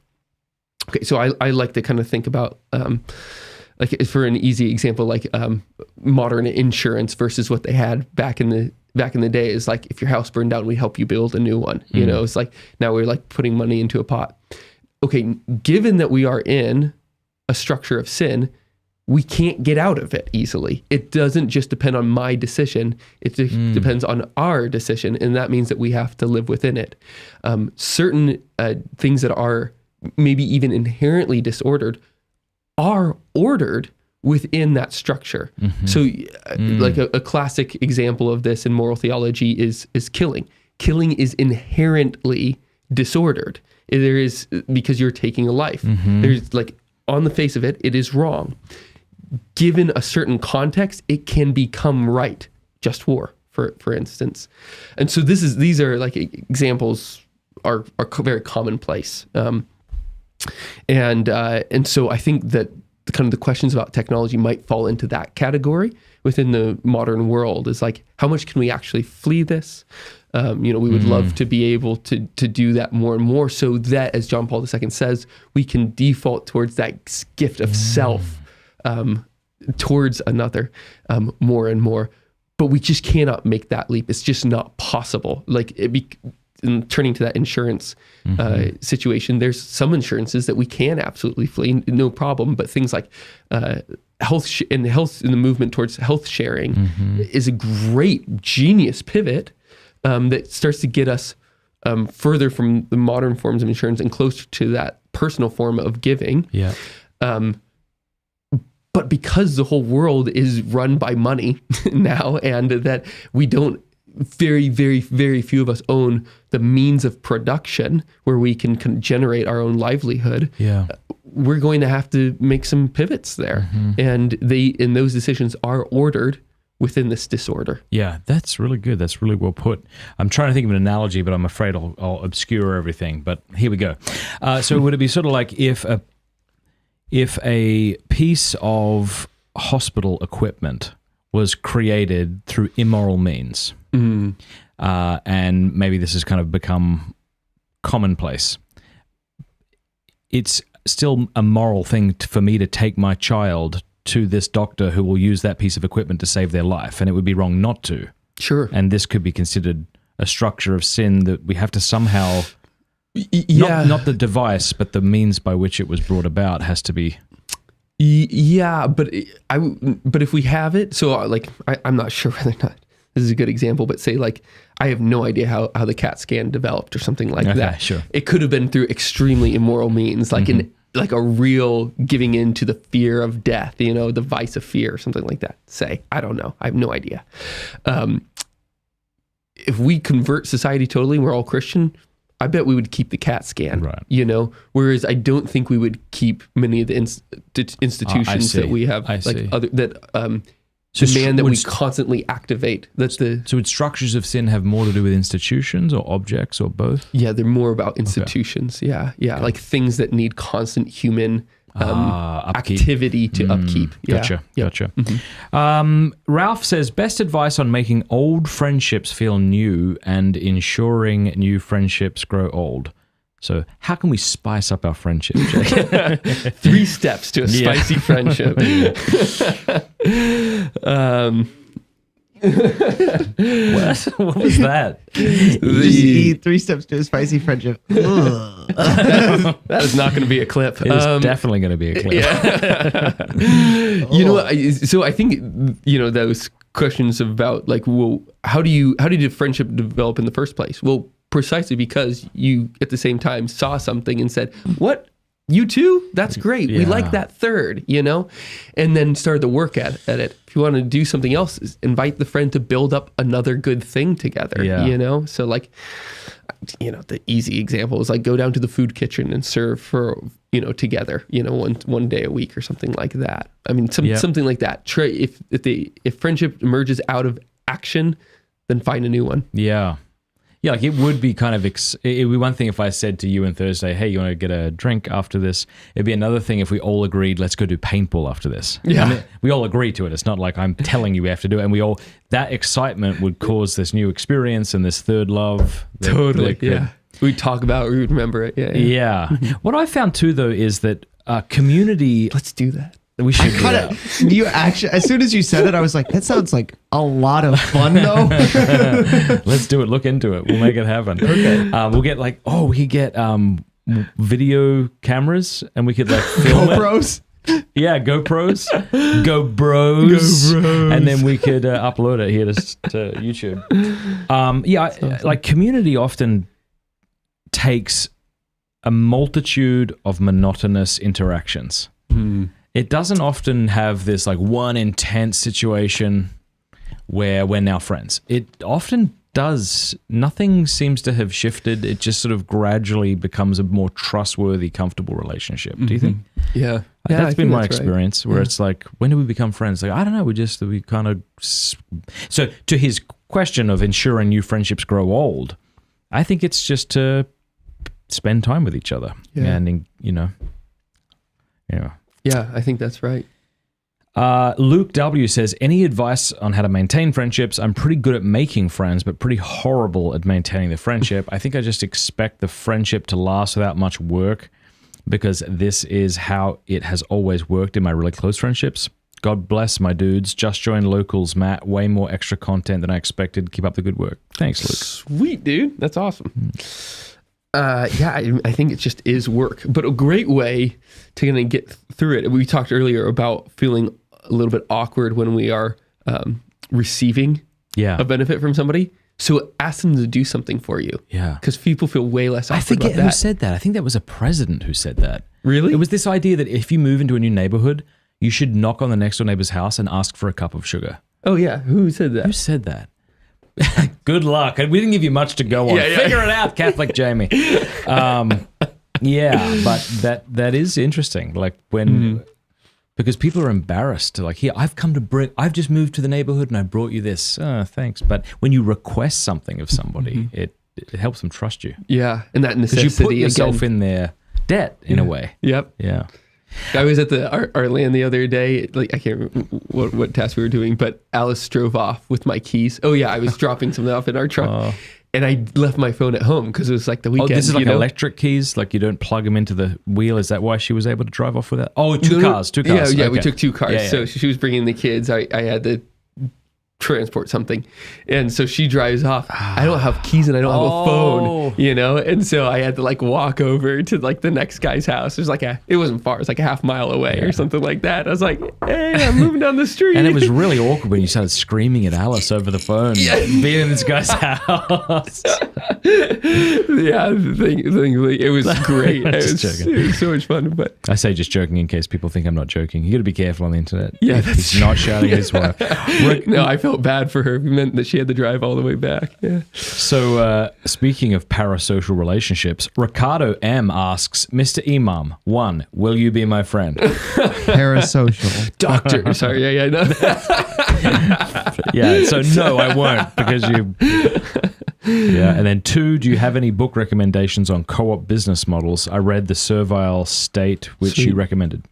Okay, so I like to kind of think about, like for an easy example, like modern insurance versus what they had back in the day is like, if your house burned down, we help you build a new one. You know, it's like now we're like putting money into a pot. Okay, given that we are in a structure of sin, we can't get out of it easily. It doesn't just depend on my decision. It depends on our decision. And that means that we have to live within it. Certain things that are maybe even inherently disordered are ordered within that structure. So like a classic example of this in moral theology is killing. Killing is inherently disordered. There is, because you're taking a life. There's like, on the face of it, it is wrong. Given a certain context, it can become right. Just war, for instance. And so these are like examples are very commonplace. And so I think that the questions about technology might fall into that category within the modern world. Is like, how much can we actually flee this? We would love to be able to do that more and more, so that, as John Paul II says, we can default towards that gift of self towards another more and more. But we just cannot make that leap. It's just not possible. Like turning to that insurance situation, there's some insurances that we can absolutely flee, no problem. But things like health in the movement towards health sharing is a great genius pivot that starts to get us further from the modern forms of insurance and closer to that personal form of giving. Yeah. But because the whole world is run by money now, and that we don't, very, very, very few of us own the means of production where we can generate our own livelihood. Yeah. We're going to have to make some pivots there, and those decisions are ordered within this disorder. Yeah, that's really good. That's really well put. I'm trying to think of an analogy, but I'm afraid I'll obscure everything. But here we go. So would it be sort of like if a piece of hospital equipment was created through immoral means, and maybe this has kind of become commonplace, it's still a moral thing for me to take my child to this doctor who will use that piece of equipment to save their life, and it would be wrong not to. Sure. And this could be considered a structure of sin that we have to somehow... Yeah. Not the device, but the means by which it was brought about has to be. Yeah, but if we have it, so like I'm not sure whether or not this is a good example, but say like I have no idea how the CAT scan developed or something like that. Sure. It could have been through extremely immoral means, like like a real giving in to the fear of death, the vice of fear or something like that. Say, I don't know, I have no idea. If we convert society totally, and we're all Christian, I bet we would keep the CAT scan, right. Whereas I don't think we would keep many of the institutions that we have, demand that we constantly activate. So would structures of sin have more to do with institutions or objects or both? Yeah, they're more about institutions. Okay. Yeah, like things that need constant human activity to upkeep. Gotcha. Ralph says, best advice on making old friendships feel new and ensuring new friendships grow old. So how can we spice up our friendship, Jake? 3 steps to a spicy friendship. What was that? The 3 steps to a spicy friendship. That is not going to be a clip. It is definitely going to be a clip. Yeah. So I think those questions about like, well, how did a friendship develop in the first place? Well, precisely because you at the same time saw something and said, "What? You too? That's great. We like that third," and then started to work at it. If you want to do something else, invite the friend to build up another good thing together, So like, the easy example is like go down to the food kitchen and serve for, together, one day a week or something like that. I mean, something like that. If friendship emerges out of action, then find a new one. Yeah. Yeah, like it would be kind of, it would be one thing if I said to you on Thursday, hey, you want to get a drink after this? It'd be another thing if we all agreed, let's go do paintball after this. Yeah. I mean, we all agree to it. It's not like I'm telling you we have to do it. And that excitement would cause this new experience and this third love. Totally, yeah. We'd talk about it, we would remember it. Yeah. What I found too, though, is that community... Let's do that. We should do that. You actually, as soon as you said it, I was like, that sounds like a lot of fun, though. Let's do it. Look into it. We'll make it happen. Okay. We'll get we could get video cameras and we could like film GoPros? Yeah, GoPros. GoBros. And then we could upload it here to YouTube. Like community often takes a multitude of monotonous interactions. It doesn't often have this like one intense situation where we're now friends. It often does. Nothing seems to have shifted. It just sort of gradually becomes a more trustworthy, comfortable relationship. Do you think? Yeah. That's been my experience where it's like, when do we become friends? Like, I don't know. We kind of... So to his question of ensuring new friendships grow old, I think it's just to spend time with each other. And, Yeah, I think that's right. Luke W. says, any advice on how to maintain friendships? I'm pretty good at making friends, but pretty horrible at maintaining the friendship. I think I just expect the friendship to last without much work because this is how it has always worked in my really close friendships. God bless my dudes. Just joined Locals, Matt. Way more extra content than I expected. Keep up the good work. Thanks, Luke. Sweet, dude. That's awesome. I think it just is work, but a great way to kind of get through it. We talked earlier about feeling a little bit awkward when we are receiving a benefit from somebody. So ask them to do something for you. Yeah. Because people feel way less awkward I forget about that. who said that. I think that was a president who said that. Really? It was this idea that if you move into a new neighborhood, you should knock on the next door neighbor's house and ask for a cup of sugar. Oh, yeah. Who said that? Who said that? Good luck. We didn't give you much to go on. Figure it out, Catholic Jamie. But that is interesting. Like when, because people are embarrassed to like, here, I've just moved to the neighborhood and I brought you this. Thanks. But when you request something of somebody, it helps them trust you. Yeah. And that necessity. Because you put yourself in their debt in a way. Yep. Yeah. I was at our land the other day. Like I can't remember what task we were doing, but Alice drove off with my keys. Oh yeah, I was dropping something off in our truck, and I left my phone at home because it was like the weekend. Oh, this is like electric keys. Like you don't plug them into the wheel. Is that why she was able to drive off with that? Oh, two cars. Yeah, okay. We took 2 cars. Yeah. So she was bringing the kids. I had to transport something, and so she drives off. I don't have keys and I don't have a phone, and so I had to like walk over to like the next guy's house. It was like it wasn't far, it's like a half mile away or something like that. I was like, hey, I'm moving down the street. And it was really awkward when you started screaming at Alice over the phone, being in this guy's house. It was great. It was so much fun. But I say just joking in case people think I'm not joking. You got to be careful on the internet. Yeah, he's not shouting at his wife. No, I felt bad for her. It meant that she had to drive all the way back. Yeah. So speaking of parasocial relationships, Ricardo M asks, Mr. Imam, 1, will you be my friend? Parasocial. Doctor. Sorry. Yeah, no. Yeah, so no, I won't because you... Yeah, and then 2, do you have any book recommendations on co-op business models? I read The Servile State, which you recommended.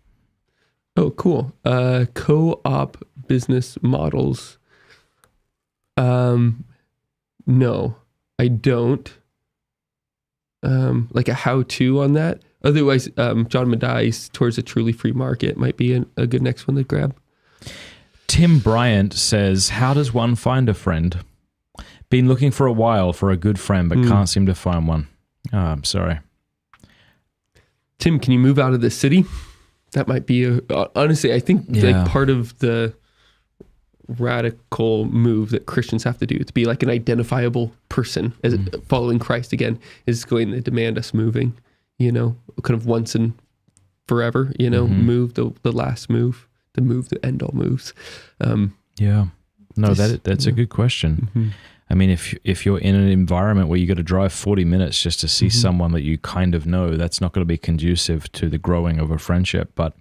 Oh, cool. Co-op business models. No, I don't. Like a how-to on that. Otherwise, John Madai's Towards a Truly Free Market might be a good next one to grab. Tim Bryant says, how does one find a friend? Been looking for a while for a good friend, but can't seem to find one. Oh, I'm sorry. Tim, can you move out of the city? That might be honestly, I think like part of the radical move that Christians have to do to be like an identifiable person as following Christ again is going to demand us moving, kind of once and forever, move the last move, to move the end all moves. That's a good question. Mm-hmm. I mean, if you're in an environment where you got to drive 40 minutes just to see someone that you kind of know, that's not going to be conducive to the growing of a friendship. But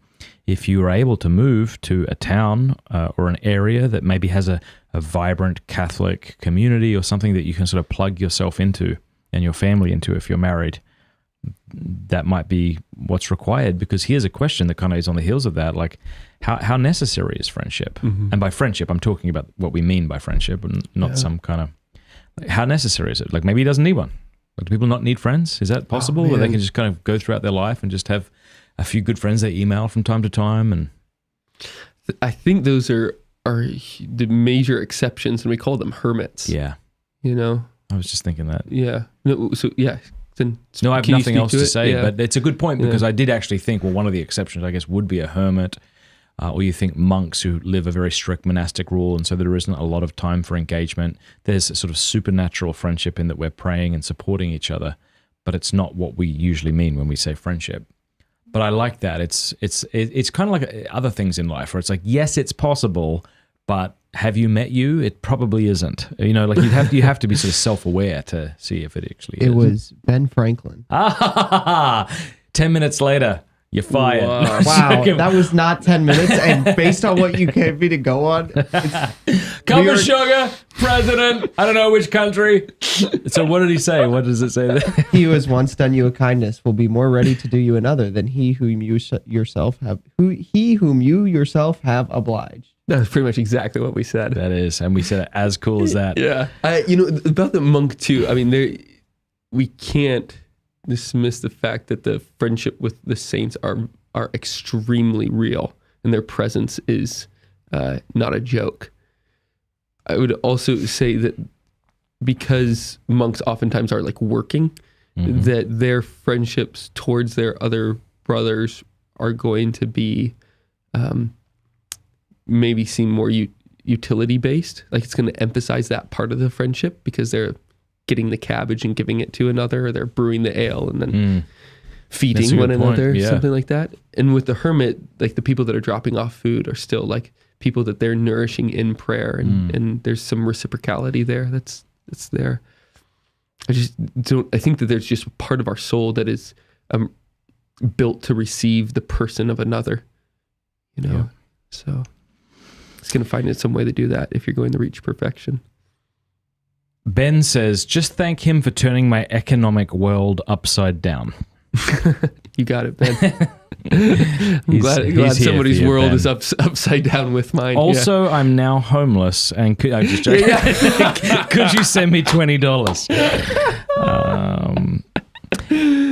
if you are able to move to a town or an area that maybe has a vibrant Catholic community or something that you can sort of plug yourself into and your family into if you're married, that might be what's required. Because here's a question that kind of is on the heels of that, like how necessary is friendship? And by friendship, I'm talking about what we mean by friendship and not some kind of, how necessary is it? Like maybe he doesn't need one. Like, do people not need friends? Is that possible? Where they can just kind of go throughout their life and just have a few good friends they email from time to time? And I think those are the major exceptions, and we call them hermits. Yeah. I was just thinking that. Yeah. No, so yeah. Then no, I have nothing else to say, but it's a good point because I did actually think, well, one of the exceptions, I guess, would be a hermit, or you think monks who live a very strict monastic rule, and so there isn't a lot of time for engagement. There's a sort of supernatural friendship in that we're praying and supporting each other, but it's not what we usually mean when we say friendship. But I like that. It's kind of like other things in life where it's like, yes, it's possible, but have you met you? It probably isn't. Like you have to be sort of self-aware to see if it actually is. It was Ben Franklin. 10 minutes later, you're fired. Wow, that was not 10 minutes. And based on what you gave me to go on, cup of sugar, president, I don't know which country. So what did he say? What does it say there? He who has once done you a kindness will be more ready to do you another than he whom you yourself have obliged. That's pretty much exactly what we said. That is, and we said it as cool as that. Yeah. About the monk too, I mean, we can't dismiss the fact that the friendship with the saints are extremely real, and their presence is not a joke. I would also say that because monks oftentimes are like working, that their friendships towards their other brothers are going to be maybe seem more utility based. Like it's going to emphasize that part of the friendship because they're getting the cabbage and giving it to another, or they're brewing the ale and then feeding one another, something like that. And with the hermit, like the people that are dropping off food are still like people that they're nourishing in prayer, and there's some reciprocality there that's there. I think that there's just a part of our soul that is built to receive the person of another, so it's going to find some way to do that if you're going to reach perfection. Ben says, just thank him for turning my economic world upside down. You got it, Ben. I'm glad somebody's world is upside down with mine. Also, I'm now homeless, and could you send me $20?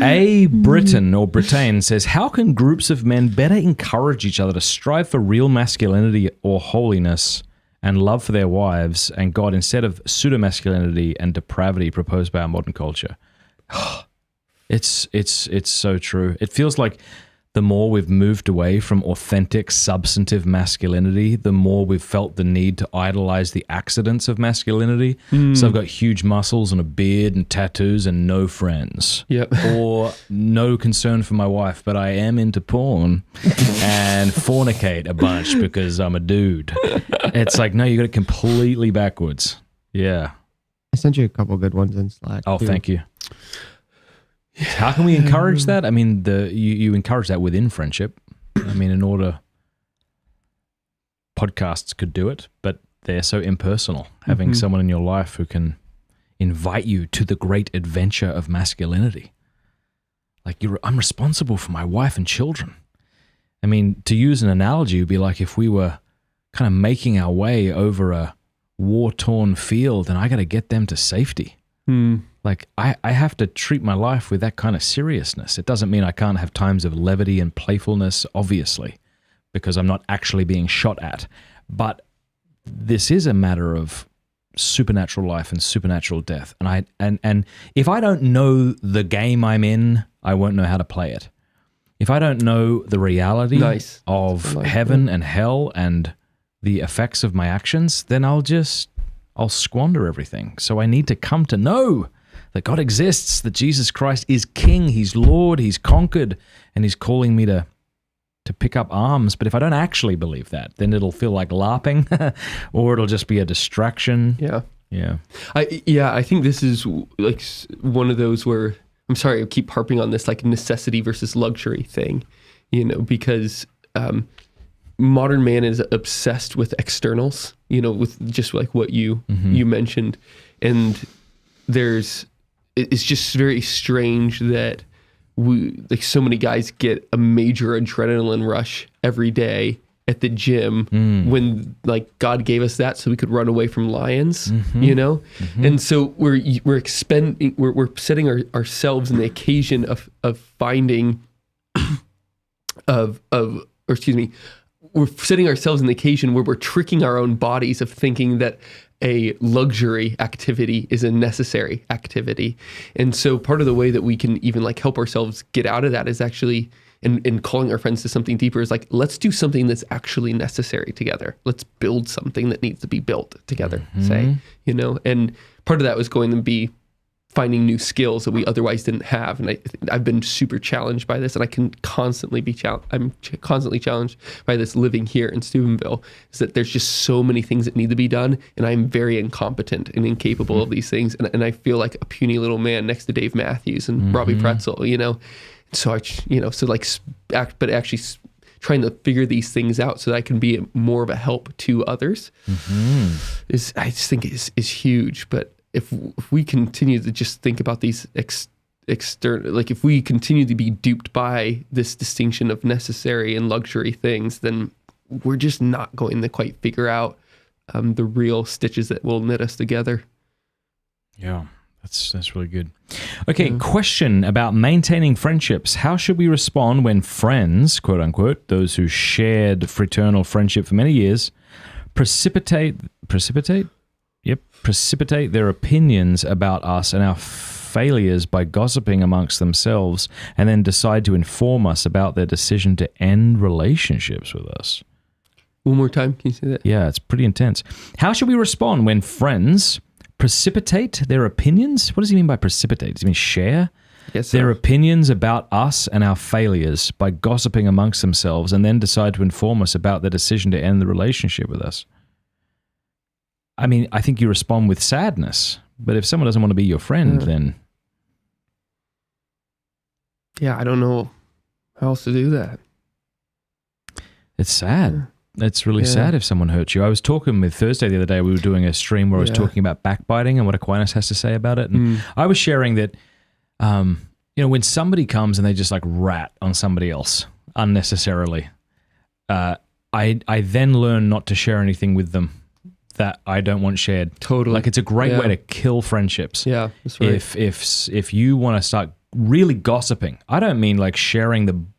A Britain or Britain says, how can groups of men better encourage each other to strive for real masculinity or holiness and love for their wives and God instead of pseudo-masculinity and depravity proposed by our modern culture? It's so true. It feels like the more we've moved away from authentic, substantive masculinity, the more we've felt the need to idolize the accidents of masculinity. So I've got huge muscles and a beard and tattoos and no friends. Yep. Or no concern for my wife, but I am into porn and fornicate a bunch because I'm a dude. It's like, no, you got it completely backwards. Yeah. I sent you a couple good ones in Slack. Oh, too. thank you. How can we encourage that? I mean, you encourage that within friendship. I mean, in order, podcasts could do it, but they're so impersonal. Having someone in your life who can invite you to the great adventure of masculinity. Like, I'm responsible for my wife and children. I mean, to use an analogy, it would be like if we were kind of making our way over a war-torn field and I got to get them to safety. Like, I have to treat my life with that kind of seriousness. It doesn't mean I can't have times of levity and playfulness, obviously, because I'm not actually being shot at. But this is a matter of supernatural life and supernatural death. And if I don't know the game I'm in, I won't know how to play it. If I don't know the reality of heaven and hell and the effects of my actions, then I'll squander everything. So I need to come to know that God exists, that Jesus Christ is King, He's Lord, He's conquered, and He's calling me to pick up arms. But if I don't actually believe that, then it'll feel like LARPing, or it'll just be a distraction. Yeah. I think this is like one of those where, I'm sorry, I keep harping on this like necessity versus luxury thing, because modern man is obsessed with externals, with just like what you mentioned. And it's just very strange that so many guys get a major adrenaline rush every day at the gym when like God gave us that so we could run away from lions, And so we're setting ourselves in the occasion of finding we're setting ourselves in the occasion where we're tricking our own bodies of thinking that a luxury activity is a necessary activity. And so part of the way that we can even like help ourselves get out of that is actually, and calling our friends to something deeper, is like, let's do something that's actually necessary together. Let's build something that needs to be built together, say, and part of that was going to be finding new skills that we otherwise didn't have. And I've been super challenged by this, and I can constantly I'm constantly challenged by this living here in Steubenville, is that there's just so many things that need to be done, and I'm very incompetent and incapable of these things. And I feel like a puny little man next to Dave Matthews and Robbie Pretzel, So but actually trying to figure these things out so that I can be more of a help to others I just think is huge. But if we continue to just think about these external, like if we continue to be duped by this distinction of necessary and luxury things, then we're just not going to quite figure out the real stitches that will knit us together. Yeah, that's really good. Okay, question about maintaining friendships. How should we respond when friends, quote unquote, those who shared fraternal friendship for many years, precipitate their opinions about us and our failures by gossiping amongst themselves and then decide to inform us about their decision to end relationships with us? One more time, can you say that? Yeah, it's pretty intense. How should we respond when friends precipitate their opinions? What does he mean by precipitate? Does he mean share? Yes, so. Their opinions about us and our failures by gossiping amongst themselves and then decide to inform us about their decision to end the relationship with us? I mean, I think you respond with sadness, but if someone doesn't want to be your friend, then... Yeah, I don't know how else to do that. It's sad. It's really sad if someone hurts you. I was talking with Thursday the other day. We were doing a stream where I was talking about backbiting and what Aquinas has to say about it. And I was sharing that, when somebody comes and they just like rat on somebody else unnecessarily, I then learn not to share anything with them that I don't want shared. Totally. Like it's a great way to kill friendships. Yeah, that's right. If you want to start really gossiping, I don't mean like sharing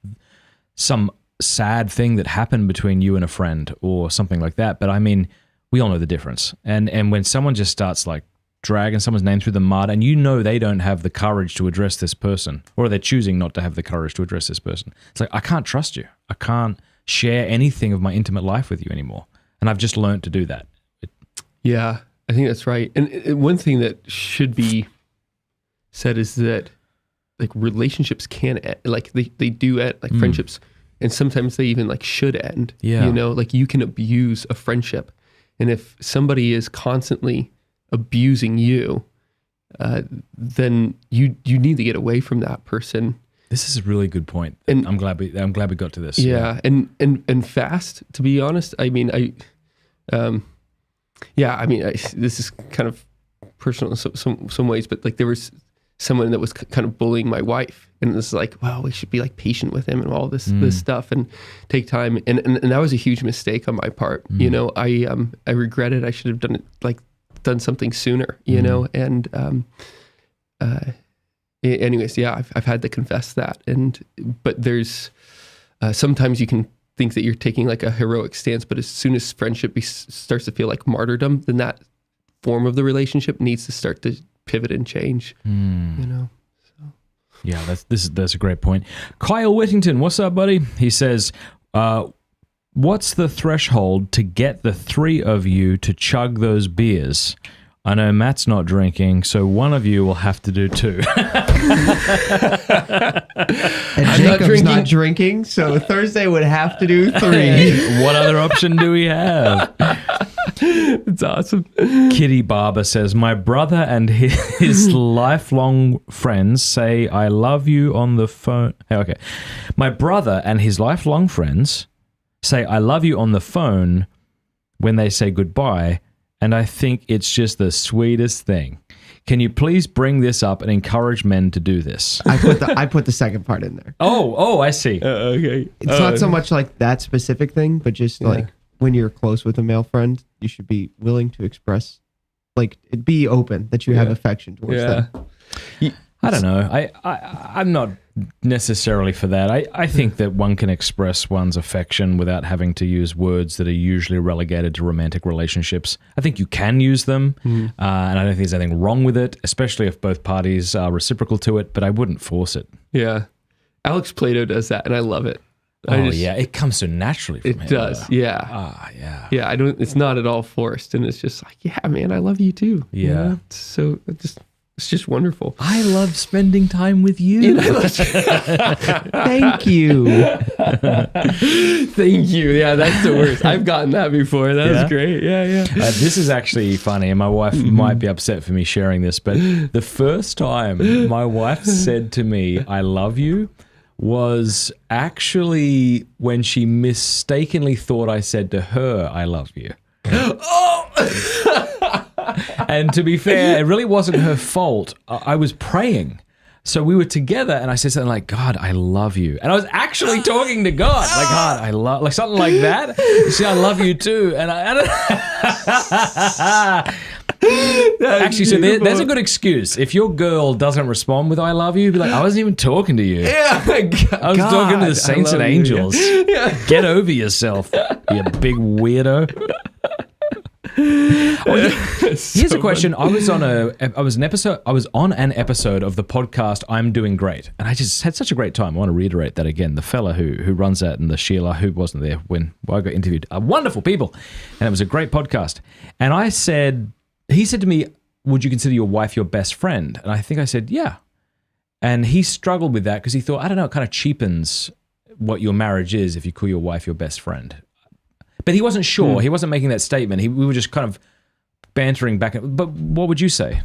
some sad thing that happened between you and a friend or something like that, but I mean, we all know the difference. And when someone just starts like dragging someone's name through the mud and you know they don't have the courage to address this person, or they're choosing not to have the courage to address this person, it's like, I can't trust you. I can't share anything of my intimate life with you anymore. And I've just learned to do that. Yeah, I think that's right. And one thing that should be said is that like relationships can end, like they do end, like friendships. And sometimes they even like should end. Yeah. Like you can abuse a friendship. And if somebody is constantly abusing you, then you need to get away from that person. This is a really good point. And I'm glad we got to this. Yeah. And fast, to be honest. I mean, this is kind of personal in some ways, but like there was someone that was kind of bullying my wife, and it was like, wow, we should be like patient with him and all this stuff and take time. And that was a huge mistake on my part. I regret it. I should have done something sooner, and, anyways, yeah, I've had to confess that. But there's, sometimes you can think that you're taking like a heroic stance, but as soon as friendship starts to feel like martyrdom, then that form of the relationship needs to start to pivot and change. So. Yeah, that's a great point. Kyle Whittington, what's up, buddy? He says, what's the threshold to get the three of you to chug those beers? I know Matt's not drinking, so one of you will have to do two. And Jacob's not drinking, so Thursday would have to do three. What other option do we have? It's awesome. Kitty Barber says, my brother and his lifelong friends say I love you on the phone. Okay. My brother and his lifelong friends say I love you on the phone when they say goodbye, and I think it's just the sweetest thing. Can you please bring this up and encourage men to do this? I put the second part in there. Oh, I see. Okay. It's not so much like that specific thing, but just like when you're close with a male friend, you should be willing to express, like, be open that you have affection towards them. I don't know. I'm not necessarily for that. I think that one can express one's affection without having to use words that are usually relegated to romantic relationships. I think you can use them, and I don't think there's anything wrong with it, especially if both parties are reciprocal to it, but I wouldn't force it. Yeah. Alex Plato does that, and I love it. It comes so naturally from him. It does, yeah. Yeah. Yeah, it's not at all forced, and it's just like, yeah, man, I love you too. Yeah. It's just wonderful. I love spending time with you. Thank you. Thank you. Yeah, that's the worst. I've gotten that before. That was great. Yeah. This is actually funny, and my wife might be upset for me sharing this, but the first time my wife said to me, I love you, was actually when she mistakenly thought I said to her, I love you. And to be fair, it really wasn't her fault. I was praying. So we were together and I said something like, God, I love you. And I was actually talking to God. Like, God, I love, like something like that. She said, I love you too. And Actually, so there's a good excuse. If your girl doesn't respond with "I love you," be like, "I wasn't even talking to you. Yeah, I was talking to the saints and angels. Yeah. Get over yourself, you big weirdo." Here's a question. I was on an episode of the podcast I'm Doing Great, and I just had such a great time. I want to reiterate that again. The fella who runs that and the Sheila who wasn't there when I got interviewed are wonderful people, and it was a great podcast. And he said to me, "Would you consider your wife your best friend?" And I think I said, "Yeah." And he struggled with that because he thought, I don't know, it kind of cheapens what your marriage is if you call your wife your best friend. But he wasn't sure. He wasn't making that statement. We were just kind of bantering back. But what would you say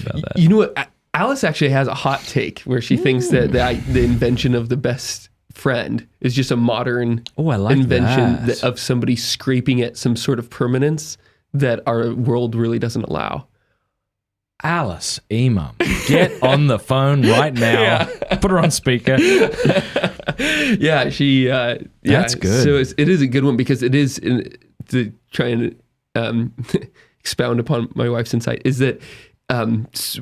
about that? You know what? Alice actually has a hot take where she thinks that the invention of the best friend is just a modern invention of somebody scraping at some sort of permanence that our world really doesn't allow. Alice, Imam, get on the phone right now. Yeah. Put her on speaker. Yeah, she. That's good. So it is a good one because it is to try and expound upon my wife's insight is that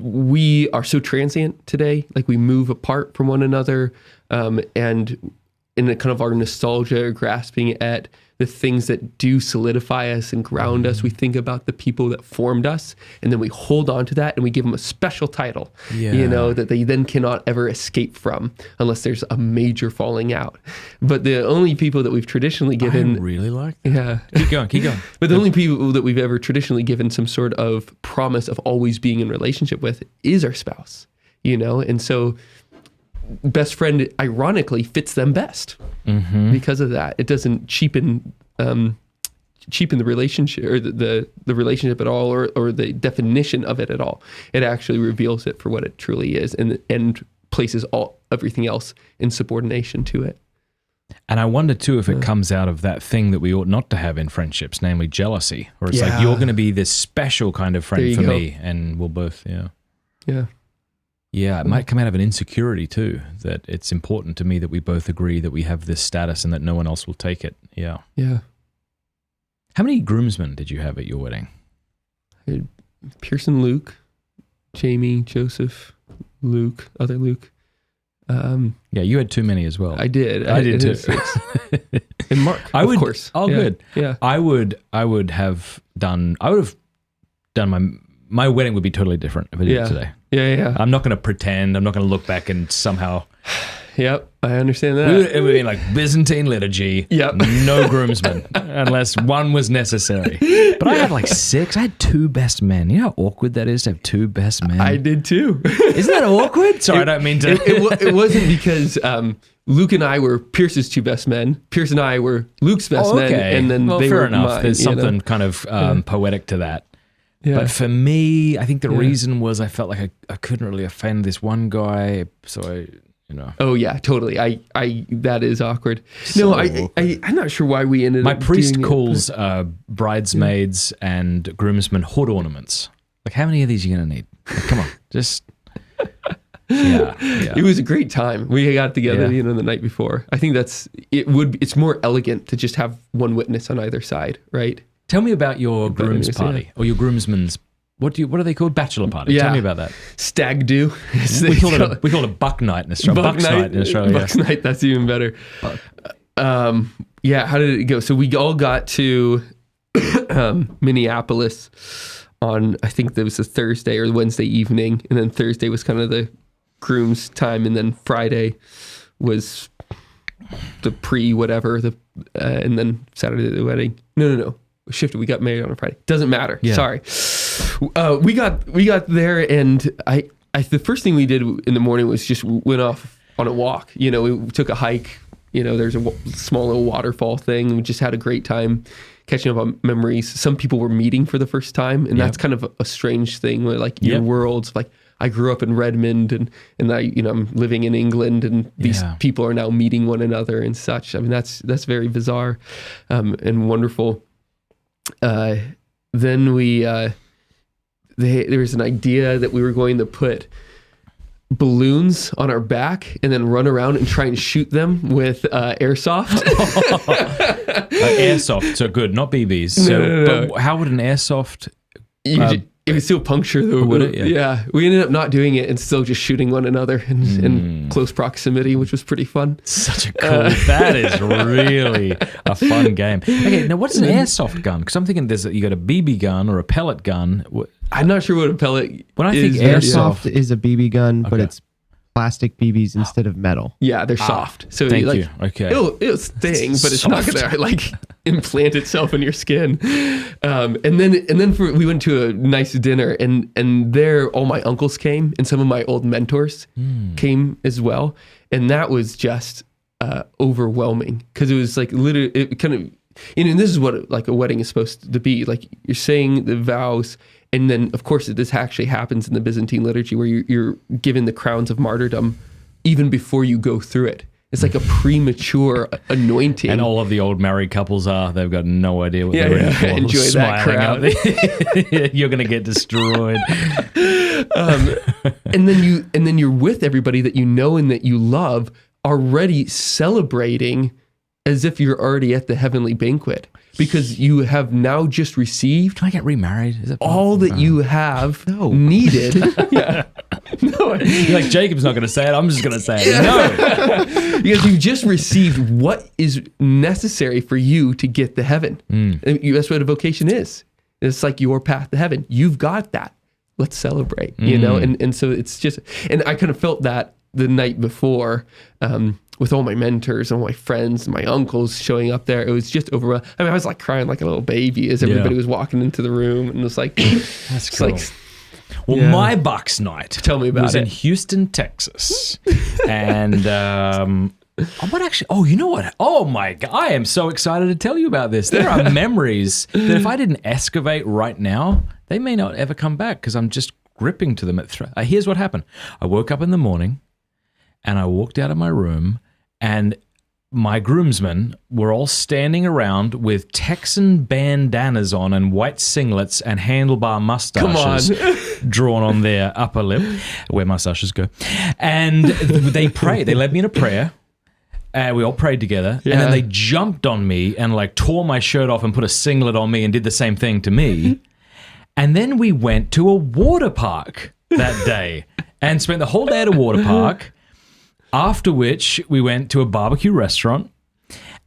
we are so transient today. Like we move apart from one another, and in a kind of our nostalgia, grasping at the things that do solidify us and ground us. We think about the people that formed us, and then we hold on to that and we give them a special title, that they then cannot ever escape from unless there's a major falling out. But the only people that we've traditionally given... I really like that. Yeah. Keep going. But the only people that we've ever traditionally given some sort of promise of always being in relationship with is our spouse, And so best friend ironically fits them best because of that. It doesn't cheapen the relationship or the relationship at all or the definition of it at all. It actually reveals it for what it truly is and places everything else in subordination to it. And I wonder too if it comes out of that thing that we ought not to have in friendships, namely jealousy, where it's like you're going to be this special kind of friend for me, and we'll both Yeah, it might come out of an insecurity too, that it's important to me that we both agree that we have this status and that no one else will take it. Yeah. Yeah. How many groomsmen did you have at your wedding? Pearson, Luke, Jamie, Joseph, Luke, other Luke. Yeah, you had too many as well. I did. I did too. And Mark, of course. Oh, yeah. good. Yeah. I would have done my wedding would be totally different if I did it today. Yeah. I'm not going to pretend. I'm not going to look back and somehow... Yep, I understand that. It would be like Byzantine liturgy. Yep. No groomsmen, unless one was necessary. But I had like 6. I had 2 best men. You know how awkward that is to have 2 best men? I did too. Isn't that awkward? Sorry, I don't mean to... It wasn't because Luke and I were Pierce's 2 best men. Pierce and I were Luke's best men. And then they fair were enough. mine, There's something kind of poetic to that. Yeah. But for me, I think the reason was I felt like I couldn't really offend this one guy, so I... Oh yeah, totally. I that is awkward. No, I'm not sure why we ended My up priest doing calls bridesmaids and groomsmen hood ornaments. Like, how many of these are you going to need? Like, come on, just... Yeah. It was a great time. We got together, the night before. I think it's more elegant to just have one witness on either side, right? Tell me about your groom's party or your groomsman's. What are they called? Bachelor party. Tell me about that. Stag do. We call it a buck night in Australia. Bucks night in Australia. Bucks night. That's even better. How did it go? So we all got to Minneapolis on, I think there was a Thursday or Wednesday evening, and then Thursday was kind of the groom's time, and then Friday was the pre-whatever, and then Saturday the wedding. No. Shifted. We got married on a Friday. Doesn't matter. Yeah. Sorry. We got there, and I the first thing we did in the morning was just went off on a walk. We took a hike. There's a small little waterfall thing. We just had a great time catching up on memories. Some people were meeting for the first time, and that's kind of a strange thing where like your worlds, like I grew up in Redmond and I'm living in England, and these people are now meeting one another and such. I mean, that's very bizarre and wonderful. Then there was an idea that we were going to put balloons on our back and then run around and try and shoot them with airsoft. Airsoft, so good, not BBs. So, No. But how would an airsoft it would still puncture the would it? Yeah. We ended up not doing it and still just shooting one another in close proximity, which was pretty fun. Such a cool. That is really a fun game. Okay, now what's an airsoft gun? Because I'm thinking you got a BB gun or a pellet gun. I'm not sure what a pellet When I is. think Airsoft is a BB gun, but Okay. it's plastic BBs instead of metal. Yeah, they're soft. So thank like, you. Okay. It'll sting, but it's not Soft. gonna like implant itself in your skin. And then we went to a nice dinner, and there all my uncles came, and some of my old mentors came as well, and that was just overwhelming because it was like literally it kind of. And this is what like a wedding is supposed to be. Like you're saying the vows, and then of course this actually happens in the Byzantine liturgy where you're given the crowns of martyrdom even before you go through it. It's like a premature anointing. And all of the old married couples they've got no idea what they're in for. Enjoy that Smiling crowd. up there. You're going to get destroyed. And then you're with everybody that you know and that you love, already celebrating as if you're already at the heavenly banquet because you have now just received Can I get remarried? Is it all that you have needed. Yeah. No, You're like, Jacob's not going to say it. I'm just going to say it. No. because you just received what is necessary for you to get to heaven. And that's what a vocation is. It's like your path to heaven. You've got that. Let's celebrate, you know? And so it's just, and I kind of felt that the night before, with all my mentors and all my friends and my uncles showing up there. It was just overwhelming. I mean, I was like crying like a little baby as everybody was walking into the room, and it was like, That's it's cool. like, Well, Yeah. my Bucks night. Tell me about was in it. Houston, Texas, and what actually? Oh, you know what? Oh my God! I am so excited to tell you about this. There are memories that if I didn't excavate right now, they may not ever come back because I'm just gripping to them. Here's what happened: I woke up in the morning, and I walked out of my room, and my groomsmen were all standing around with Texan bandanas on and white singlets and handlebar mustaches drawn on their upper lip, where mustaches go. And they prayed. They led me in a prayer. We all prayed together. And then they jumped on me and like tore my shirt off and put a singlet on me and did the same thing to me. And then we went to a water park that day and spent the whole day at a water park. After which, we went to a barbecue restaurant,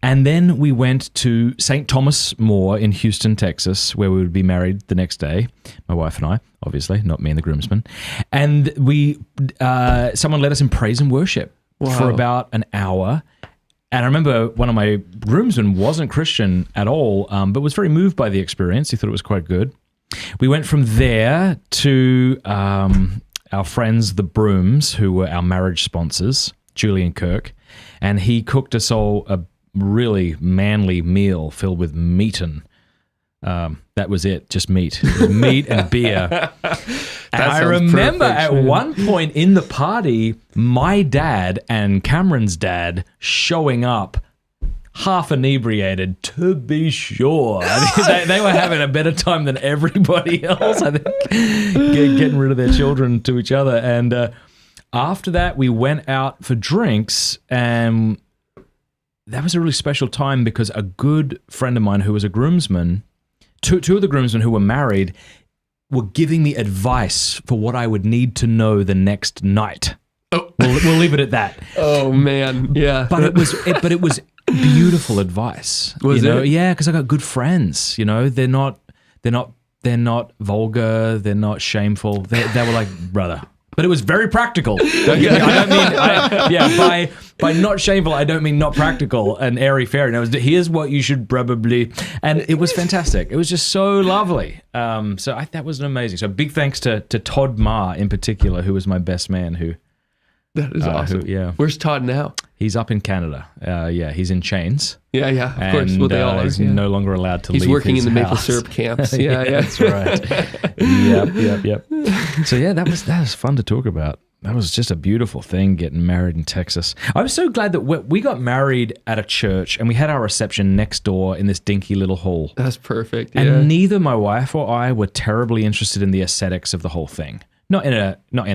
and then we went to St. Thomas More in Houston, Texas, where we would be married the next day. My wife and I, obviously, not me and the groomsmen. And someone led us in praise and worship for about an hour. And I remember one of my groomsmen wasn't Christian at all, but was very moved by the experience. He thought it was quite good. We went from there to our friends, the Brooms, who were our marriage sponsors, Julian Kirk, and he cooked us all a really manly meal filled with meat and that was it, just meat. It was meat and beer. And I remember at one point in the party, my dad and Cameron's dad showing up half inebriated, to be sure. I mean, they were having a better time than everybody else, I think, getting rid of their children to each other. And after that, we went out for drinks, and that was a really special time because a good friend of mine who was a groomsman, two of the groomsmen who were married, were giving me advice for what I would need to know the next night. Oh. We'll leave it at that. Oh man, yeah. But it was beautiful advice. Was you know? it? Yeah, because I got good friends. You know, they're not vulgar. They're not shameful. They were like, brother. But it was very practical. Don't get me, I don't mean, by not shameful, I don't mean not practical and airy-fairy. No, here's what you should probably, and it was fantastic. It was just so lovely. That was amazing. So big thanks to Todd Ma in particular, who was my best man. That is awesome. Where's Todd now? He's up in Canada. He's in chains. Yeah, of course. And Well, they all are. he's no longer allowed to leave. He's working his in the maple house. syrup camps. Yeah. That's right. Yep. So yeah, that was fun to talk about. That was just a beautiful thing, getting married in Texas. I was so glad that we got married at a church and we had our reception next door in this dinky little hall. That's perfect. Yeah. And neither my wife or I were terribly interested in the aesthetics of the whole thing. Not in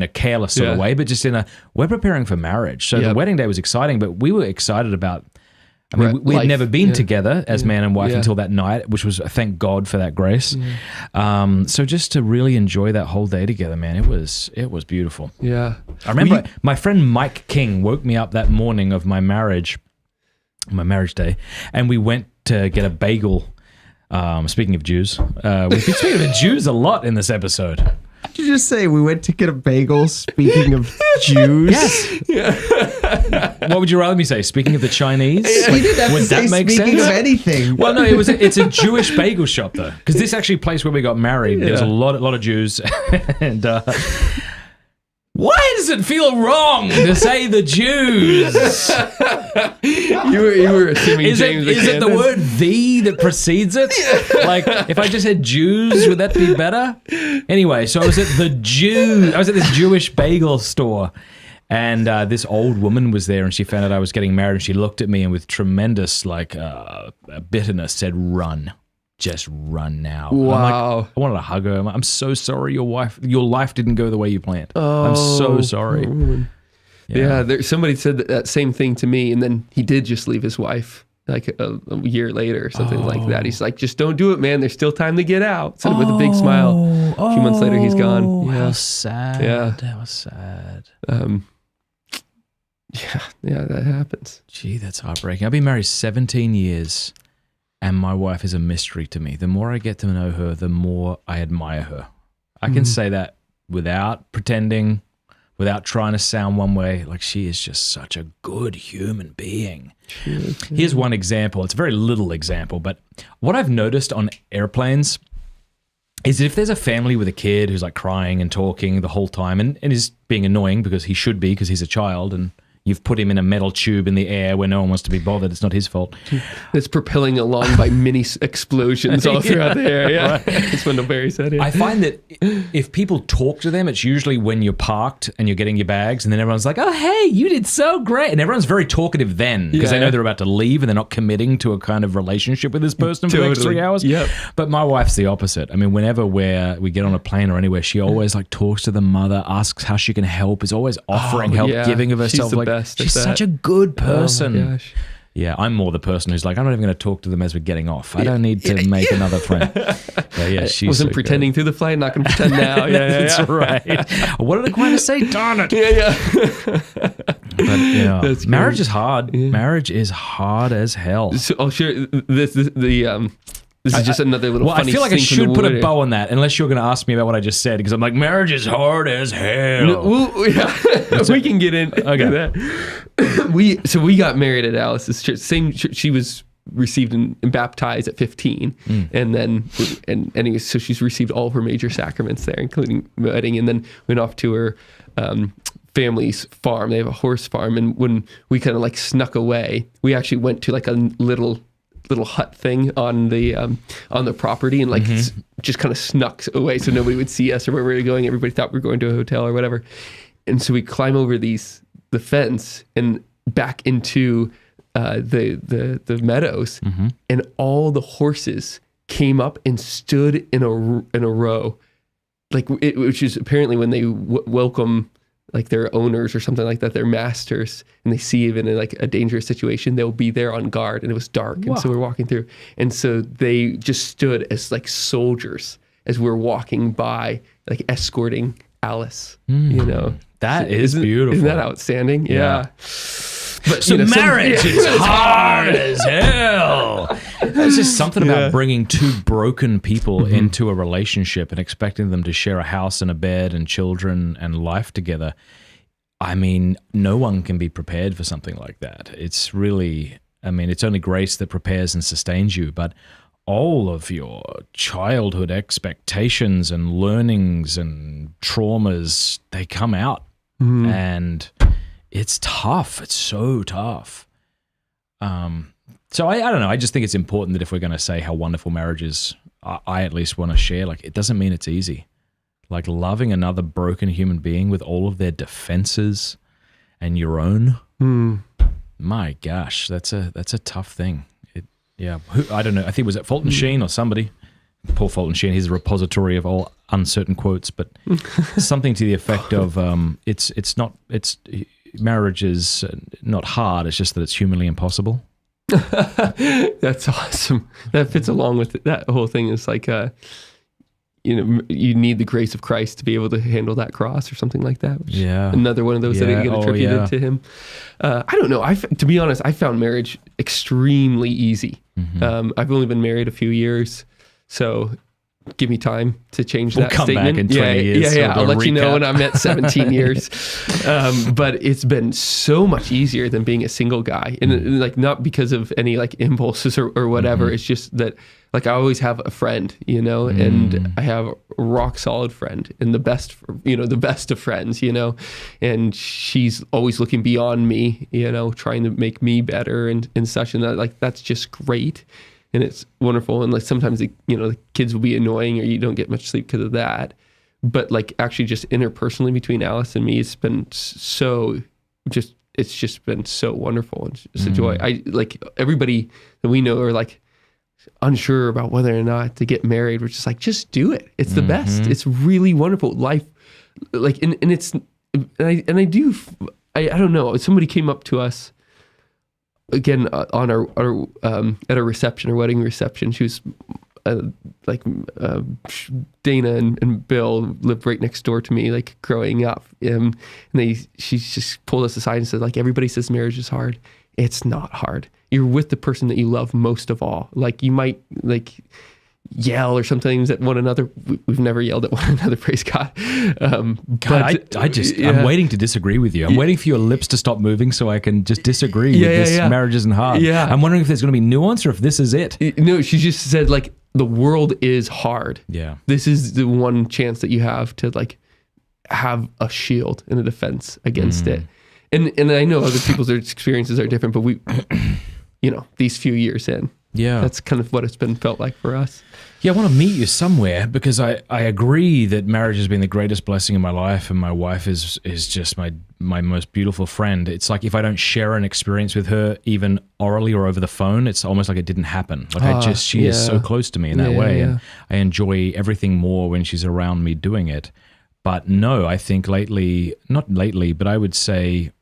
a careless sort of way, but just we're preparing for marriage. So the wedding day was exciting, but we were excited about I mean, Right. we had Life. never been Yeah. together as man and wife Yeah. until that night, which was, thank God for that grace. So just to really enjoy that whole day together, man, it was beautiful. Yeah. I remember my friend Mike King woke me up that morning of my marriage day, and we went to get a bagel. Speaking of Jews, we've been speaking of Jews a lot in this episode. Did you just say we went to get a bagel? Speaking of Jews, Yes. What would you rather me say? Speaking of the Chinese? we didn't have would to say that make speaking sense? of anything. Well, no, it's a Jewish bagel shop though, because this actually place where we got married. There was a lot of Jews, and why does it feel wrong to say the Jews? You were assuming Is James it the McCandless. word "the" that precedes it? Like, if I just said Jews, would that be better? Anyway, so I was at this Jewish bagel store, and this old woman was there, and she found out I was getting married, and she looked at me and with tremendous bitterness said, "Run. Just run now." Wow. I wanted to hug her. I'm so sorry your life didn't go the way you planned. I'm so sorry. Yeah, somebody said that same thing to me, and then he did just leave his wife like a year later or something like that. He's like, just don't do it, man. There's still time to get out. Said it with a big smile. A few months later, he's gone. Yeah. How sad. Yeah. That was sad. Yeah, that happens. Gee, that's heartbreaking. I've been married 17 years, and my wife is a mystery to me. The more I get to know her, the more I admire her. I can say that without pretending, without trying to sound one way. Like, she is just such a good human being. Here's one example. It's a very little example, but what I've noticed on airplanes is that if there's a family with a kid who's like crying and talking the whole time and is being annoying because he should be because he's a child, and you've put him in a metal tube in the air where no one wants to be bothered. It's not his fault. It's propelling along by mini explosions all throughout the air. Yeah, that's what Barry said. Yeah. I find that if people talk to them, it's usually when you're parked and you're getting your bags, and then everyone's like, "Oh, hey, you did so great," and everyone's very talkative then because they know they're about to leave and they're not committing to a kind of relationship with this person for the next 3 hours. Yep. But my wife's the opposite. I mean, whenever we get on a plane or anywhere, she always like talks to the mother, asks how she can help, is always offering help, giving of herself. She's the like best at she's that. such a good person. Oh my gosh. Yeah, I'm more the person who's like, I'm not even going to talk to them as we're getting off. I don't need to make another friend. But yeah, she's Wasn't so pretending through the flight, not going to pretend now. That's right. What did I want to say? Darn it. Yeah. But you know, That's marriage great. is hard. Marriage is hard as hell. So I'll share this is just another little Well, I funny feel like I thing from should the put a wood. bow on that, unless you're going to ask me about what I just said, because I'm like, marriage is hard as hell. Well, yeah, we can get into that. We got married at Alice's church. Same church. She was received and baptized at 15, and then anyway, so she's received all of her major sacraments there, including wedding, and then went off to her family's farm. They have a horse farm, and when we kind of like snuck away, we actually went to like a little hut thing on the property and like just kind of snuck away so nobody would see us or where we were going. Everybody thought we were going to a hotel or whatever. And so we climb over the fence and back into the meadows, and all the horses came up and stood in a row, like which is apparently when they welcome like their owners or something like that, their masters, and they see even in like a dangerous situation, they'll be there on guard. And it was dark, and so we're walking through, and so they just stood as like soldiers as we're walking by, like escorting Alice. You know, That is beautiful. Isn't that outstanding? Yeah. But So marriage is hard as hell. There's just something about bringing two broken people into a relationship and expecting them to share a house and a bed and children and life together. I mean, no one can be prepared for something like that. It's really, I mean, it's only grace that prepares and sustains you, but all of your childhood expectations and learnings and traumas, they come out. And it's tough. It's so tough. So I don't know. I just think it's important that if we're going to say how wonderful marriage is, I at least want to share, like, it doesn't mean it's easy. Like, loving another broken human being with all of their defenses and your own, my gosh, that's a tough thing. I don't know. I think, was it Fulton Sheen or somebody? Poor Fulton Sheen, he's a repository of all uncertain quotes, but something to the effect of marriage is not hard, it's just that it's humanly impossible. That's awesome. That fits along with it. That whole thing is like, you need the grace of Christ to be able to handle that cross or something like that. Another one of those that are get attributed to him. I don't know. To be honest, I found marriage extremely easy. I've only been married a few years, so give me time to change that come statement. back in 20 years. Yeah. I'll let you know when I'm at 17 years. But it's been so much easier than being a single guy. And like, not because of any like impulses or whatever. It's just that like I always have a friend, and I have a rock solid friend and the best of friends, and she's always looking beyond me, trying to make me better and such. And that, like, that's just great. And it's wonderful. And like sometimes the kids will be annoying or you don't get much sleep because of that. But like actually just interpersonally between Alice and me, it's been it's just been so wonderful. And it's a joy. I like everybody that we know are like unsure about whether or not to get married. We're just like, just do it. It's the best. It's really wonderful. Life, like, and it's, I don't know. Somebody came up to us again on our at a reception or wedding reception. She was Dana and Bill lived right next door to me, like growing up, and she just pulled us aside and said, like, everybody says marriage is hard. It's not hard. You're with the person that you love most of all. Like, you might like yell or sometimes at one another. We've never yelled at one another, praise God. God, I'm waiting to disagree with you. I'm waiting for your lips to stop moving so I can just disagree with this. Marriage isn't hard. Yeah. I'm wondering if there's going to be nuance or if this is it. No, she just said, like, the world is hard. Yeah. This is the one chance that you have to like have a shield and a defense against it. And I know other people's experiences are different, but we, these few years in, that's kind of what it's been felt like for us. Yeah, I want to meet you somewhere because I agree that marriage has been the greatest blessing in my life, and my wife is just my most beautiful friend. It's like if I don't share an experience with her, even orally or over the phone, it's almost like it didn't happen. Like she is so close to me in that way, and I enjoy everything more when she's around me doing it. But no, I think not lately, but I would say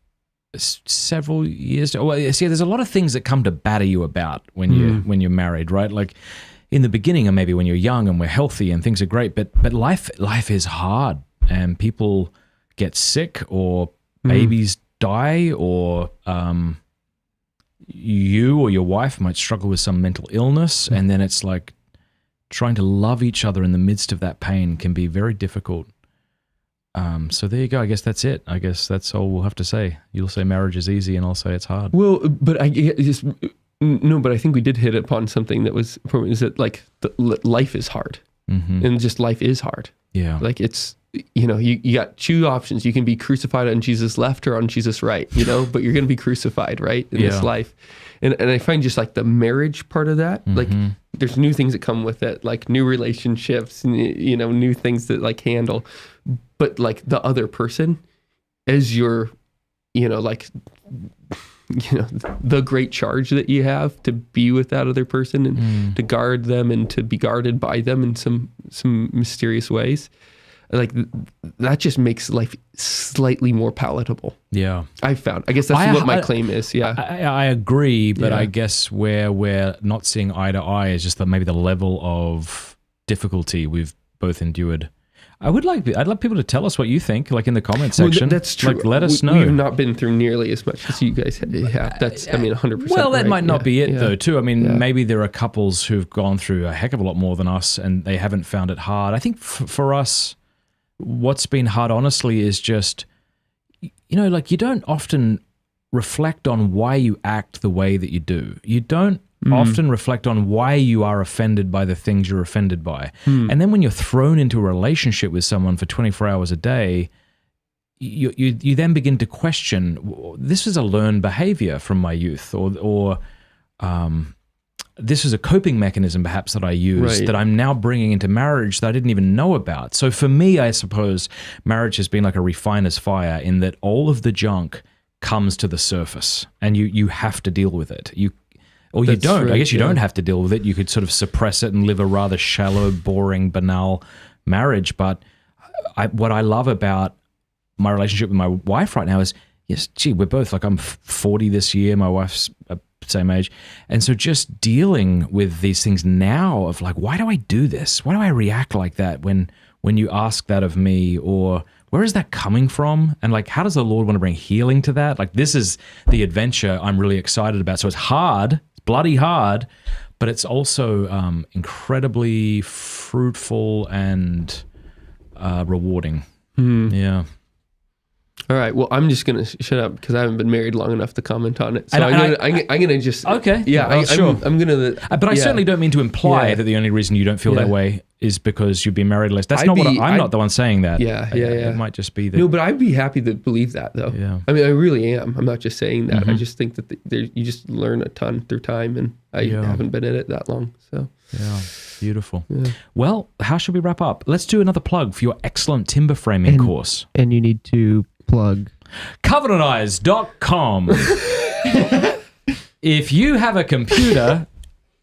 several years. Well, see, there's a lot of things that come to batter you about when you're married, right? Like in the beginning, or maybe when you're young and we're healthy and things are great, but life is hard, and people get sick, or babies die, or you or your wife might struggle with some mental illness, and then it's like trying to love each other in the midst of that pain can be very difficult. So there you go. I guess that's it. I guess that's all we'll have to say. You'll say marriage is easy, and I'll say it's hard. Well, but but I think we did hit upon something that was important, is that like life is hard, and just life is hard. Yeah. Like it's, you got two options. You can be crucified on Jesus' left or on Jesus' right, but you're going to be crucified, right? In this life. And I find just like the marriage part of that, like there's new things that come with it, like new relationships, and, new things that like handle, but like the other person as your, the great charge that you have to be with that other person and to guard them and to be guarded by them in some mysterious ways. Like that just makes life slightly more palatable. Yeah. I've found. I guess that's what my claim is. Yeah. I agree, but I guess where we're not seeing eye to eye is just that maybe the level of difficulty we've both endured. I'd love people to tell us what you think, like in the comment section. Well, that's true. Like, let us know. We've not been through nearly as much as you guys have. That's, 100%. Well, that might not be it though, too. I mean, maybe there are couples who've gone through a heck of a lot more than us, and they haven't found it hard. I think for us, what's been hard, honestly, is just, like you don't often reflect on why you act the way that you do. You don't often reflect on why you are offended by the things you're offended by. And then when you're thrown into a relationship with someone for 24 hours a day, you then begin to question, this is a learned behavior from my youth, or this is a coping mechanism perhaps that I use that I'm now bringing into marriage that I didn't even know about. So for me, I suppose marriage has been like a refiner's fire in that all of the junk comes to the surface and you have to deal with it. Or you don't. Right, I guess you don't have to deal with it. You could sort of suppress it and live a rather shallow, boring, banal marriage. But what I love about my relationship with my wife right now is, yes, gee, we're both, like, I'm 40 this year. My wife's same age. And so just dealing with these things now of like, why do I do this? Why do I react like that when you ask that of me? Or where is that coming from? And like, how does the Lord want to bring healing to that? Like, this is the adventure I'm really excited about. So it's hard, it's bloody hard, but it's also incredibly fruitful and rewarding. Yeah. All right. Well, I'm just gonna shut up because I haven't been married long enough to comment on it. So And I'm gonna just Okay. Yeah, Well, sure. I'm gonna. But I certainly don't mean to imply Yeah. that the only reason you don't feel that Yeah. way is because you've been married less. That's I'd not what be- I'm I'd- not the one saying that. Yeah. It might just be that. No, but I'd be happy to believe that though. Yeah. I mean, I really am. I'm not just saying that. Mm-hmm. I just think that you just learn a ton through time, and I Yeah. haven't been in it that long. So Yeah, beautiful. Well, how should we wrap up? Let's do another plug for your excellent timber framing course. And you need to plug. Covenanteyes.com. If you have a computer,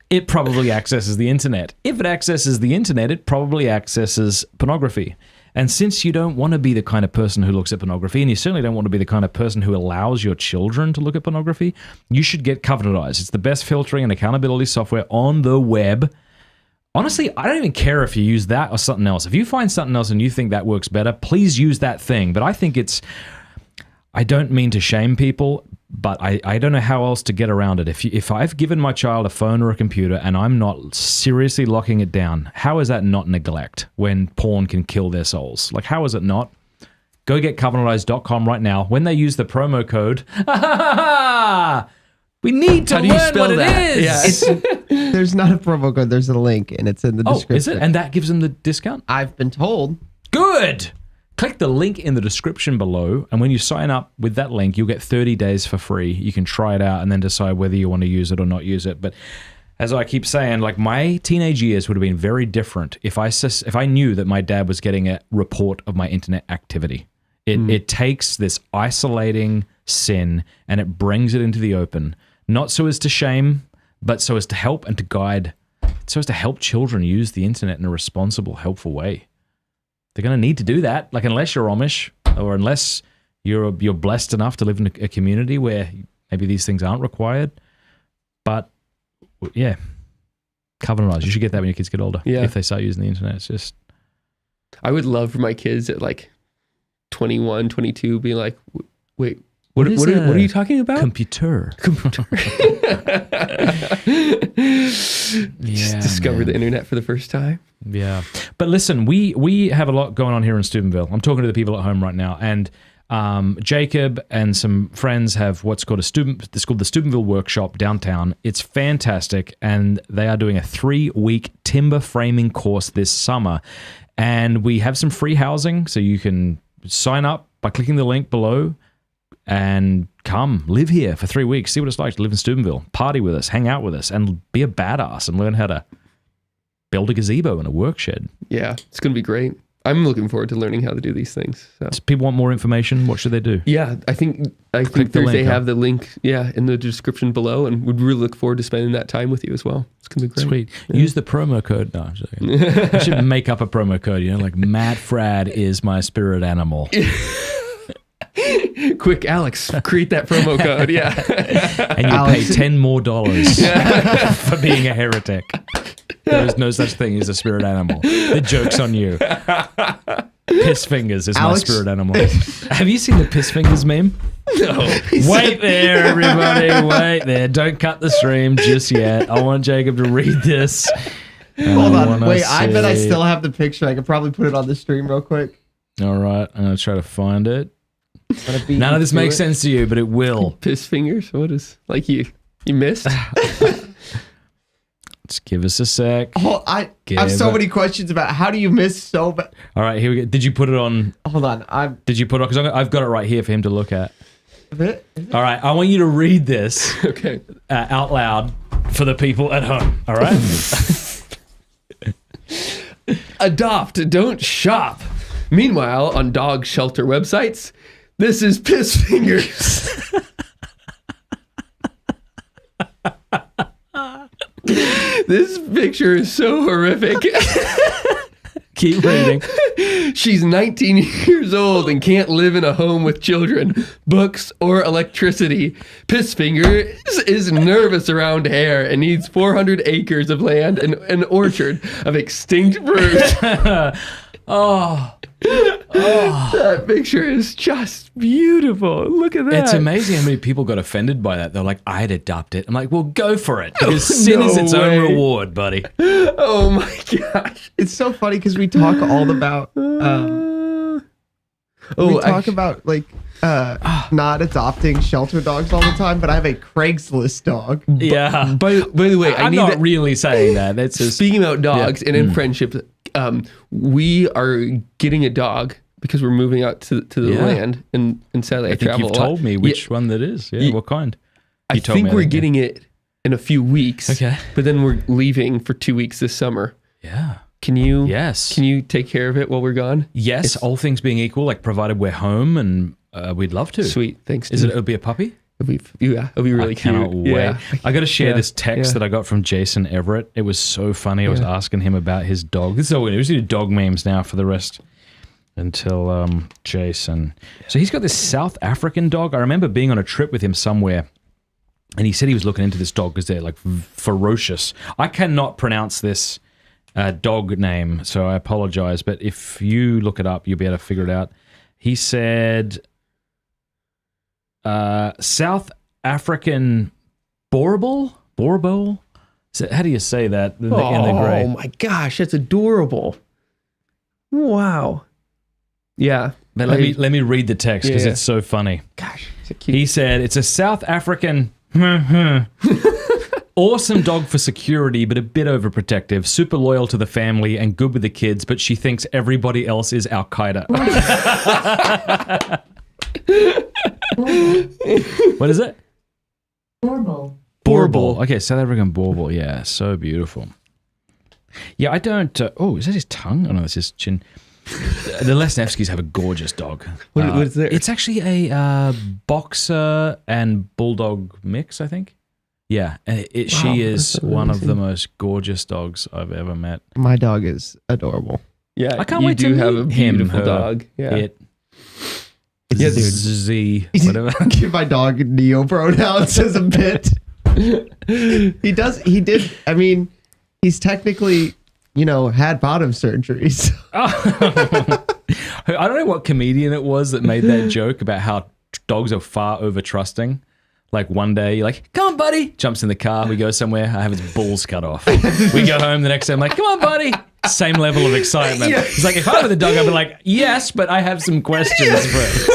it probably accesses the internet. If it accesses the internet, it probably accesses pornography. And since you don't want to be the kind of person who looks at pornography, and you certainly don't want to be the kind of person who allows your children to look at pornography, you should get Covenant Eyes. It's the best filtering and accountability software on the web. Honestly, I don't even care if you use that or something else. If you find something else and you think that works better, please use that thing. But I think I don't mean to shame people, but I don't know how else to get around it. If I've given my child a phone or a computer and I'm not seriously locking it down, how is that not neglect when porn can kill their souls? Like, how is it not? Go get covenanteyes.com right now. When they use the promo code, we need to How do you learn spell what that? it Yeah. is. There's not a promo code. There's a link, and it's in the Oh, description. is it? And that gives them the discount? I've been told. Good. Click the link in the description below, and when you sign up with that link, you'll get 30 days for free. You can try it out and then decide whether you want to use it or not use it. But as I keep saying, like, my teenage years would have been very different if I knew that my dad was getting a report of my internet activity. It takes this isolating sin and it brings it into the open, not so as to shame, but so as to help and to guide, so as to help children use the internet in a responsible, helpful way. They're going to need to do that. Like, unless you're Amish or unless you're blessed enough to live in a community where maybe these things aren't required. But yeah, Covenant Eyes. You should get that when your kids get older. Yeah. If they start using the internet, it's just. I would love for my kids at like 21, 22 be like, wait, what are you talking about? Computer. Just discover the internet for the first time. Yeah. But listen, we have a lot going on here in Steubenville. I'm talking to the people at home right now, and Jacob and some friends have what's called it's called the Steubenville Workshop downtown. It's fantastic, and they are doing a 3-week timber framing course this summer. And we have some free housing, so you can sign up by clicking the link below and come live here for 3 weeks. See what it's like to live in Steubenville. Party with us, hang out with us, and be a badass and learn how to build a gazebo and a work shed. Yeah, it's going to be great. I'm looking forward to learning how to do these things. So. If people want more information, what should they do? Yeah, I think the Thursday link, have the link, in the description below, and would really look forward to spending that time with you as well. It's going to be great. Sweet. Use the promo code. No, I'm just kidding. I should make up a promo code, like Matt Fradd is my spirit animal. Quick, Alex, create that promo code. Yeah. And you pay $10 more for being a heretic. There is no such thing as a spirit animal. The joke's on you. Piss fingers is Alex? my spirit animal. Have you seen the piss fingers meme? No. Wait there, everybody. Wait there. Don't cut the stream just yet. I want Jacob to read this. Hold on. Wait, I bet I still have the picture. I could probably put it on the stream real quick. All right. I'm going to try to find it. None None of this makes sense to you, but it will. Piss fingers? What is, like you missed? Just give us a sec. Oh, I have so many questions about how do you miss so bad. All right, here we go. Did you put it on? Hold on. Did you put it on? Because I've got it right here for him to look at. Is it? All right, I want you to read this Okay. out loud for the people at home. All right? Adopt, don't shop. Meanwhile, on dog shelter websites, this is piss fingers. This picture is so horrific. Keep reading. She's 19 years old and can't live in a home with children, books, or electricity. Pissfinger is nervous around hair and needs 400 acres of land and an orchard of extinct fruit. That picture is just beautiful. Look at that. It's amazing how many people got offended by that. They're like, I'd adopt it. I'm like, well, go for it. Because sin is its own reward, buddy. Oh my gosh. It's so funny because we talk all about about like not adopting shelter dogs all the time, but I have a Craigslist dog. Yeah. By the way, I'm not really saying that. That's just, speaking about dogs and in friendship, we are getting a dog because we're moving out to the land, and sadly I think travel you've a lot. told me which one that is. Yeah, what kind? I think we're getting it in a few weeks. Okay. But then we're leaving for 2 weeks this summer. Yeah. Can you? Yes. Can you take care of it while we're gone? Yes, all things being equal, like provided we're home, and we'd love to. Sweet. Thanks. It'll be a puppy? It'll be really I cannot cute. wait. Yeah. I got to share this text that I got from Jason Everett. It was so funny. I was asking him about his dog. This is so weird. We do dog memes now for the rest until Jason. So he's got this South African dog. I remember being on a trip with him somewhere, and he said he was looking into this dog because they're like ferocious. I cannot pronounce this dog name, so I apologize. But if you look it up, you'll be able to figure it out. He said South African Borbol? How do you say that? In the gray. Oh my gosh, that's adorable. Wow. Yeah. But let me read the text because it's so funny. Gosh, so cute. He said, it's a South African awesome dog for security, but a bit overprotective, super loyal to the family and good with the kids, but she thinks everybody else is Al-Qaeda. What is it? Borbol. Okay, South African Borbol. Yeah, so beautiful. Yeah, I don't... is that his tongue? Oh, no, that's his chin. The Lesniewskis have a gorgeous dog. What is there? It's actually a boxer and bulldog mix, I think. Yeah, she is one of the most gorgeous dogs I've ever met. My dog is adorable. Yeah, I can't wait to have a meet him. beautiful dog. Yeah. Yeah, dude. Z, whatever. Give my dog Neo pronouns as a bit. He did. I mean, he's technically, had bottom surgeries. I don't know what comedian it was that made that joke about how dogs are far over trusting. Like one day, you're like, come on, buddy. Jumps in the car. We go somewhere. I have his balls cut off. We go home the next day. I'm like, come on, buddy. Same level of excitement. Yeah. It's like, if I were the dog, I'd be like, yes, but I have some questions first.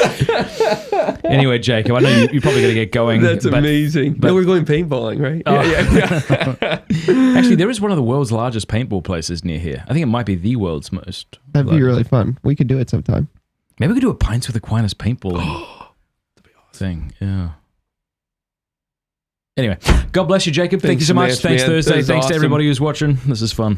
Anyway, Jacob, I know you probably got to get going. That's amazing. No, we're going paintballing, right? Yeah. Actually, there is one of the world's largest paintball places near here. I think it might be the world's most. That'd be really fun. We could do it sometime. Maybe we could do a Pints with Aquinas paintball thing. Yeah. Anyway, God bless you, Jacob. Thank you so much. Thanks, Thursday. Thanks to everybody who's watching. This is fun.